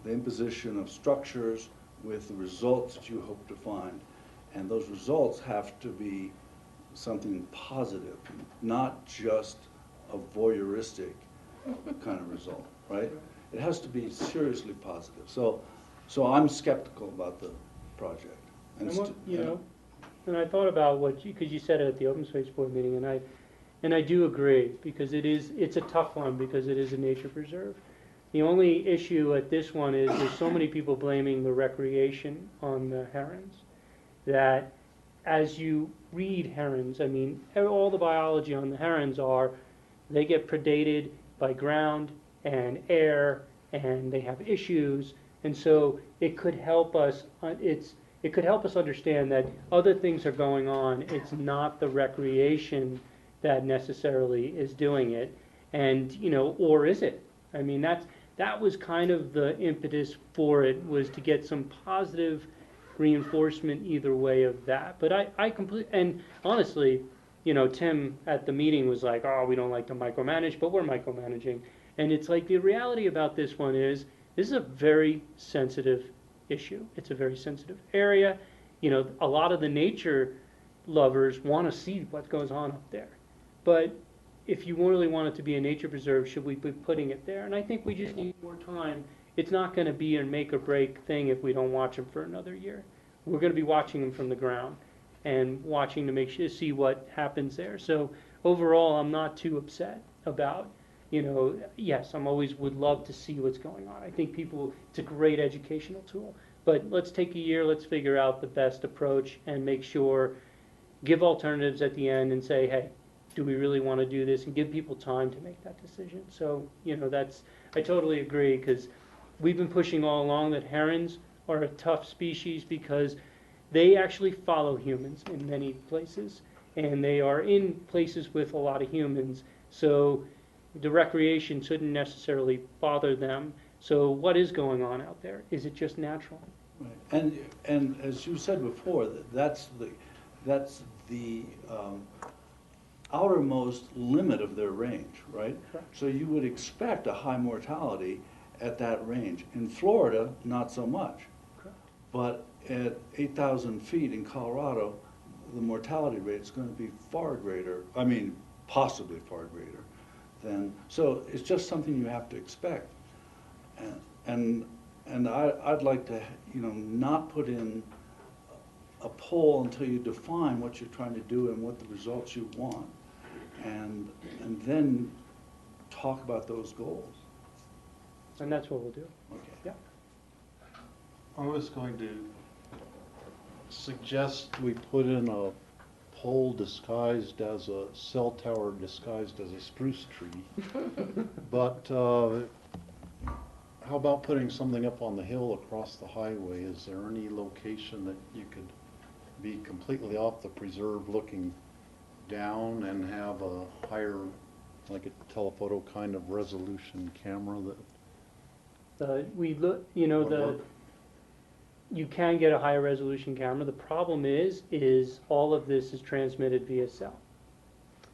the imposition of structures with the results that you hope to find. And those results have to be something positive, not just a voyeuristic kind of result, right? It has to be seriously positive. So I'm skeptical about the project. And and I thought about what because you said it at the Open Space Board meeting, and I do agree, because it's a tough one because it is a nature preserve. The only issue at this one is there's so many people blaming the recreation on the herons that as you read herons, I mean, all the biology on the herons are they get predated by ground and air, and they have issues, and so it could help us. It could help us understand that other things are going on. It's not the recreation that necessarily is doing it, and or is it? I mean, that was kind of the impetus for it, was to get some positive reinforcement either way of that. But I completely, and honestly, Tim at the meeting was like, oh, we don't like to micromanage, but we're micromanaging. And it's like the reality about this one is this is a very sensitive issue. It's a very sensitive area. A lot of the nature lovers want to see what goes on up there. But if you really want it to be a nature preserve, should we be putting it there? And I think we just need more time. It's not going to be a make or break thing if we don't watch them for another year. We're going to be watching them from the ground and watching to make sure to see what happens there. So overall, I'm not too upset about, yes, I'm always would love to see what's going on. I think it's a great educational tool. But let's take a year, let's figure out the best approach and make sure, give alternatives at the end and say, hey, do we really want to do this? And give people time to make that decision. So, I totally agree, because we've been pushing all along that herons are a tough species because they actually follow humans in many places, and they are in places with a lot of humans. So the recreation shouldn't necessarily bother them. So what is going on out there? Is it just natural? Right. And as you said before, that's the outermost limit of their range, right? Correct. So you would expect a high mortality at that range. In Florida, not so much. Correct. But at 8,000 feet in Colorado, the mortality rate is going to be far greater, possibly far greater than, so it's just something you have to expect. And I'd like to, not put in a poll until you define what you're trying to do and what the results you want, and then talk about those goals. And that's what we'll do. Okay. Yeah. I was going to suggest we put in a pole disguised as a cell tower disguised as a spruce tree. But how about putting something up on the hill across the highway? Is there any location that you could be completely off the preserve looking down and have a higher, like a telephoto kind of resolution camera that you can get a higher resolution camera. The problem is all of this is transmitted via cell.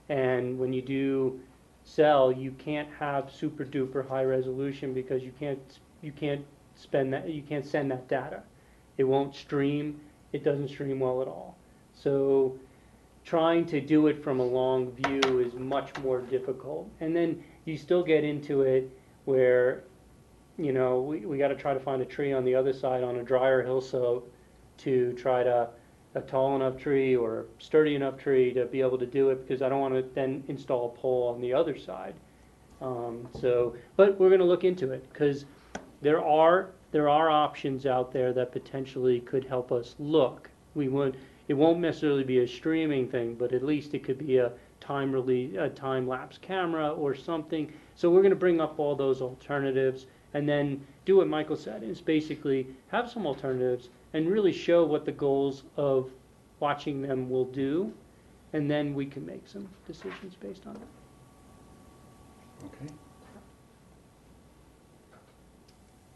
And when you do cell, you can't have super duper high resolution because you can't you can't send that data. It won't stream. It doesn't stream well at all. So trying to do it from a long view is much more difficult. And then you still get into it where, you know, we got to try to find a tree on the other side on a drier hill slope to try to, a tall enough tree or sturdy enough tree to be able to do it, because I don't want to then install a pole on the other side. But we're going to look into it, because there are options out there that potentially could help us look. It won't necessarily be a streaming thing, but at least it could be a time-lapse camera or something. So we're going to bring up all those alternatives and then do what Michael said, is basically have some alternatives and really show what the goals of watching them will do, and then we can make some decisions based on that. Okay.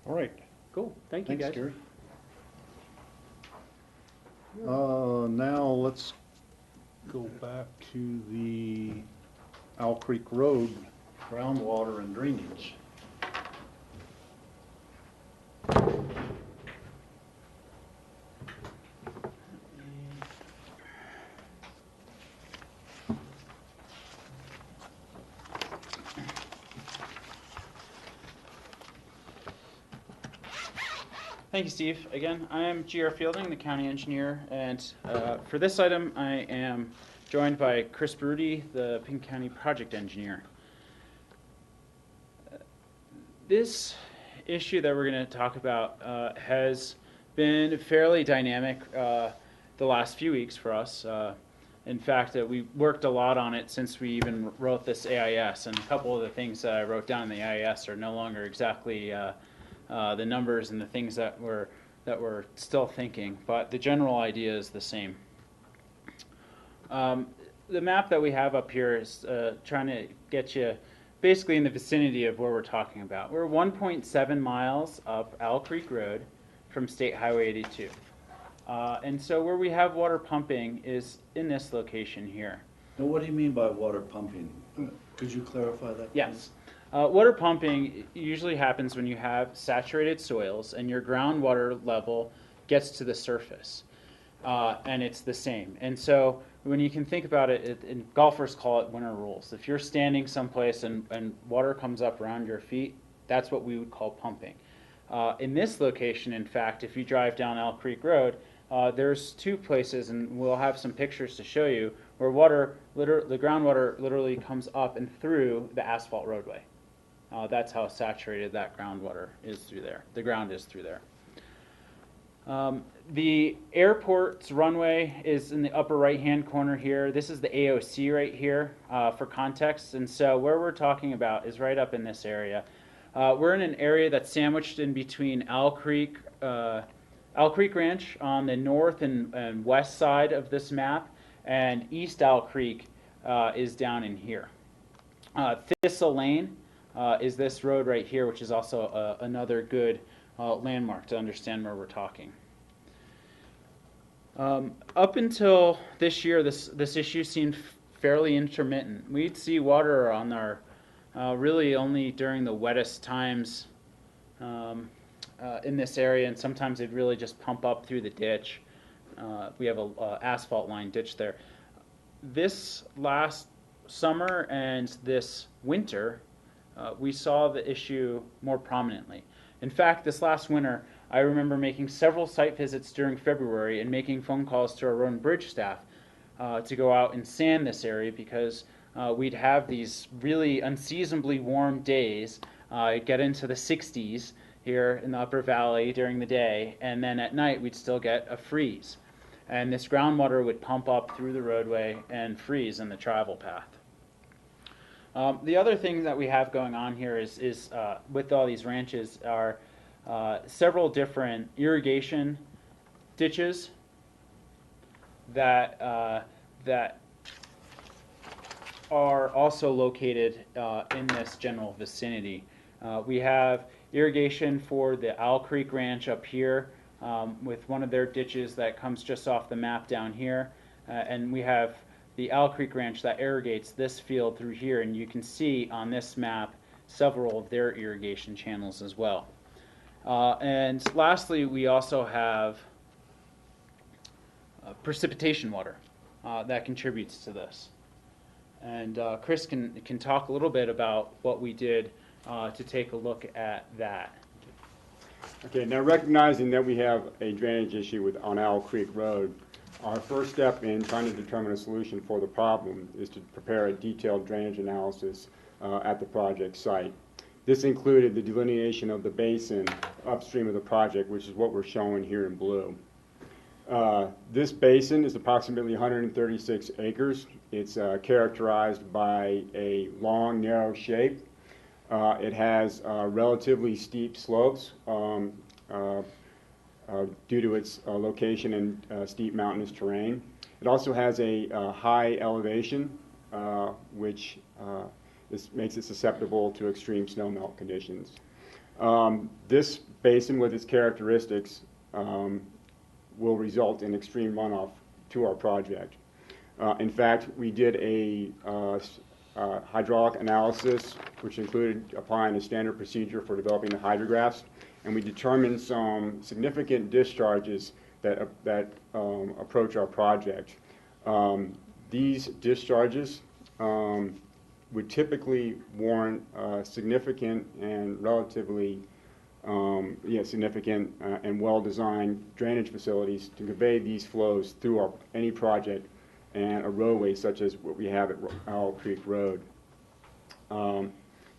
All right. Cool. Thank you, guys. Thanks, Gary. Now let's go back to the Owl Creek Road groundwater and drainage. Thank you, Steve. Again, I am G.R. Fielding, the county engineer, and for this item, I am joined by Chris Brody, the Pink County project engineer. This issue that we're going to talk about has been fairly dynamic the last few weeks for us. In fact, we worked a lot on it since we even wrote this AIS, and a couple of the things that I wrote down in the AIS are no longer exactly the numbers and the things that we're still thinking, but the general idea is the same. The map that we have up here is trying to get you basically in the vicinity of where we're talking about. We're 1.7 miles up Owl Creek Road from State Highway 82. And so where we have water pumping is in this location here. Now, what do you mean by water pumping? Could you clarify that? Yes. Water pumping usually happens when you have saturated soils and your groundwater level gets to the surface, and it's the same. And so when you can think about it, and golfers call it winter rules. If you're standing someplace and water comes up around your feet, that's what we would call pumping. In this location, in fact, if you drive down Owl Creek Road, there's two places, and we'll have some pictures to show you, where the groundwater literally comes up and through the asphalt roadway. That's how saturated that groundwater is through there. The ground is through there. The airport's runway is in the upper right-hand corner here. This is the AOC right here for context. And so where we're talking about is right up in this area. We're in an area that's sandwiched in between Owl Creek Ranch on the north and west side of this map, and East Owl Creek is down in here. Thistle Lane is this road right here, which is also another good landmark to understand where we're talking. Up until this year, this issue seemed fairly intermittent. We'd see water on our really only during the wettest times in this area, and sometimes it'd really just pump up through the ditch. We have a asphalt line ditch there. This last summer and this winter, we saw the issue more prominently. In fact, this last winter, I remember making several site visits during February and making phone calls to our road and bridge staff to go out and sand this area, because we'd have these really unseasonably warm days, get into the 60s here in the Upper Valley during the day, and then at night we'd still get a freeze. And this groundwater would pump up through the roadway and freeze in the travel path. The other thing that we have going on here is with all these ranches are several different irrigation ditches that are also located in this general vicinity. We have irrigation for the Owl Creek Ranch up here with one of their ditches that comes just off the map down here, and we have the Owl Creek Ranch that irrigates this field through here, and you can see on this map several of their irrigation channels as well. And lastly, we also have precipitation water that contributes to this. And Chris can talk a little bit about what we did to take a look at that. Okay, now recognizing that we have a drainage issue on Owl Creek Road, our first step in trying to determine a solution for the problem is to prepare a detailed drainage analysis at the project site. This included the delineation of the basin upstream of the project, which is what we're showing here in blue. This basin is approximately 136 acres. It's characterized by a long, narrow shape. It has relatively steep slopes due to its location in steep mountainous terrain. It also has a high elevation, which makes it susceptible to extreme snowmelt conditions. This basin, with its characteristics, will result in extreme runoff to our project. In fact, we did a hydraulic analysis, which included applying a standard procedure for developing the hydrographs, and we determined some significant discharges that approach our project. These discharges would typically warrant significant and relatively significant and well-designed drainage facilities to convey these flows through any project and a roadway such as what we have at Owl Creek Road.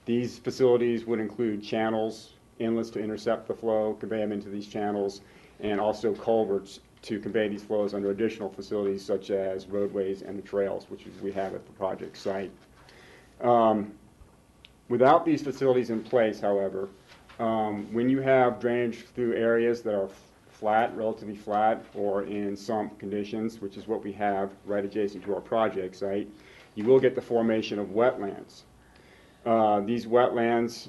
These facilities would include channels, inlets to intercept the flow, convey them into these channels, and also culverts to convey these flows under additional facilities such as roadways and the trails, which we have at the project site. Without these facilities in place, however, when you have drainage through areas that are flat, relatively flat, or in sump conditions, which is what we have right adjacent to our project site, you will get the formation of wetlands. These wetlands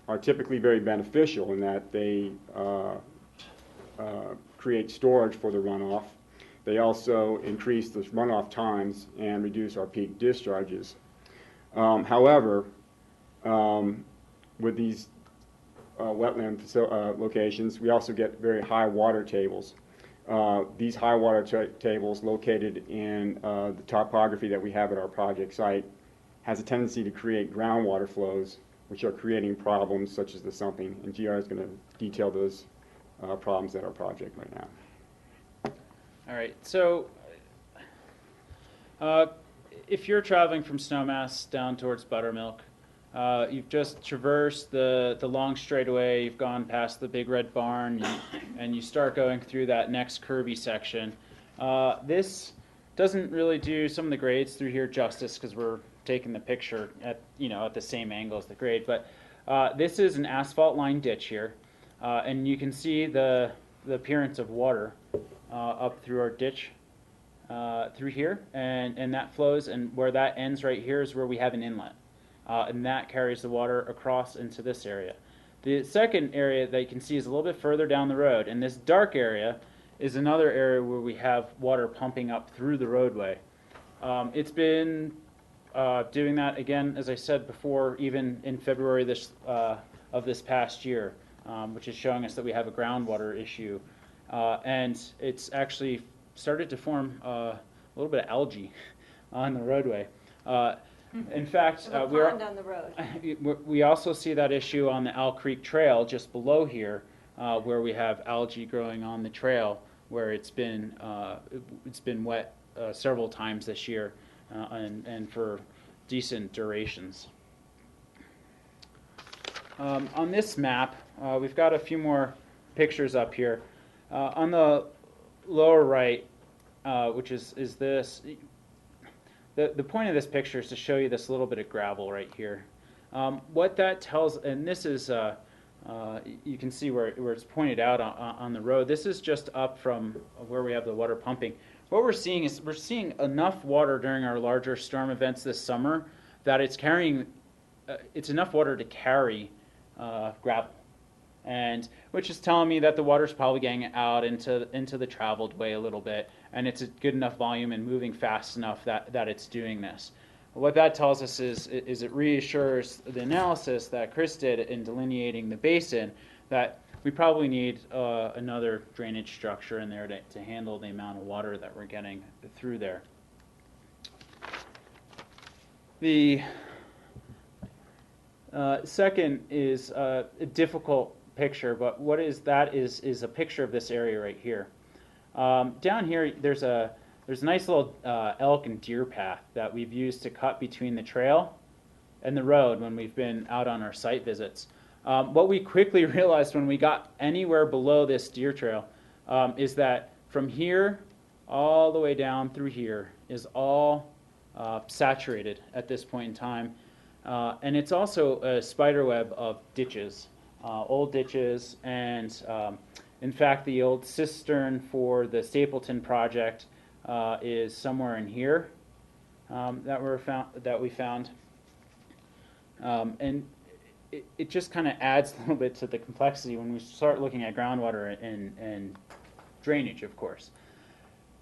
are typically very beneficial in that they create storage for the runoff. They also increase the runoff times and reduce our peak discharges. However, with these wetland locations, we also get very high water tables. These high water tables located in the topography that we have at our project site has a tendency to create groundwater flows, which are creating problems such as the sumping, and GR is going to detail those problems at our project right now. All right, so if you're traveling from Snowmass down towards Buttermilk, you've just traversed the long straightaway, you've gone past the big red barn, and you start going through that next curvy section. This doesn't really do some of the grades through here justice because we're taking the picture at the same angle as the grade, but this is an asphalt lined ditch here, and you can see the appearance of water up through our ditch through here, and that flows, and where that ends right here is where we have an inlet. And that carries the water across into this area. The second area that you can see is a little bit further down the road, and this dark area is another area where we have water pumping up through the roadway. It's been doing that again, as I said before, even in February of this past year, which is showing us that we have a groundwater issue. And it's actually started to form a little bit of algae on the roadway. In fact, pond on the road. We also see that issue on the Owl Creek Trail just below here, where we have algae growing on the trail, where it's been wet several times this year, and for decent durations. On this map, we've got a few more pictures up here. On the lower right, which is this. The point of this picture is to show you this little bit of gravel right here. What that tells, and this is, you can see where it's pointed out on the road. This is just up from where we have the water pumping. What we're seeing is we're seeing enough water during our larger storm events this summer that it's carrying, it's enough water to carry gravel. And which is telling me that the water's probably getting out into the traveled way a little bit, and it's a good enough volume and moving fast enough that it's doing this. What that tells us is it reassures the analysis that Chris did in delineating the basin that we probably need another drainage structure in there to handle the amount of water that we're getting through there. The second is a difficult picture, but what is that is a picture of this area right here. Down here, there's a nice little elk and deer path that we've used to cut between the trail and the road when we've been out on our site visits. What we quickly realized when we got anywhere below this deer trail is that from here all the way down through here is all saturated at this point in time. And it's also a spider web of ditches, old ditches, and in fact the old cistern for the Stapleton project is somewhere in here that we found. And it just kind of adds a little bit to the complexity when we start looking at groundwater and drainage, of course.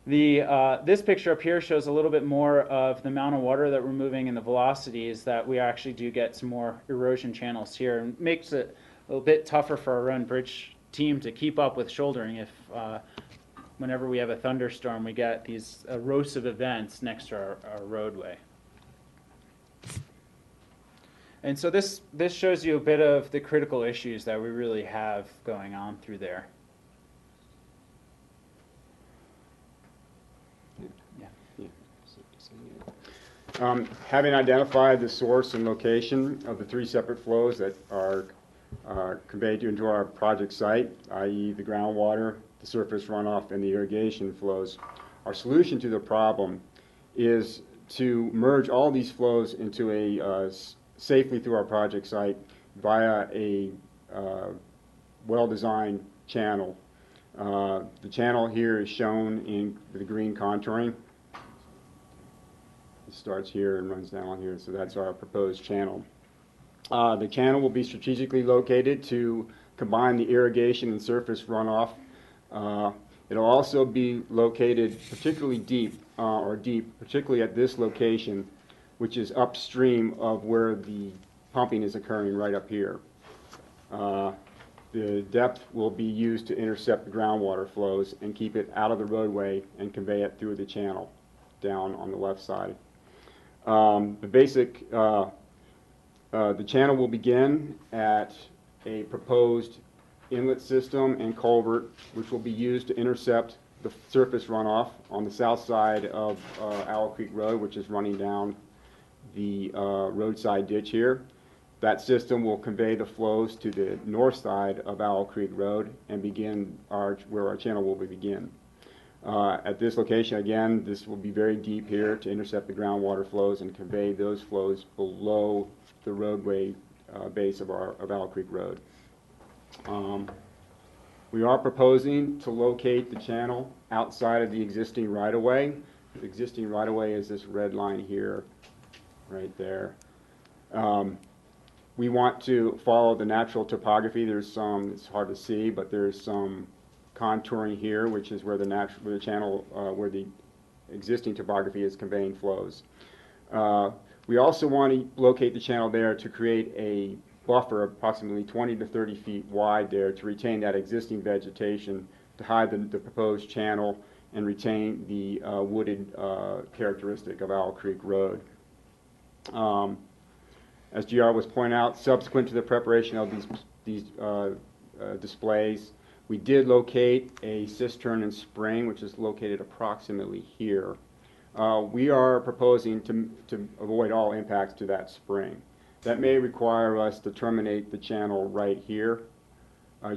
This picture up here shows a little bit more of the amount of water that we're moving and the velocities that we actually do get some more erosion channels here, and makes it a little bit tougher for our road and bridge team to keep up with shouldering if whenever we have a thunderstorm we get these erosive events next to our roadway. And so this shows you a bit of the critical issues that we really have going on through there. Having identified the source and location of the 3 separate flows that are conveyed into our project site, i.e. the groundwater, the surface runoff, and the irrigation flows, our solution to the problem is to merge all these flows into a safely through our project site via a well-designed channel. The channel here is shown in the green contouring. It starts here and runs down here, so that's our proposed channel. The channel will be strategically located to combine the irrigation and surface runoff. It'll also be located particularly deep, particularly at this location, which is upstream of where the pumping is occurring right up here. The depth will be used to intercept the groundwater flows and keep it out of the roadway and convey it through the channel down on the left side. The channel will begin at a proposed inlet system and culvert, which will be used to intercept the surface runoff on the south side of Owl Creek Road, which is running down the roadside ditch here. That system will convey the flows to the north side of Owl Creek Road and begin where our channel will begin. At this location, again, this will be very deep here to intercept the groundwater flows and convey those flows below the roadway base of Owl Creek Road. We are proposing to locate the channel outside of the existing right-of-way. The existing right-of-way is this red line here, right there. We want to follow the natural topography. There's some, it's hard to see, but there's some contouring here, which is where the channel, where the existing topography is conveying flows. We also want to locate the channel there to create a buffer approximately 20 to 30 feet wide there to retain that existing vegetation, to hide the proposed channel and retain the wooded characteristic of Owl Creek Road. As GR was pointing out, subsequent to the preparation of these displays, we did locate a cistern and spring, which is located approximately here. We are proposing to avoid all impacts to that spring. That may require us to terminate the channel right here,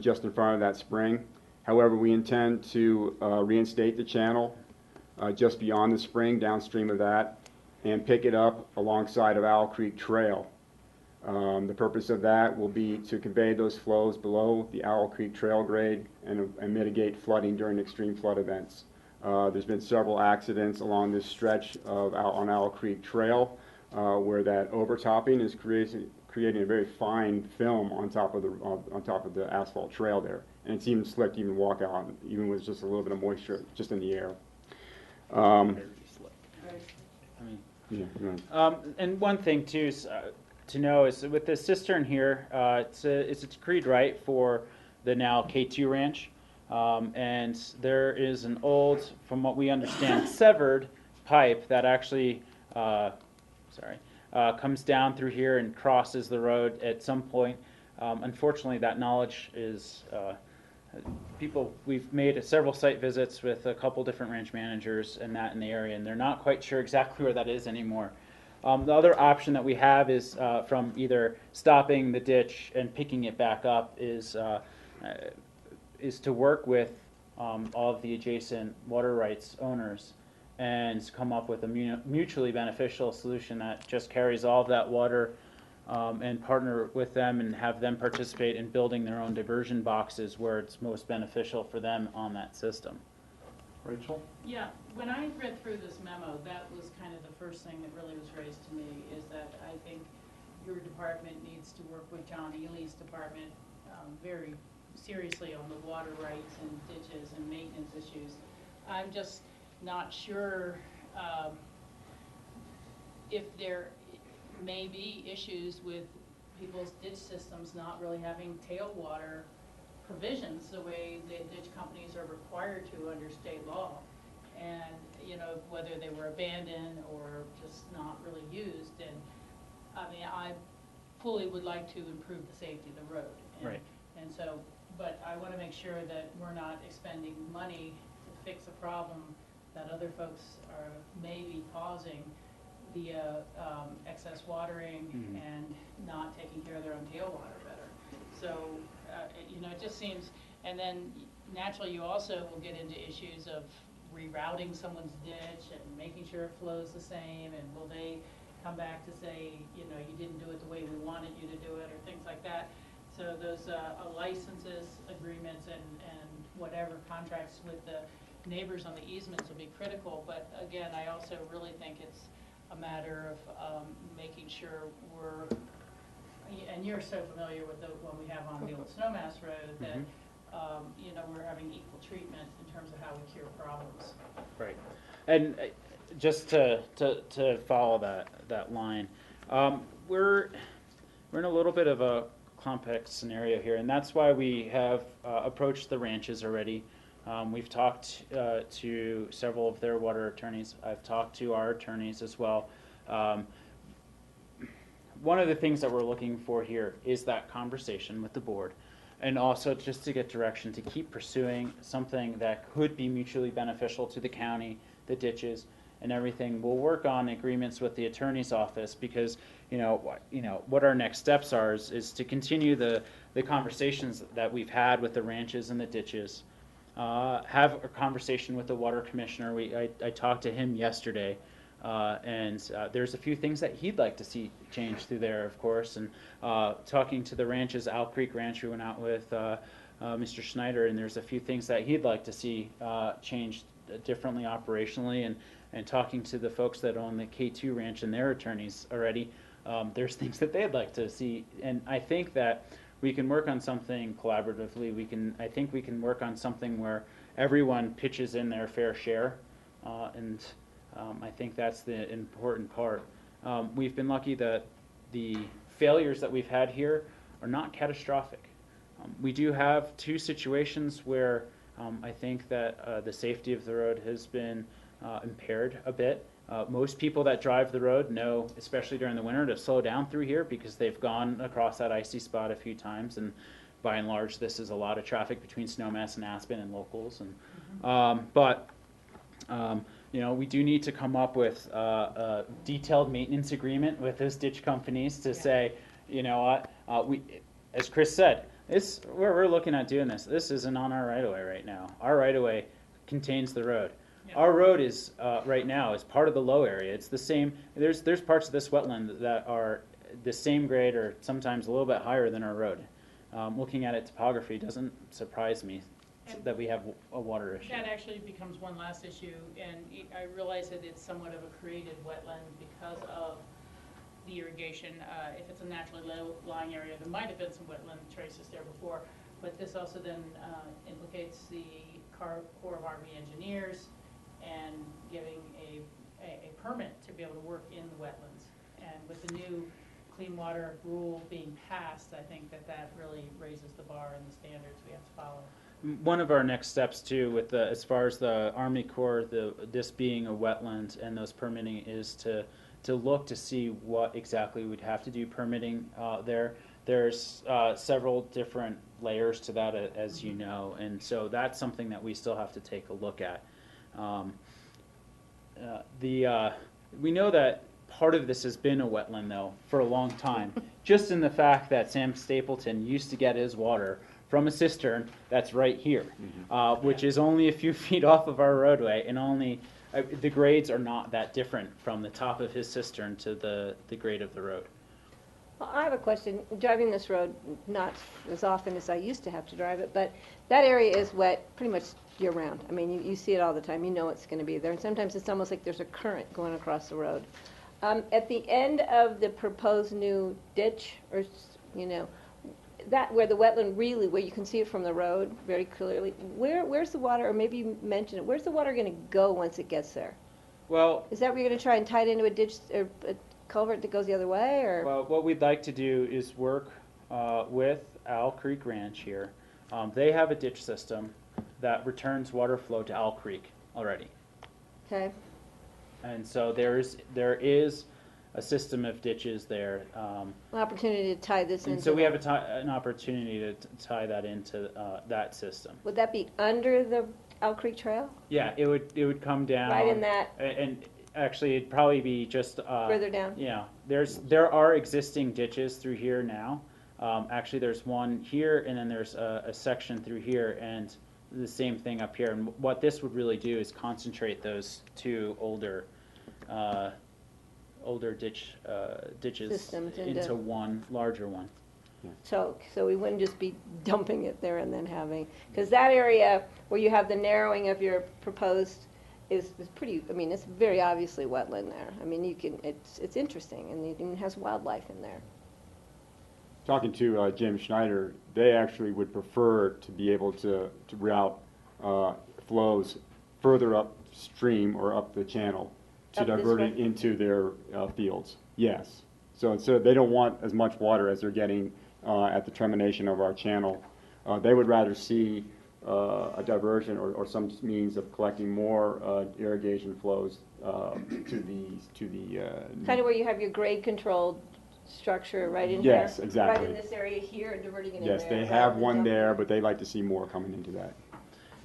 just in front of that spring. However, we intend to reinstate the channel just beyond the spring, downstream of that, and pick it up alongside of Owl Creek Trail. The purpose of that will be to convey those flows below the Owl Creek Trail grade and mitigate flooding during extreme flood events. There's been several accidents along this stretch on Owl Creek Trail where that overtopping is creating a very fine film on top of the asphalt trail there, and it's even slick to even walk out, even with just a little bit of moisture just in the air. And one thing too to know is with the cistern here, it's a decreed right for the now K2 ranch. And there is an old, from what we understand, severed pipe that actually, comes down through here and crosses the road at some point. Unfortunately, that knowledge is, we've made several site visits with a couple different ranch managers and that in the area, and they're not quite sure exactly where that is anymore. The other option that we have is from either stopping the ditch and picking it back up is to work with all of the adjacent water rights owners and come up with a mutually beneficial solution that just carries all of that water and partner with them and have them participate in building their own diversion boxes where it's most beneficial for them on that system. Rachel? Yeah, when I read through this memo, that was kind of the first thing that really was raised to me, is that I think your department needs to work with John Ely's department very seriously on the water rights and ditches and maintenance issues. I'm just not sure if there may be issues with people's ditch systems not really having tailwater provisions the way the ditch companies are required to under state law. And, you know, whether they were abandoned or just not really used. And, I mean, I fully would like to improve the safety of the road. And, right. And so, but I want to make sure that we're not expending money to fix a problem that other folks are maybe causing via excess watering and not taking care of their own tailwater better. So, you know, it just seems, and then naturally you also will get into issues of rerouting someone's ditch and making sure it flows the same, and will they come back to say, you know, you didn't do it the way we wanted you to do it, or things like that. So those licenses, agreements, and whatever contracts with the neighbors on the easements will be critical. But again, I also really think it's a matter of making sure we're, and you're so familiar with the one we have on the old Snowmass Road, that you know, we're having equal treatment in terms of how we cure problems. Right. And just to follow that line, we're in a little bit of a complex scenario here, and that's why we have approached the ranches already. We've talked to several of their water attorneys. I've talked to our attorneys as well. One of the things that we're looking for here is that conversation with the board, and also just to get direction to keep pursuing something that could be mutually beneficial to the county, the ditches, and everything. We'll work on agreements with the attorney's office, because you know what our next steps are is to continue the conversations that we've had with the ranches and the ditches. Have a conversation with the water commissioner. I talked to him yesterday, and there's a few things that he'd like to see change through there, of course. And talking to the ranches, Owl Creek Ranch, we went out with Mr. Schneider, and there's a few things that he'd like to see changed differently operationally. And talking to the folks that own the K2 Ranch and their attorneys already, there's things that they'd like to see. And I think that we can work on something collaboratively. I think we can work on something where everyone pitches in their fair share, and I think that's the important part. We've been lucky that the failures that we've had here are not catastrophic. We do have two situations where I think that the safety of the road has been impaired a bit. Most people that drive the road know, especially during the winter, to slow down through here because they've gone across that icy spot a few times, and by and large this is a lot of traffic between Snowmass and Aspen and locals. And you know, we do need to come up with a detailed maintenance agreement with those ditch companies to say, you know what, as Chris said, where we're looking at doing this isn't on our right-of-way right now. Our right-of-way contains the road. Our road is right now is part of the low area. It's the same. There's parts of this wetland that are the same grade or sometimes a little bit higher than our road. Looking at its topography doesn't surprise me that we have a water issue. That actually becomes one last issue, and I realize that it's somewhat of a created wetland because of the irrigation. If it's a naturally low-lying area, there might have been some wetland traces there before, but this also then implicates the Corps of Army Engineers and giving a permit to be able to work in the wetlands. And with the new clean water rule being passed, I think that really raises the bar and the standards we have to follow. One of our next steps too, with the, as far as the Army Corps, this being a wetland and those permitting, is to look to see what exactly we'd have to do permitting there. There's several different layers to that, as you know, and so that's something that we still have to take a look at. We know that part of this has been a wetland, though, for a long time, just in the fact that Sam Stapleton used to get his water from a cistern that's right here, which is only a few feet off of our roadway, and only the grades are not that different from the top of his cistern to the grade of the road. Well, I have a question. Driving this road, not as often as I used to have to drive it, but that area is wet pretty much year-round. I mean, you see it all the time. You know it's going to be there, and sometimes it's almost like there's a current going across the road. At the end of the proposed new ditch, or that where the wetland really, where you can see it from the road very clearly, where's the water, or maybe you mentioned it, where's the water going to go once it gets there? Well, is that where you're going to try and tie it into a ditch or a culvert that goes the other way, or? Well, what we'd like to do is work with Owl Creek Ranch here. They have a ditch system that returns water flow to Owl Creek already. Okay. And so there is a system of ditches there. An opportunity to tie this into. And so we have an opportunity to tie that into that system. Would that be under the Owl Creek Trail? Yeah, it would come down. Right in that. And actually, it'd probably be just further down. Yeah, there are existing ditches through here now. Actually, there's one here, and then there's a section through here, and the same thing up here. And what this would really do is concentrate those two older ditches systems into one larger one. So we wouldn't just be dumping it there and then having, because that area where you have the narrowing of your proposed is pretty, I mean, it's very obviously wetland there. I mean, it's interesting, and it even has wildlife in there. Talking to Jim Schneider, they actually would prefer to be able to route flows further upstream or up the channel to divert it into their fields. Yes. So they don't want as much water as they're getting at the termination of our channel. They would rather see a diversion or some means of collecting more irrigation flows to the kind of where you have your grade controlled structure right in here. Yes, exactly. Right in this area here and diverting it in there. Yes, they have one there, but they like to see more coming into that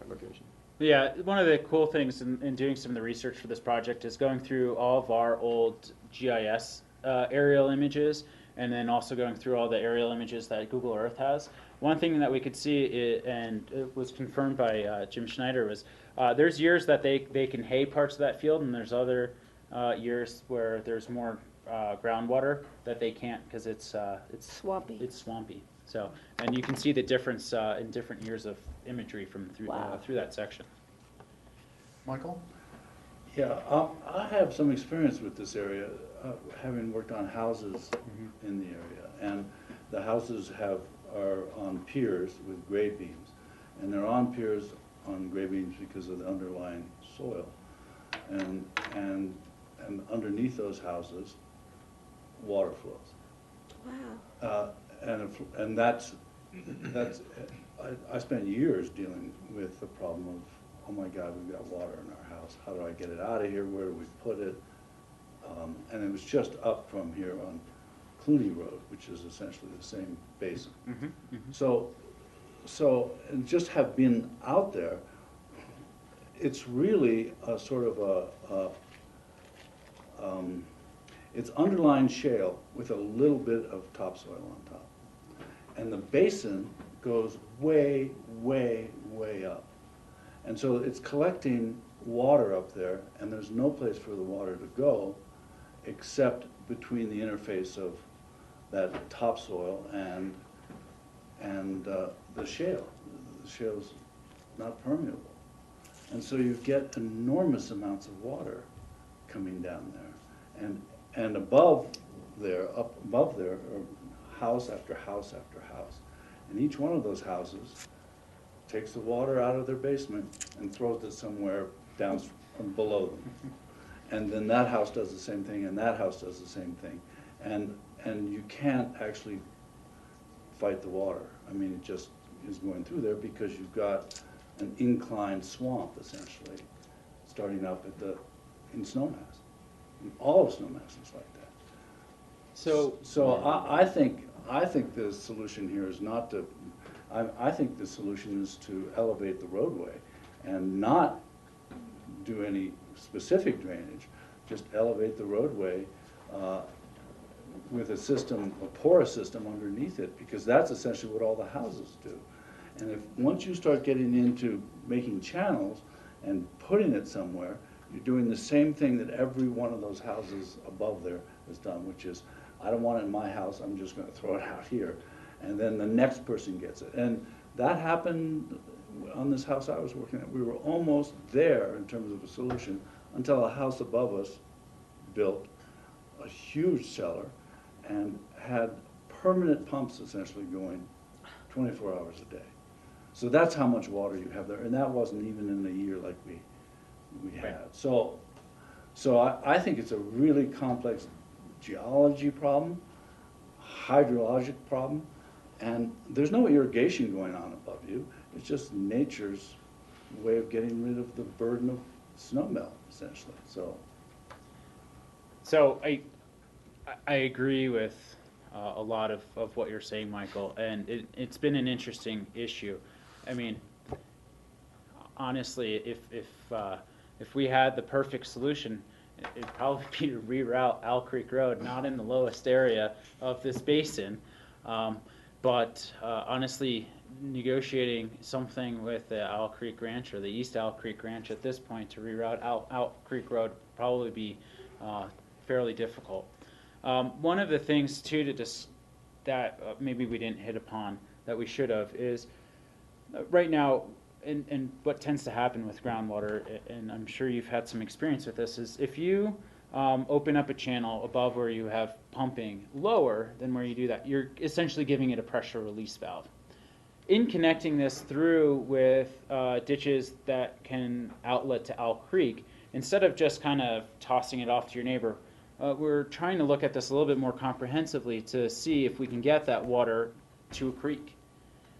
location. Yeah, one of the cool things in doing some of the research for this project is going through all of our old GIS aerial images, and then also going through all the aerial images that Google Earth has. One thing that we could see, and it was confirmed by Jim Schneider, was there's years that they can hay parts of that field, and there's other years where there's more groundwater that they can't because it's swampy. It's swampy. So, and you can see the difference in different years of imagery from through that section. Michael? Yeah, I have some experience with this area, having worked on houses in the area, and the houses are on piers with grade beams, and they're on piers on grade beams because of the underlying soil, and underneath those houses, water flows. Wow. And that's I spent years dealing with the problem of, oh my God, we've got water in our house. How do I get it out of here? Where do we put it? And it was just up from here on Clooney Road, which is essentially the same basin. So and just have been out there, it's really a sort of it's underlying shale with a little bit of topsoil on top. And the basin goes way, way, way up. And so it's collecting water up there, and there's no place for the water to go except between the interface of that topsoil and the shale. The shale's not permeable. And so you get enormous amounts of water coming down there. And above there, up above there, are house after house after house. And each one of those houses takes the water out of their basement and throws it somewhere down below them. And then that house does the same thing, and that house does the same thing. And and you can't actually fight the water. I mean, it just is going through there because you've got an inclined swamp, essentially, starting up in Snowmass. And all of Snowmass is like that. So I think the solution here is not to, I think the solution is to elevate the roadway and not do any specific drainage, just elevate the roadway with a system, a porous system underneath it, because that's essentially what all the houses do. And if, once you start getting into making channels and putting it somewhere, you're doing the same thing that every one of those houses above there has done, which is, I don't want it in my house, I'm just gonna throw it out here. And then the next person gets it. And that happened on this house I was working at. We were almost there in terms of a solution until a house above us built a huge cellar and had permanent pumps essentially going 24 hours a day. So that's how much water you have there, and that wasn't even in a year like we had. So I think it's a really complex geology problem, hydrologic problem, and there's no irrigation going on above you. It's just nature's way of getting rid of the burden of snowmelt, essentially. So I agree with a lot of what you're saying, Michael, and it's been an interesting issue. I mean, honestly, if we had the perfect solution, it'd probably be to reroute Owl Creek Road, not in the lowest area of this basin, but honestly, negotiating something with the Owl Creek Ranch or the East Owl Creek Ranch at this point to reroute Owl Creek Road would probably be fairly difficult. One of the things too that maybe we didn't hit upon that we should have is right now, and what tends to happen with groundwater, and I'm sure you've had some experience with this, is if you open up a channel above where you have pumping lower than where you do that, you're essentially giving it a pressure release valve. In connecting this through with ditches that can outlet to Owl Creek, instead of just kind of tossing it off to your neighbor, we're trying to look at this a little bit more comprehensively to see if we can get that water to a creek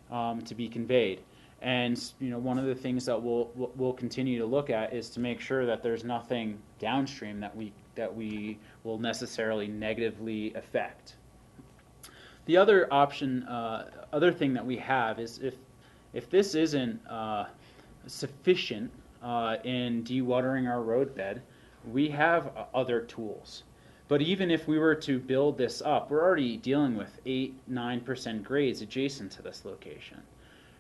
to be conveyed. And one of the things that we'll continue to look at is to make sure that there's nothing downstream that we will necessarily negatively affect. The other option, other thing that we have is if this isn't sufficient in dewatering our roadbed, we have other tools. But even if we were to build this up, we're already dealing with 8-9% grades adjacent to this location.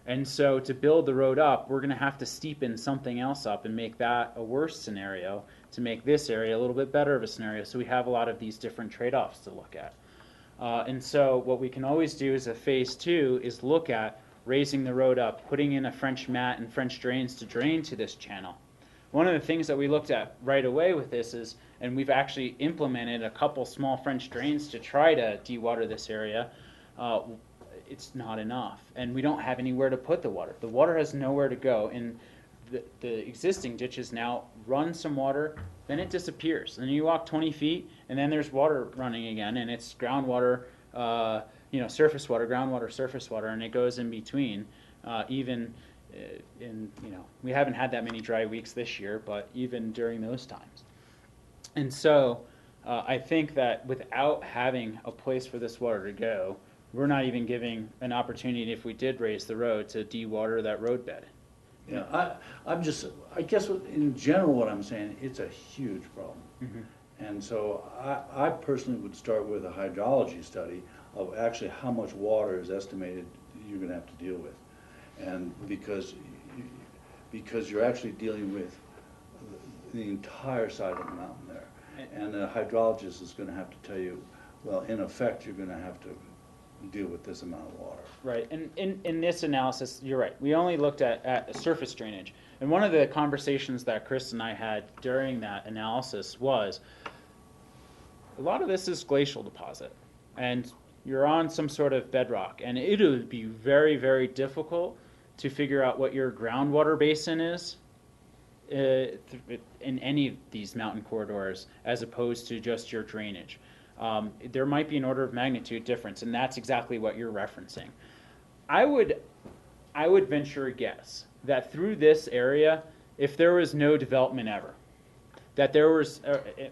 And so to build the road up, we're going to have to steepen something else up and make that a worse scenario to make this area a little bit better of a scenario. So we have a lot of these different trade-offs to look at. And so what we can always do as a phase 2 is look at raising the road up, putting in a French mat and French drains to drain to this channel. One of the things that we looked at right away with this is, and we've actually implemented a couple small French drains to try to dewater this area, it's not enough. And we don't have anywhere to put the water. The water has nowhere to go. And the existing ditches now run some water, then it disappears. And you walk 20 feet, and then there's water running again, and it's groundwater, surface water, groundwater, surface water, and it goes in between. We haven't had that many dry weeks this year, but even during those times. And so I think that without having a place for this water to go, we're not even giving an opportunity, if we did raise the road, to dewater that roadbed. Yeah, I guess in general what I'm saying, it's a huge problem. Mm-hmm. And so I personally would start with a hydrology study of actually how much water is estimated you're going to have to deal with. And because you're actually dealing with the entire side of the mountain there. And a hydrologist is going to have to tell you, well, in effect, you're going to have to deal with this amount of water. Right, and in this analysis, you're right. We only looked at surface drainage. And one of the conversations that Chris and I had during that analysis was, a lot of this is glacial deposit. And you're on some sort of bedrock. And it would be very, very difficult to figure out what your groundwater basin is in any of these mountain corridors as opposed to just your drainage. there might be an order of magnitude difference, and that's exactly what you're referencing. I would venture a guess that through this area, if there was no development ever, that there was,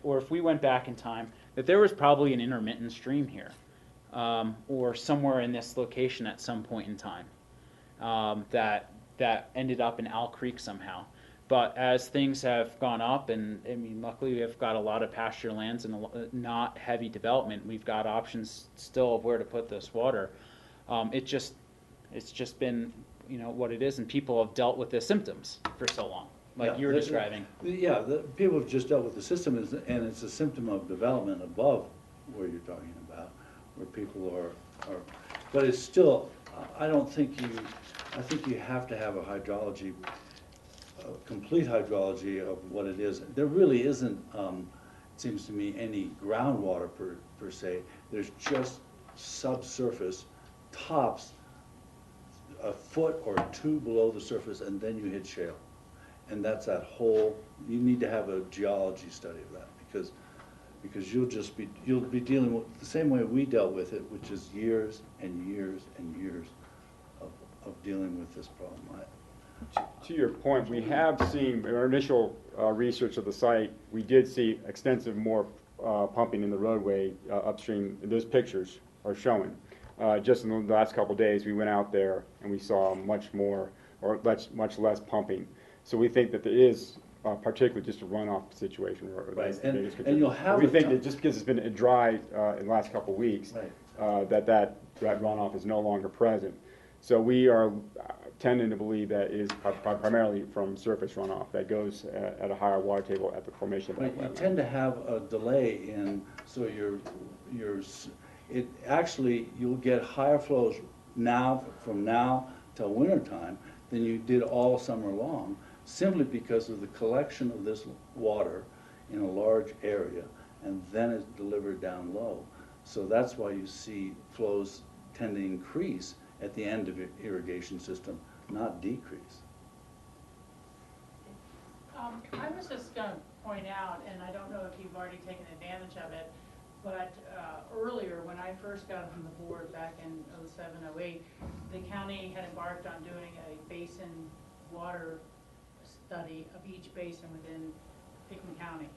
or if we went back in time, that there was probably an intermittent stream here, or somewhere in this location at some point in time, that ended up in Owl Creek somehow. But as things have gone up, and I mean, luckily we've got a lot of pasture lands and not heavy development. We've got options still of where to put this water. It's just been, you know, what it is, and people have dealt with the symptoms for so long, like you were describing. Yeah, people have just dealt with the system, and it's a symptom of development above where you're talking about, where people are, but it's still, I think you have to have a hydrology, complete hydrology of what it is. There really isn't, it seems to me, any groundwater per se. There's just subsurface tops a foot or two below the surface, and then you hit shale. And that's that whole, you need to have a geology study of that, because you'll be dealing with the same way we dealt with it, which is years and years and years of dealing with this problem. To your point, we have seen, in our initial research of the site, we did see extensive more pumping in the roadway upstream. Those pictures are showing. Just in the last couple of days, we went out there and we saw much more, or much less pumping. So we think that there is particularly just a runoff situation. Right, and you'll have. We think that just because it's been dry in the last couple of weeks, right, that runoff is no longer present. So we are tending to believe that it is primarily from surface runoff that goes at a higher water table at the formation of that wetland. You tend to have a delay in, so you'll get higher flows from now till winter time than you did all summer long, simply because of the collection of this water in a large area, and then it's delivered down low. So that's why you see flows tend to increase at the end of your irrigation system, not decrease. I was just going to point out, and I don't know if you've already taken advantage of it, but earlier when I first got on the board back in 07, 08, the county had embarked on doing a basin water study of each basin within Pickman County.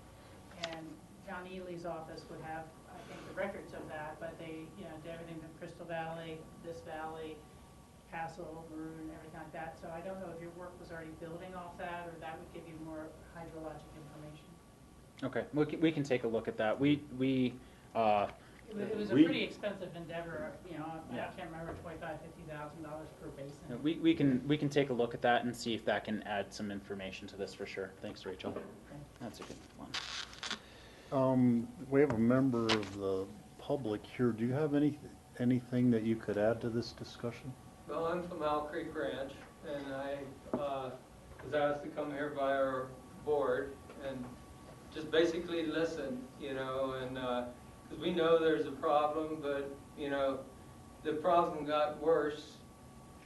And John Ely's office would have, I think, the records of that, but they, you know, did everything from Crystal Valley, this valley, Castle, Maroon, everything like that. So I don't know if your work was already building off that, or that would give you more hydrologic information. Okay, we can take a look at that. It was a pretty expensive endeavor, you know. I can't remember, $25,000–$50,000 per basin. We can take a look at that and see if that can add some information to this for sure. Thanks, Rachel. Okay. That's a good one. We have a member of the public here. Do you have anything that you could add to this discussion? Well, I'm from Owl Creek Ranch, and I was asked to come here by our board and just basically listen, you know, and because we know there's a problem, but, you know, the problem got worse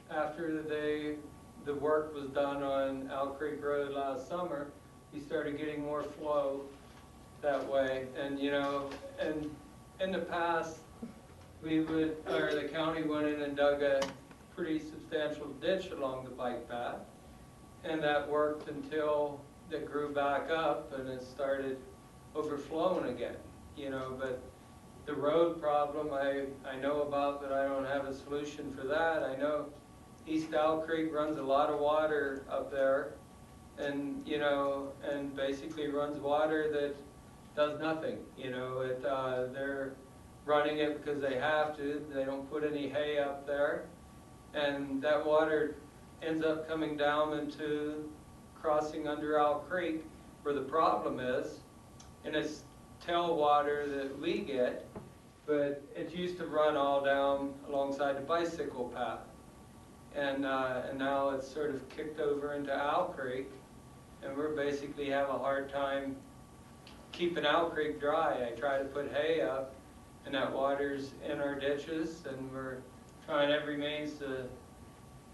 after the work was done on Owl Creek Road last summer. We started getting more flow that way, and, you know, and in the past, the county went in and dug a pretty substantial ditch along the bike path, and that worked until it grew back up and it started overflowing again, you know. But the road problem I know about, but I don't have a solution for that. I know East Owl Creek runs a lot of water up there, and, you know, and basically runs water that does nothing, you know. They're running it because they have to. They don't put any hay up there, and that water ends up coming down into crossing under Owl Creek, where the problem is, and it's tailwater that we get, but it used to run all down alongside the bicycle path, and now it's sort of kicked over into Owl Creek, and we're basically have a hard time keeping Owl Creek dry. I try to put hay up, and that water's in our ditches, and we're trying every means to,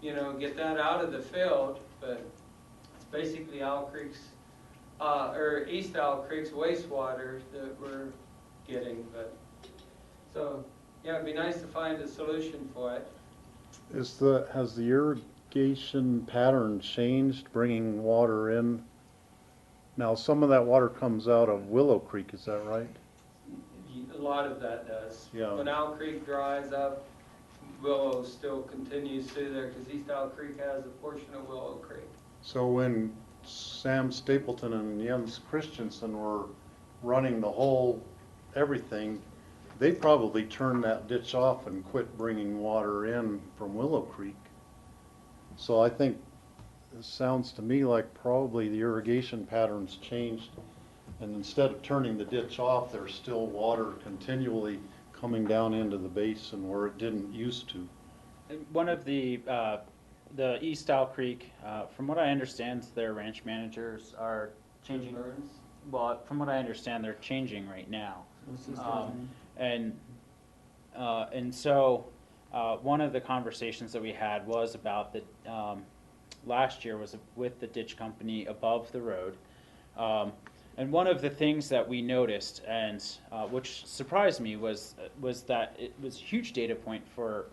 you know, get that out of the field, but it's basically Owl Creek's, or East Owl Creek's wastewater that we're getting. But So, yeah, it'd be nice to find a solution for it. Has the irrigation pattern changed, bringing water in? Now, some of that water comes out of Willow Creek, is that right? A lot of that does. Yeah. When Owl Creek dries up, Willow still continues through there because East Owl Creek has a portion of Willow Creek. So when Sam Stapleton and Jens Christensen were running the whole everything, they probably turned that ditch off and quit bringing water in from Willow Creek. So I think it sounds to me like probably the irrigation patterns changed, and instead of turning the ditch off, there's still water continually coming down into the basin where it didn't used to. One of the East Owl Creek, from what I understand, their ranch managers are changing. Well, from what I understand, they're changing right now. And so one of the conversations that we had was about the last year was with the ditch company above the road. And one of the things that we noticed, and which surprised me, was that it was a huge data point for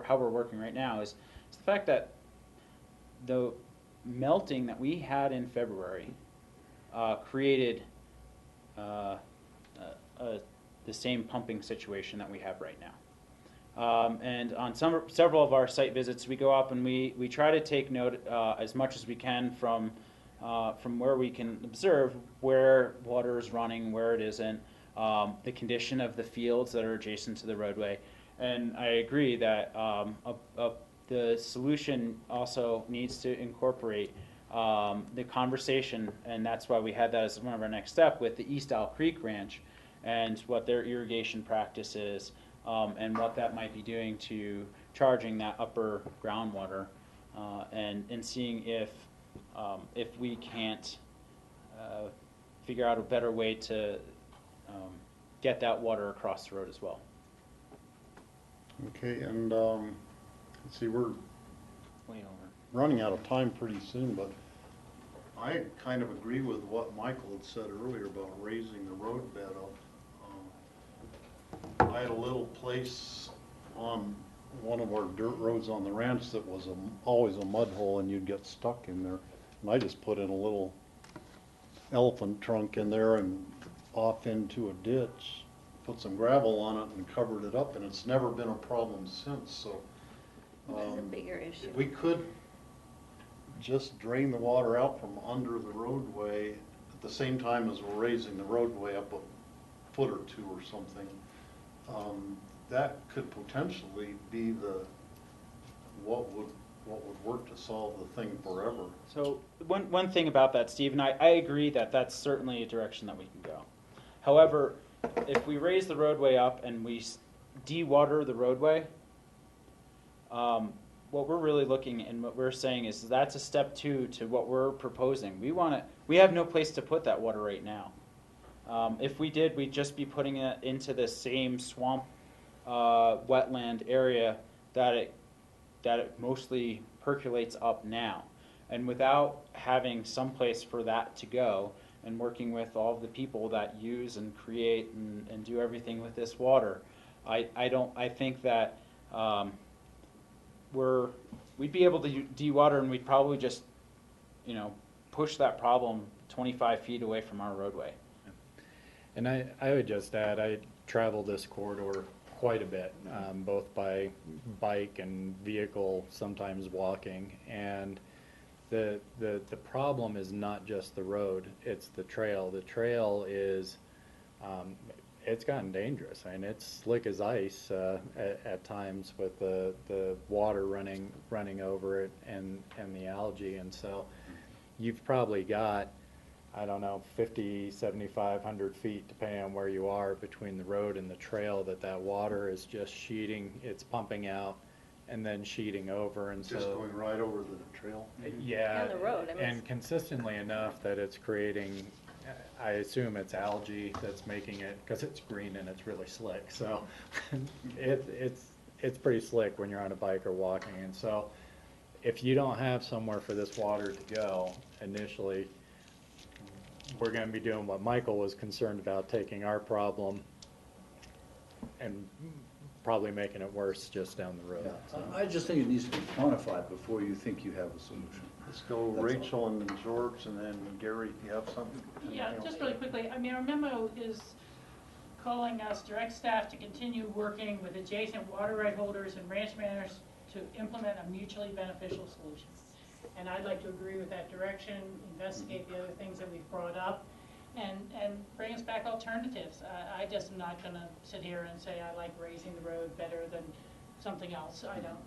how we're working right now, is the fact that the melting that we had in February created the same pumping situation that we have right now. And on several of our site visits, we go up and we try to take note as much as we can from where we can observe where water is running, where it isn't, the condition of the fields that are adjacent to the roadway. And I agree that the solution also needs to incorporate the conversation, and that's why we had that as one of our next step with the East Owl Creek Ranch and what their irrigation practice is, and what that might be doing to charging that upper groundwater, and seeing if we can't figure out a better way to get that water across the road as well. Okay, and let's see, we're Way over. running out of time pretty soon, but I kind of agree with what Michael had said earlier about raising the road bed up. I had a little place on one of our dirt roads on the ranch that was always a mud hole, and you'd get stuck in there. And I just put in a little elephant trunk in there and off into a ditch, put some gravel on it and covered it up, and it's never been a problem since. So That's a bigger issue. if we could just drain the water out from under the roadway at the same time as we're raising the roadway up a foot or two or something, that could potentially be what would work to solve the thing forever. So one thing about that, Steve, and I agree that that's certainly a direction that we can go. However, if we raise the roadway up and we de-water the roadway, what we're really looking and what we're saying is that's a step two to what we're proposing. We have no place to put that water right now. If we did, we'd just be putting it into the same swamp, wetland area that it mostly percolates up now. And without having some place for that to go and working with all of the people that use and create and do everything with this water, I think that we'd be able to de-water, and we'd probably just, push that problem 25 feet away from our roadway. And I would just add, I travel this corridor quite a bit, both by bike and vehicle, sometimes walking, and the problem is not just the road, it's the trail. The trail is, it's gotten dangerous. I mean, it's slick as ice at times with the water running over it and the algae, and so you've probably got, I don't know, 50, 75, 100 feet, depending on where you are, between the road and the trail, that water is just sheeting, it's pumping out and then sheeting over, and just going right over the trail. Yeah, And the road, I mean, and consistently enough that it's creating, I assume it's algae that's making it, because it's green and it's really slick, so it's pretty slick when you're on a bike or walking, and so if you don't have somewhere for this water to go initially, we're going to be doing what Michael was concerned about, taking our problem and probably making it worse just down the road. Yeah, so. I just think it needs to be quantified before you think you have a solution. Let's go That's all. Rachel and George, and then Gary, if you have something. Yeah, just really quickly, I mean, our memo is calling us direct staff to continue working with adjacent water right holders and ranch managers to implement a mutually beneficial solution. And I'd like to agree with that direction, investigate the other things that we've brought up, and bring us back alternatives. I just am not gonna sit here and say I like raising the road better than something else. I don't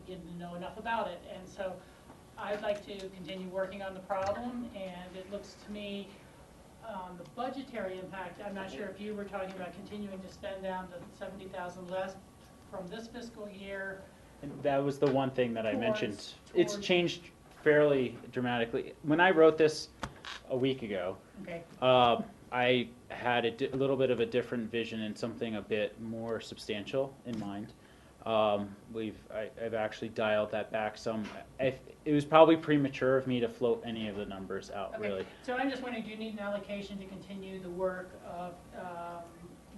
begin to know enough about it. And so I'd like to continue working on the problem, and it looks to me the budgetary impact, I'm not sure if you were talking about continuing to spend down to 70,000 less from this fiscal year. And that was the one thing that I mentioned. It's towards- changed fairly dramatically. When I wrote this a week ago, Okay. I had a little bit of a different vision and something a bit more substantial in mind. I've actually dialed that back some. It was probably premature of me to float any of the numbers out, Okay. really. So I'm just wondering, do you need an allocation to continue the work of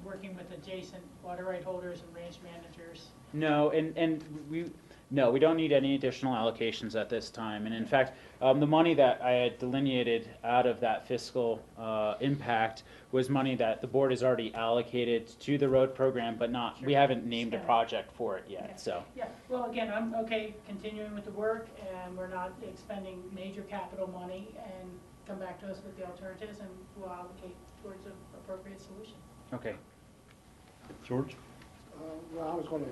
working with adjacent water right holders and ranch managers? No, we don't need any additional allocations at this time. And in fact, the money that I had delineated out of that fiscal impact was money that the board has already allocated to the road program, but not, we haven't named a project for it yet, Okay. so. Yeah, well, again, I'm okay continuing with the work, and we're not expending major capital money, and come back to us with the alternatives, and we'll allocate towards an appropriate solution. Okay. George? Well, I was going to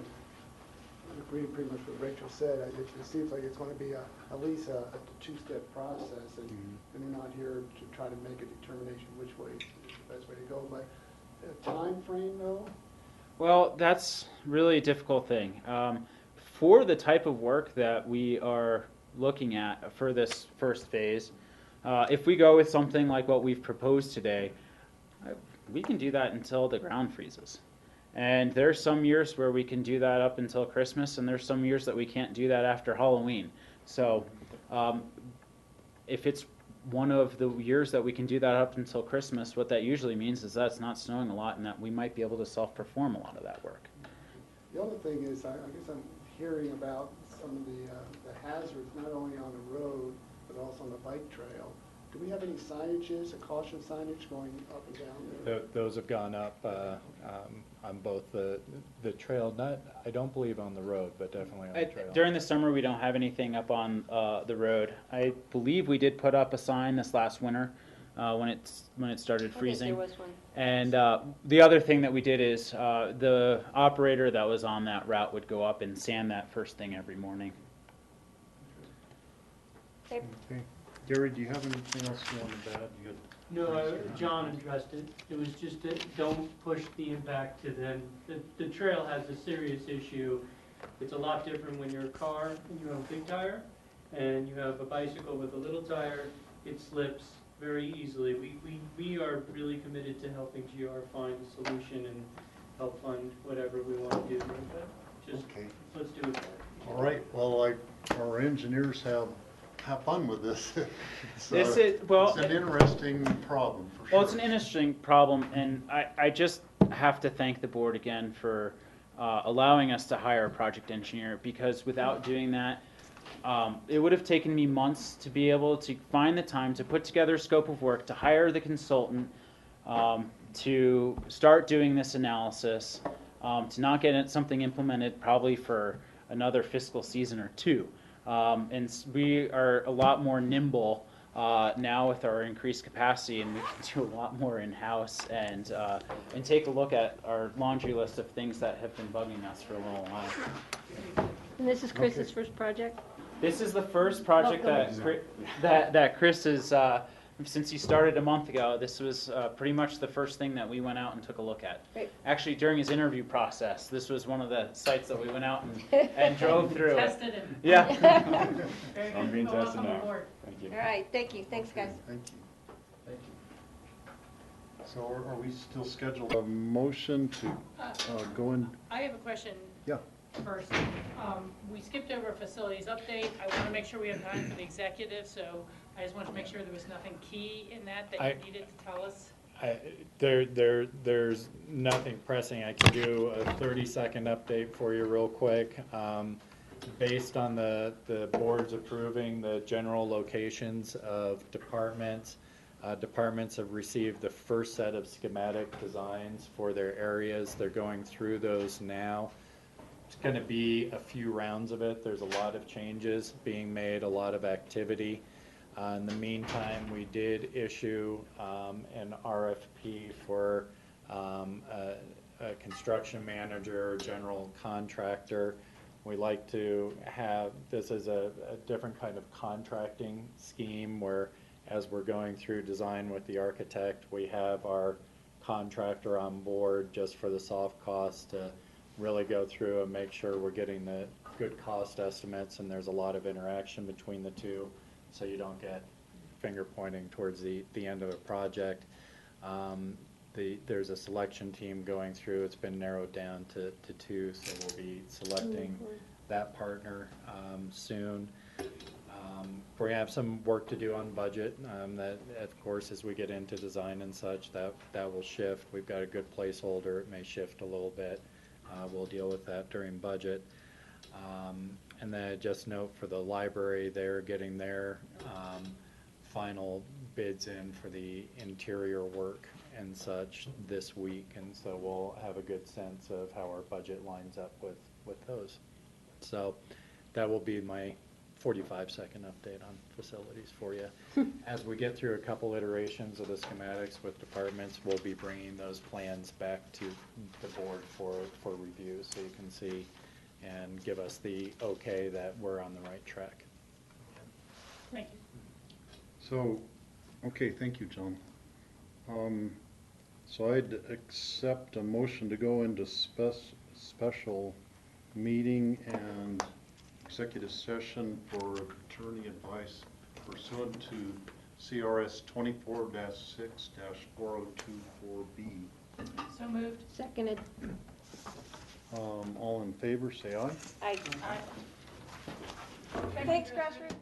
agree pretty much what Rachel said. It seems like it's going to be at least a two-step process, and we're not here to try to make a determination which way is the best way to go. But a time frame, though? Well, that's really a difficult thing. For the type of work that we are looking at for this first phase, if we go with something like what we've proposed today, we can do that until the ground freezes. And there's some years where we can do that up until Christmas, and there's some years that we can't do that after Halloween. So if it's one of the years that we can do that up until Christmas, what that usually means is that it's not snowing a lot and that we might be able to self-perform a lot of that work. The other thing is, I guess I'm hearing about some of the hazards, not only on the road, but also on the bike trail. Do we have any signages, a caution signage going up and down there? Those have gone up on both the trail, I don't believe on the road, but definitely on the trail. During the summer, we don't have anything up on the road. I believe we did put up a sign this last winter when it started freezing. There was one. And the other thing that we did is the operator that was on that route would go up and sand that first thing every morning. Okay. Okay. Gary, do you have anything else you wanted to add? You got- No, John addressed it. It was just that don't push the impact to them. The trail has a serious issue. It's a lot different when you're a car and you have a big tire, and you have a bicycle with a little tire. It slips very easily. We are really committed to helping GR find a solution and help fund whatever we want to do. But just Okay. let's do it. All right, well, our engineers have fun with this. It's an interesting problem, for sure. Well, it's an interesting problem, and I just have to thank the board again for allowing us to hire a project engineer, because without doing that, it would have taken me months to be able to find the time to put together a scope of work, to hire the consultant, to start doing this analysis, to not get something implemented probably for another fiscal season or two. And we are a lot more nimble now with our increased capacity, and we can do a lot more in-house and take a look at our laundry list of things that have been bugging us for a little while. And this is Chris's first project? This is the first project that Chris is, since he started a month ago, this was pretty much the first thing that we went out and took a look at. Great. Actually, during his interview process, this was one of the sites that we went out and drove through. Tested him. Yeah. Very I'm good. being Well, tested welcome now. aboard. Thank you. All right, thank you. Thanks, guys. Thank you. Thank you. So are we still scheduled a motion to go in? I have a question. Yeah. First, we skipped over a facilities update. I want to make sure we have time for the executive, so I just want to make sure there was nothing key in that you needed to tell us. There's nothing pressing. I can do a 30-second update for you real quick. Based on the board's approving the general locations of departments, departments have received the first set of schematic designs for their areas. They're going through those now. It's going to be a few rounds of it. There's a lot of changes being made, a lot of activity. In the meantime, we did issue an RFP for a construction manager, general contractor. We like to have this as a different kind of contracting scheme where, as we're going through design with the architect, we have our contractor on board just for the soft costs to really go through and make sure we're getting the good cost estimates, and there's a lot of interaction between the two, so you don't get finger pointing towards the end of a project. There's a selection team going through. It's been narrowed down to 2, so we'll be selecting that partner soon. We have some work to do on budget. That, of course, as we get into design and such, that will shift. We've got a good placeholder. It may shift a little bit. We'll deal with that during budget. And then just note for the library, they're getting their final bids in for the interior work and such this week, and so we'll have a good sense of how our budget lines up with those. So that will be my 45-second update on facilities for you. As we get through a couple iterations of the schematics with departments, we'll be bringing those plans back to the board for review, so you can see and give us the okay that we're on the right track. Thank you. So, okay, thank you, John. So I'd accept a motion to go into special meeting and executive session for attorney advice pursuant to CRS 24-6-4024B. So moved. Seconded. All in favor, say aye. Aye. Thanks, Grassroots.